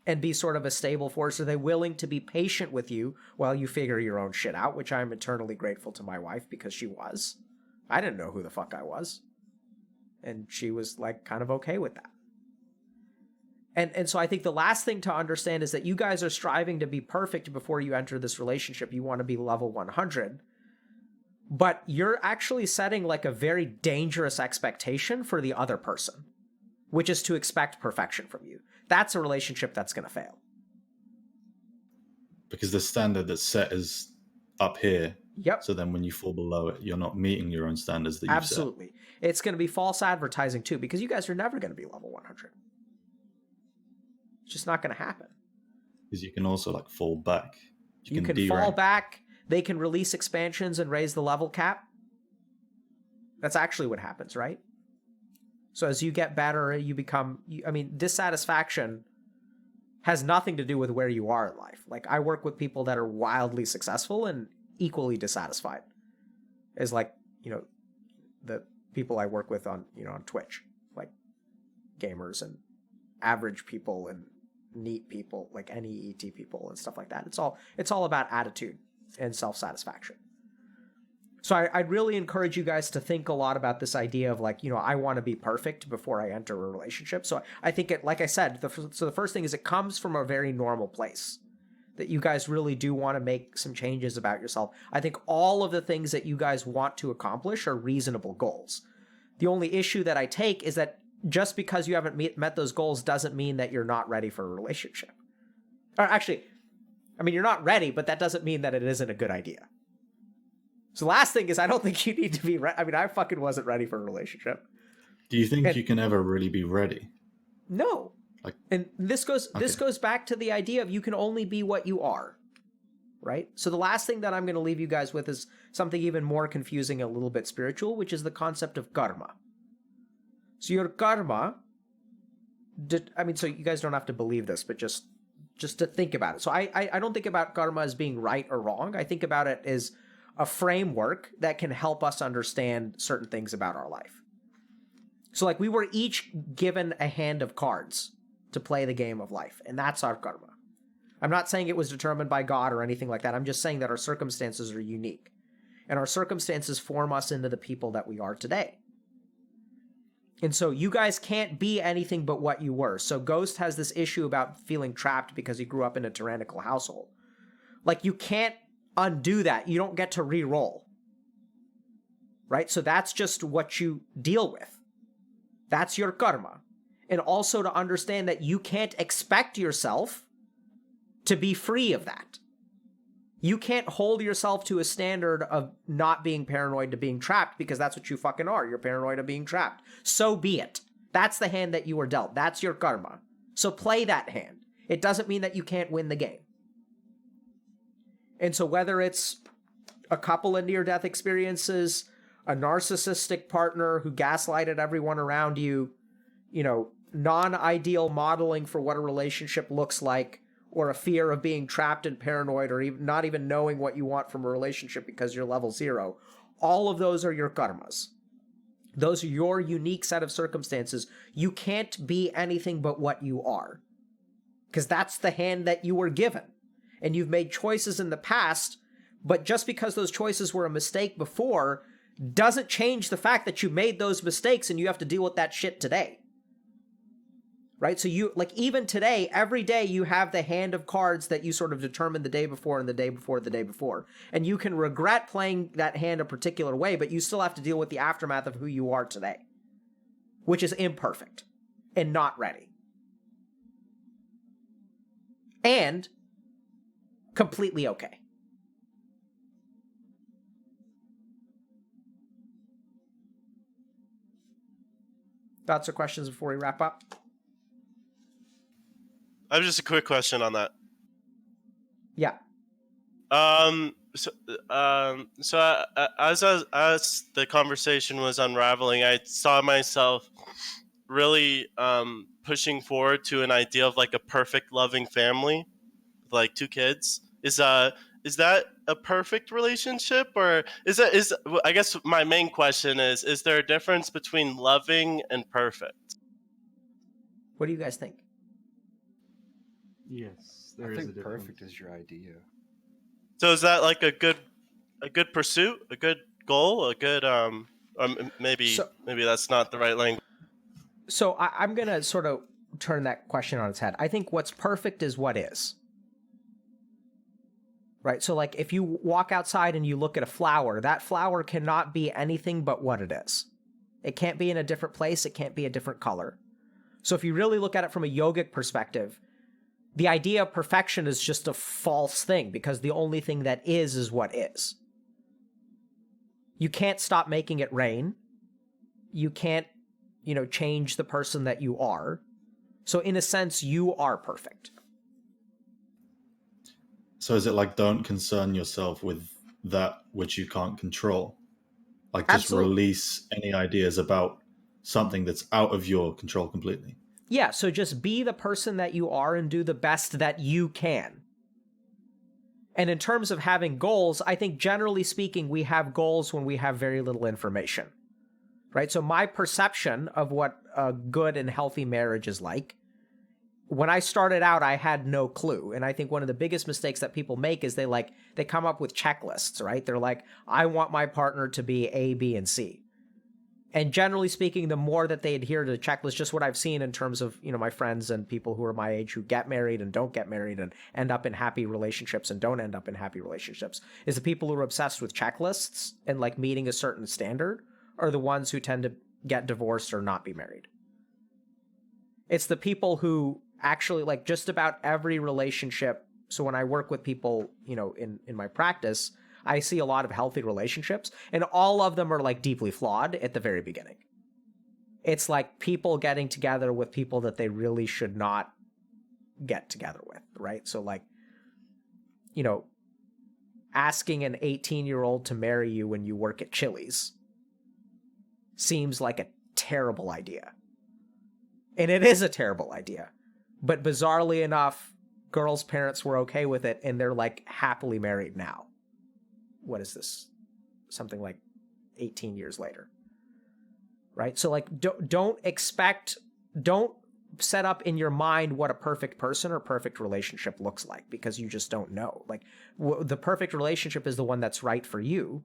[SPEAKER 1] And be sort of a stable force? Are they willing to be patient with you while you figure your own shit out, which I'm eternally grateful to my wife because she was. I didn't know who the fuck I was. And she was like kind of okay with that. And so I think the last thing to understand is that you guys are striving to be perfect before you enter this relationship. You want to be level 100. But you're actually setting like a very dangerous expectation for the other person, which is to expect perfection from you. That's a relationship that's going to fail.
[SPEAKER 4] Because the standard that's set is up here.
[SPEAKER 1] Yep.
[SPEAKER 4] So then when you fall below it, you're not meeting your own standards that you've set.
[SPEAKER 1] Absolutely. It's going to be false advertising too, because you guys are never going to be level 100. It's just not going to happen.
[SPEAKER 4] Because you can also like fall back.
[SPEAKER 1] You can fall back. They can release expansions and raise the level cap. That's actually what happens, right? So as you get better, you become, I mean, dissatisfaction has nothing to do with where you are in life. Like, I work with people that are wildly successful and equally dissatisfied as, like, you know, the people I work with on, you know, on Twitch, like gamers and average people and neat people, like NEET people and stuff like that. It's all about attitude and self-satisfaction. So I'd really encourage you guys to think a lot about this idea of like, you know, I want to be perfect before I enter a relationship. So I think it, like I said, the first thing is it comes from a very normal place that you guys really do want to make some changes about yourself. I think all of the things that you guys want to accomplish are reasonable goals. The only issue that I take is that just because you haven't met those goals doesn't mean that you're not ready for a relationship. Or actually, I mean, you're not ready, but that doesn't mean that it isn't a good idea. So the last thing is, I don't think you need to be ready. I mean, I fucking wasn't ready for a relationship.
[SPEAKER 4] Do you think you can ever really be ready?
[SPEAKER 1] No.
[SPEAKER 4] Like,
[SPEAKER 1] and this goes back to the idea of you can only be what you are, right? So the last thing that I'm going to leave you guys with is something even more confusing, a little bit spiritual, which is the concept of karma. So your karma, so you guys don't have to believe this, but just to think about it. So I don't think about karma as being right or wrong. I think about it as a framework that can help us understand certain things about our life. So like we were each given a hand of cards to play the game of life, and that's our karma. I'm not saying it was determined by God or anything like that. I'm just saying that our circumstances are unique, and our circumstances form us into the people that we are today. And so you guys can't be anything but what you were. So Ghost has this issue about feeling trapped because he grew up in a tyrannical household. Like, you can't undo that. You don't get to re-roll. Right? So that's just what you deal with. That's your karma. And also to understand that you can't expect yourself to be free of that. You can't hold yourself to a standard of not being paranoid to being trapped, because that's what you fucking are. You're paranoid of being trapped. So be it. That's the hand that you were dealt. That's your karma. So play that hand. It doesn't mean that you can't win the game. And so whether it's a couple of near-death experiences, a narcissistic partner who gaslighted everyone around you, you know, non-ideal modeling for what a relationship looks like, or a fear of being trapped and paranoid, or even not even knowing what you want from a relationship because you're level 0. All of those are your karmas. Those are your unique set of circumstances. You can't be anything but what you are, because that's the hand that you were given. And you've made choices in the past, but just because those choices were a mistake before doesn't change the fact that you made those mistakes and you have to deal with that shit today. Right? So you, like, even today, every day you have the hand of cards that you sort of determined the day before and the day before the day before. And you can regret playing that hand a particular way, but you still have to deal with the aftermath of who you are today, which is imperfect and not ready. And completely okay. Thoughts or questions before we wrap up?
[SPEAKER 2] I have just a quick question on that.
[SPEAKER 1] Yeah.
[SPEAKER 2] As the conversation was unraveling, I saw myself really pushing forward to an idea of like a perfect loving family with like 2 kids. Is that a perfect relationship, or is I guess my main question is there a difference between loving and perfect?
[SPEAKER 1] What do you guys think?
[SPEAKER 5] Yes,
[SPEAKER 3] I
[SPEAKER 5] there is a
[SPEAKER 3] think
[SPEAKER 5] difference.
[SPEAKER 3] perfect is your idea.
[SPEAKER 2] So is that like a good pursuit, a good goal, a good maybe
[SPEAKER 1] So,
[SPEAKER 2] that's not the right language.
[SPEAKER 1] so I'm going to sort of turn that question on its head. I think what's perfect is what is. Right? So like if you walk outside and you look at a flower, that flower cannot be anything but what it is. It can't be in a different place. It can't be a different color. So if you really look at it from a yogic perspective, the idea of perfection is just a false thing because the only thing that is what is. You can't stop making it rain. You can't, change the person that you are. So in a sense, you are perfect.
[SPEAKER 4] So is it like don't concern yourself with that which you can't control? Like just
[SPEAKER 1] Absolutely.
[SPEAKER 4] release any ideas about something that's out of your control completely.
[SPEAKER 1] Yeah, so just be the person that you are and do the best that you can. And in terms of having goals, I think generally speaking, we have goals when we have very little information, right? So my perception of what a good and healthy marriage is like, when I started out, I had no clue. And I think one of the biggest mistakes that people make is they come up with checklists, right? They're like, I want my partner to be A, B, and C. And generally speaking, the more that they adhere to the checklist, just what I've seen in terms of, my friends and people who are my age who get married and don't get married and end up in happy relationships and don't end up in happy relationships, is the people who are obsessed with checklists and like meeting a certain standard are the ones who tend to get divorced or not be married. It's the people who actually like just about every relationship. So when I work with people, in my practice, I see a lot of healthy relationships, and all of them are like deeply flawed at the very beginning. It's like people getting together with people that they really should not get together with, right? So like, asking an 18-year-old to marry you when you work at Chili's seems like a terrible idea. And it is a terrible idea. But bizarrely enough, girls' parents were okay with it, and they're like happily married now. What is this? Something like 18 years later. Right? So like don't set up in your mind what a perfect person or perfect relationship looks like, because you just don't know. Like the perfect relationship is the one that's right for you.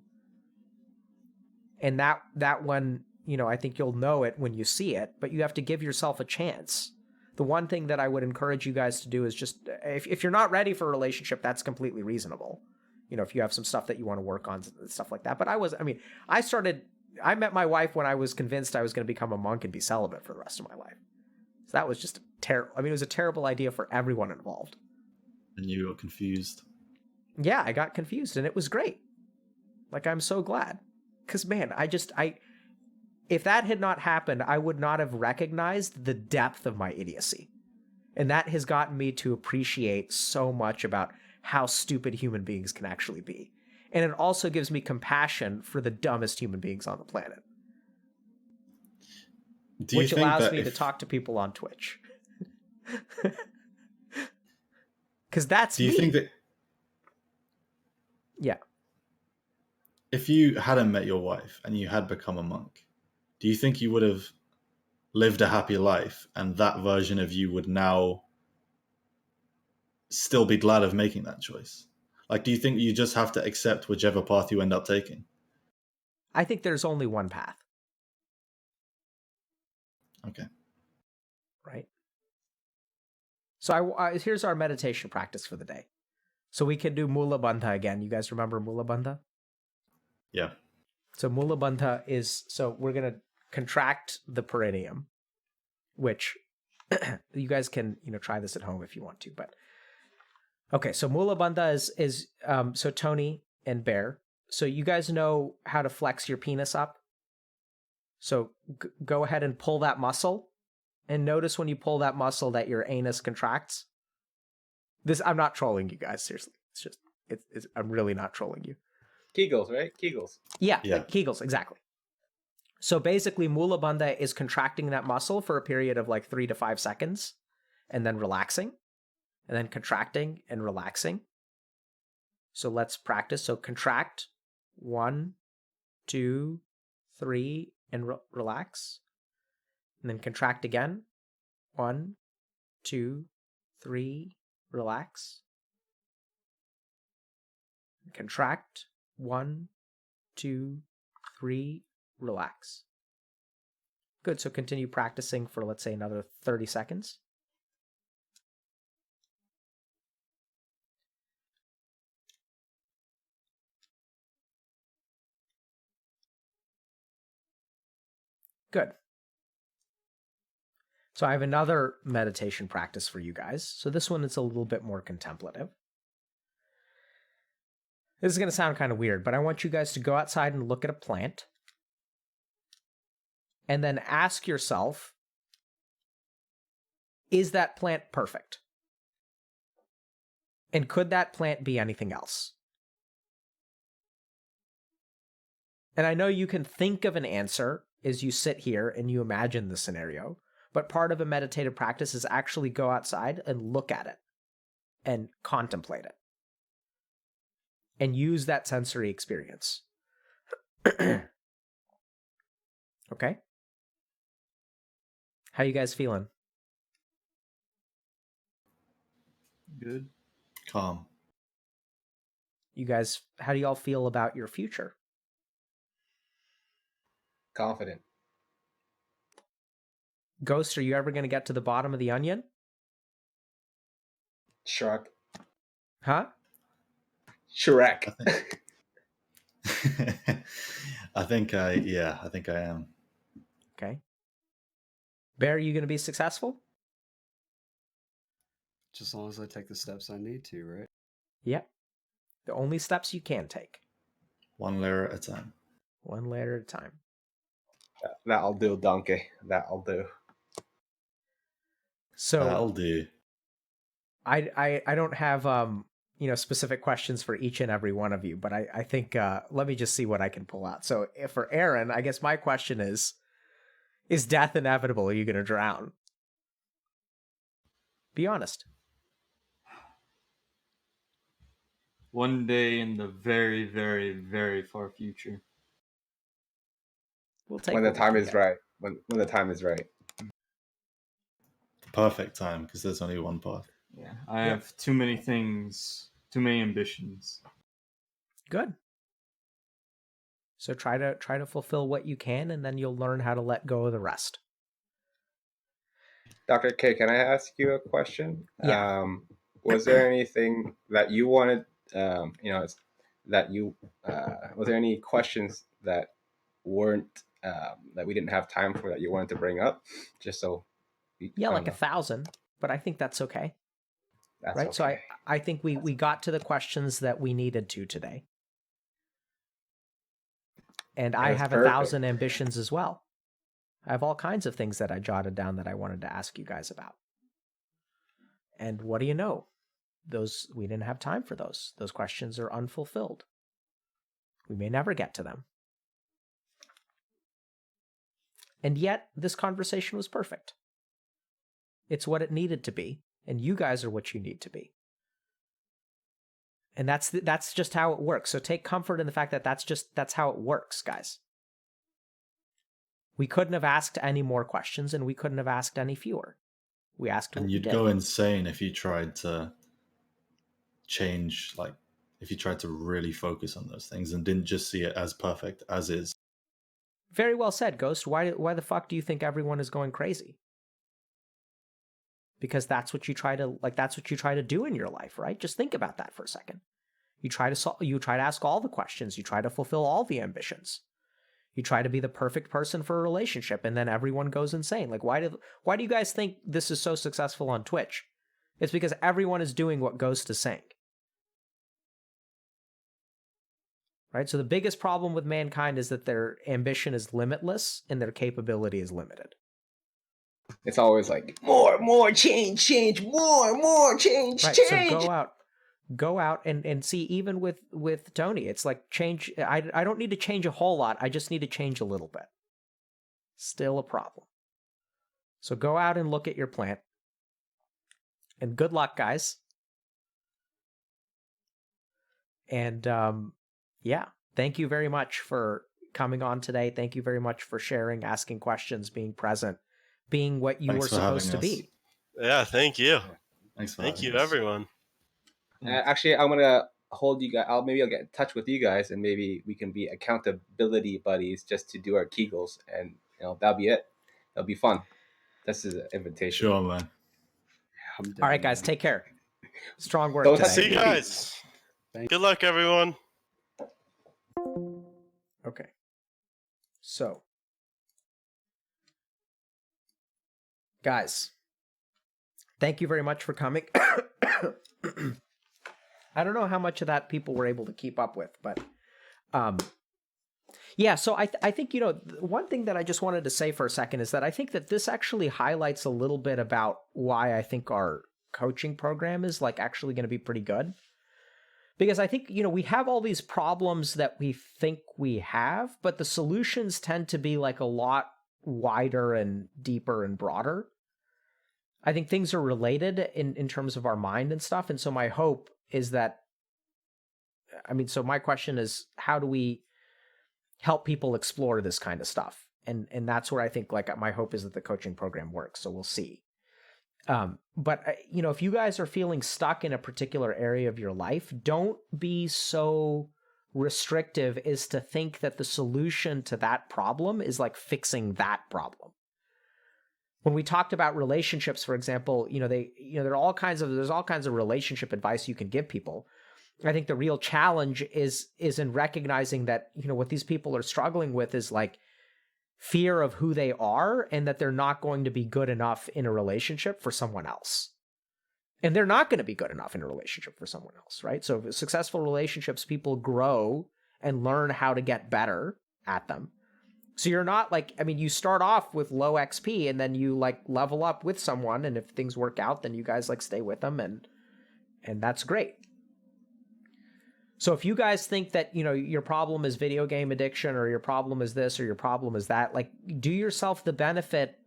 [SPEAKER 1] And that one, I think you'll know it when you see it, but you have to give yourself a chance. The one thing that I would encourage you guys to do is just, if you're not ready for a relationship, that's completely reasonable. If you have some stuff that you want to work on, stuff like that. But I met my wife when I was convinced I was going to become a monk and be celibate for the rest of my life. So that was just terrible. It was a terrible idea for everyone involved.
[SPEAKER 4] And you got confused.
[SPEAKER 1] Yeah, I got confused, and it was great. Like, I'm so glad. Because, man, if that had not happened, I would not have recognized the depth of my idiocy. And that has gotten me to appreciate so much about how stupid human beings can actually be. And it also gives me compassion for the dumbest human beings on the planet. Which allows me to talk to people on Twitch. Because that's me.
[SPEAKER 4] Do you think that...
[SPEAKER 1] Yeah.
[SPEAKER 4] If you hadn't met your wife and you had become a monk, do you think you would have lived a happy life, and that version of you would now still be glad of making that choice? Like, do you think you just have to accept whichever path you end up taking?
[SPEAKER 1] I think there's only one path.
[SPEAKER 4] Okay.
[SPEAKER 1] Right? So here's our meditation practice for the day. So we can do Mula Bandha again. You guys remember Mula Bandha?
[SPEAKER 4] Yeah.
[SPEAKER 1] So Mula Bandha is, so we're going to contract the perineum, which you guys can, try this at home if you want to, but okay. So Mula Bandha is so Tony and Bear. So you guys know how to flex your penis up. So go ahead and pull that muscle, and notice when you pull that muscle that your anus contracts. I'm not trolling you guys, seriously. It's just I'm really not trolling you.
[SPEAKER 6] Kegels, right? Kegels.
[SPEAKER 1] Yeah,
[SPEAKER 4] Yeah.
[SPEAKER 1] like Kegels, exactly. So basically, Mula Bandha is contracting that muscle for a period of like 3 to 5 seconds, and then relaxing, and then contracting and relaxing. So let's practice. So contract, 1, 2, 3, and relax. And then contract again, 1, 2, 3, relax. Contract, 1, 2, 3, relax. Good, so continue practicing for, let's say, another 30 seconds. Good. So I have another meditation practice for you guys. So this one is a little bit more contemplative. This is going to sound kind of weird, but I want you guys to go outside and look at a plant. And then ask yourself, is that plant perfect? And could that plant be anything else? And I know you can think of an answer as you sit here and you imagine the scenario, but part of a meditative practice is actually go outside and look at it and contemplate it and use that sensory experience. Okay? How you guys feeling?
[SPEAKER 5] Good.
[SPEAKER 4] Calm.
[SPEAKER 1] You guys, how do y'all feel about your future?
[SPEAKER 6] Confident.
[SPEAKER 1] Ghost, are you ever going to get to the bottom of the onion?
[SPEAKER 6] Shrek.
[SPEAKER 1] Huh?
[SPEAKER 6] Shrek.
[SPEAKER 4] I think I am.
[SPEAKER 1] Okay. Bear, are you going to be successful?
[SPEAKER 3] Just as long as I take the steps I need to, right?
[SPEAKER 1] Yep. The only steps you can take.
[SPEAKER 4] One layer at a time.
[SPEAKER 1] One layer at a time.
[SPEAKER 6] That'll do, donkey. That'll do.
[SPEAKER 1] So
[SPEAKER 4] That'll do.
[SPEAKER 1] I don't have specific questions for each and every one of you, but I think let me just see what I can pull out. So if for Aaron, I guess my question is death inevitable? Are you going to drown? Be honest.
[SPEAKER 5] One day in the very, very, very far future.
[SPEAKER 1] We'll take
[SPEAKER 6] When the
[SPEAKER 1] what we
[SPEAKER 6] time
[SPEAKER 1] can
[SPEAKER 6] is
[SPEAKER 1] get.
[SPEAKER 6] right. When the time is right.
[SPEAKER 4] The perfect time, because there's only one path.
[SPEAKER 5] Yeah, I have too many things, too many ambitions.
[SPEAKER 1] Good. So try to fulfill what you can, and then you'll learn how to let go of the rest.
[SPEAKER 6] Dr. K, can I ask you a question?
[SPEAKER 1] Yeah.
[SPEAKER 6] Was there anything that you wanted, that you, was there any questions that weren't, that we didn't have time for that you wanted to bring up? Just so.
[SPEAKER 1] Yeah, like 1,000, but I think that's okay.
[SPEAKER 6] That's
[SPEAKER 1] right?
[SPEAKER 6] Okay.
[SPEAKER 1] So I think we got to the questions that we needed to today. And I have
[SPEAKER 6] perfect.
[SPEAKER 1] 1,000 ambitions as well. I have all kinds of things that I jotted down that I wanted to ask you guys about. And what do you know? Those, we didn't have time for those. Those questions are unfulfilled. We may never get to them. And yet, this conversation was perfect. It's what it needed to be, and you guys are what you need to be. And that's just how it works. So take comfort in the fact that that's how it works, guys. We couldn't have asked any more questions, and we couldn't have asked any fewer. We asked what
[SPEAKER 4] And
[SPEAKER 1] we
[SPEAKER 4] you'd
[SPEAKER 1] did.
[SPEAKER 4] go insane if you tried to change, like, if you tried to really focus on those things and didn't just see it as perfect as is.
[SPEAKER 1] Very well said, Ghost. Why the fuck do you think everyone is going crazy? Because that's what you try to do in your life, right? Just think about that for a second. You try to ask all the questions. You try to fulfill all the ambitions. You try to be the perfect person for a relationship, and then everyone goes insane. Like, why do you guys think this is so successful on Twitch? It's because everyone is doing what Ghost is saying. Right? So the biggest problem with mankind is that their ambition is limitless and their capability is limited.
[SPEAKER 6] It's always like more, change, more, change,
[SPEAKER 1] Right.
[SPEAKER 6] change.
[SPEAKER 1] So go out and see, even with Tony, it's like change. I don't need to change a whole lot. I just need to change a little bit. Still a problem. So go out and look at your plant. And good luck, guys. And yeah, thank you very much for coming on today. Thank you very much for sharing, asking questions, being present, being what you
[SPEAKER 4] Thanks
[SPEAKER 1] were
[SPEAKER 4] for having
[SPEAKER 1] supposed to
[SPEAKER 4] us.
[SPEAKER 1] be.
[SPEAKER 2] Yeah, thank you.
[SPEAKER 4] Thanks for
[SPEAKER 2] Thank
[SPEAKER 4] having
[SPEAKER 2] you,
[SPEAKER 4] us.
[SPEAKER 2] everyone.
[SPEAKER 6] Actually, I'm gonna hold you guys. Maybe I'll get in touch with you guys, and maybe we can be accountability buddies just to do our Kegels, and that'll be it. It'll be fun. This is an invitation.
[SPEAKER 4] Sure, man.
[SPEAKER 3] I'm
[SPEAKER 1] All right,
[SPEAKER 3] down,
[SPEAKER 1] guys,
[SPEAKER 3] man.
[SPEAKER 1] take care. Strong work
[SPEAKER 6] Don't
[SPEAKER 1] today.
[SPEAKER 2] See you guys.
[SPEAKER 3] Thank
[SPEAKER 2] Good luck, everyone.
[SPEAKER 1] Okay. So, guys, thank you very much for coming. I don't know how much of that people were able to keep up with, but yeah, so I think, one thing that I just wanted to say for a second is that I think that this actually highlights a little bit about why I think our coaching program is like actually going to be pretty good. Because I think, we have all these problems that we think we have, but the solutions tend to be like a lot wider and deeper and broader. I think things are related in terms of our mind and stuff. And so my hope is that, so my question is, how do we help people explore this kind of stuff? And that's where I think like my hope is that the coaching program works. So we'll see. But if you guys are feeling stuck in a particular area of your life, don't be so restrictive as to think that the solution to that problem is like fixing that problem. When we talked about relationships, for example, there's all kinds of relationship advice you can give people. I think the real challenge is in recognizing that, what these people are struggling with is like fear of who they are and that they're not going to be good enough in a relationship for someone else. And they're not going to be good enough in a relationship for someone else, right? So successful relationships, people grow and learn how to get better at them. So you're not like, you start off with low XP and then you like level up with someone, and if things work out, then you guys like stay with them, and that's great. So if you guys think that, your problem is video game addiction, or your problem is this, or your problem is that, like, do yourself the benefit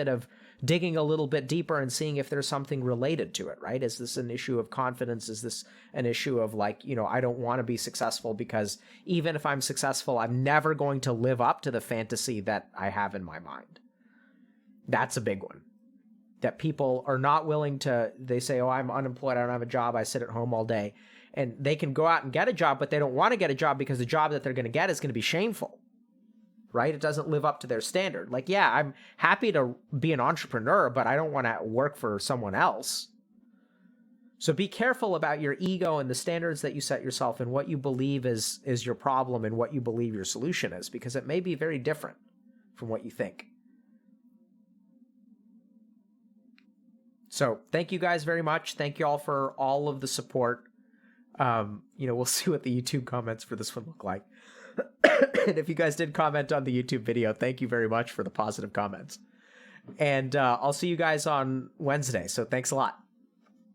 [SPEAKER 1] of digging a little bit deeper and seeing if there's something related to it, right? Is this an issue of confidence? Is this an issue of like, I don't want to be successful because even if I'm successful, I'm never going to live up to the fantasy that I have in my mind. That's a big one. That people are not willing to, they say, oh, I'm unemployed, I don't have a job, I sit at home all day. And they can go out and get a job, but they don't want to get a job because the job that they're going to get is going to be shameful, right? It doesn't live up to their standard. Like, yeah, I'm happy to be an entrepreneur, but I don't want to work for someone else. So be careful about your ego and the standards that you set yourself and what you believe is your problem and what you believe your solution is, because it may be very different from what you think. So thank you guys very much. Thank you all for all of the support. We'll see what the YouTube comments for this one look like. And if you guys did comment on the YouTube video, thank you very much for the positive comments. And I'll see you guys on Wednesday. So thanks a lot.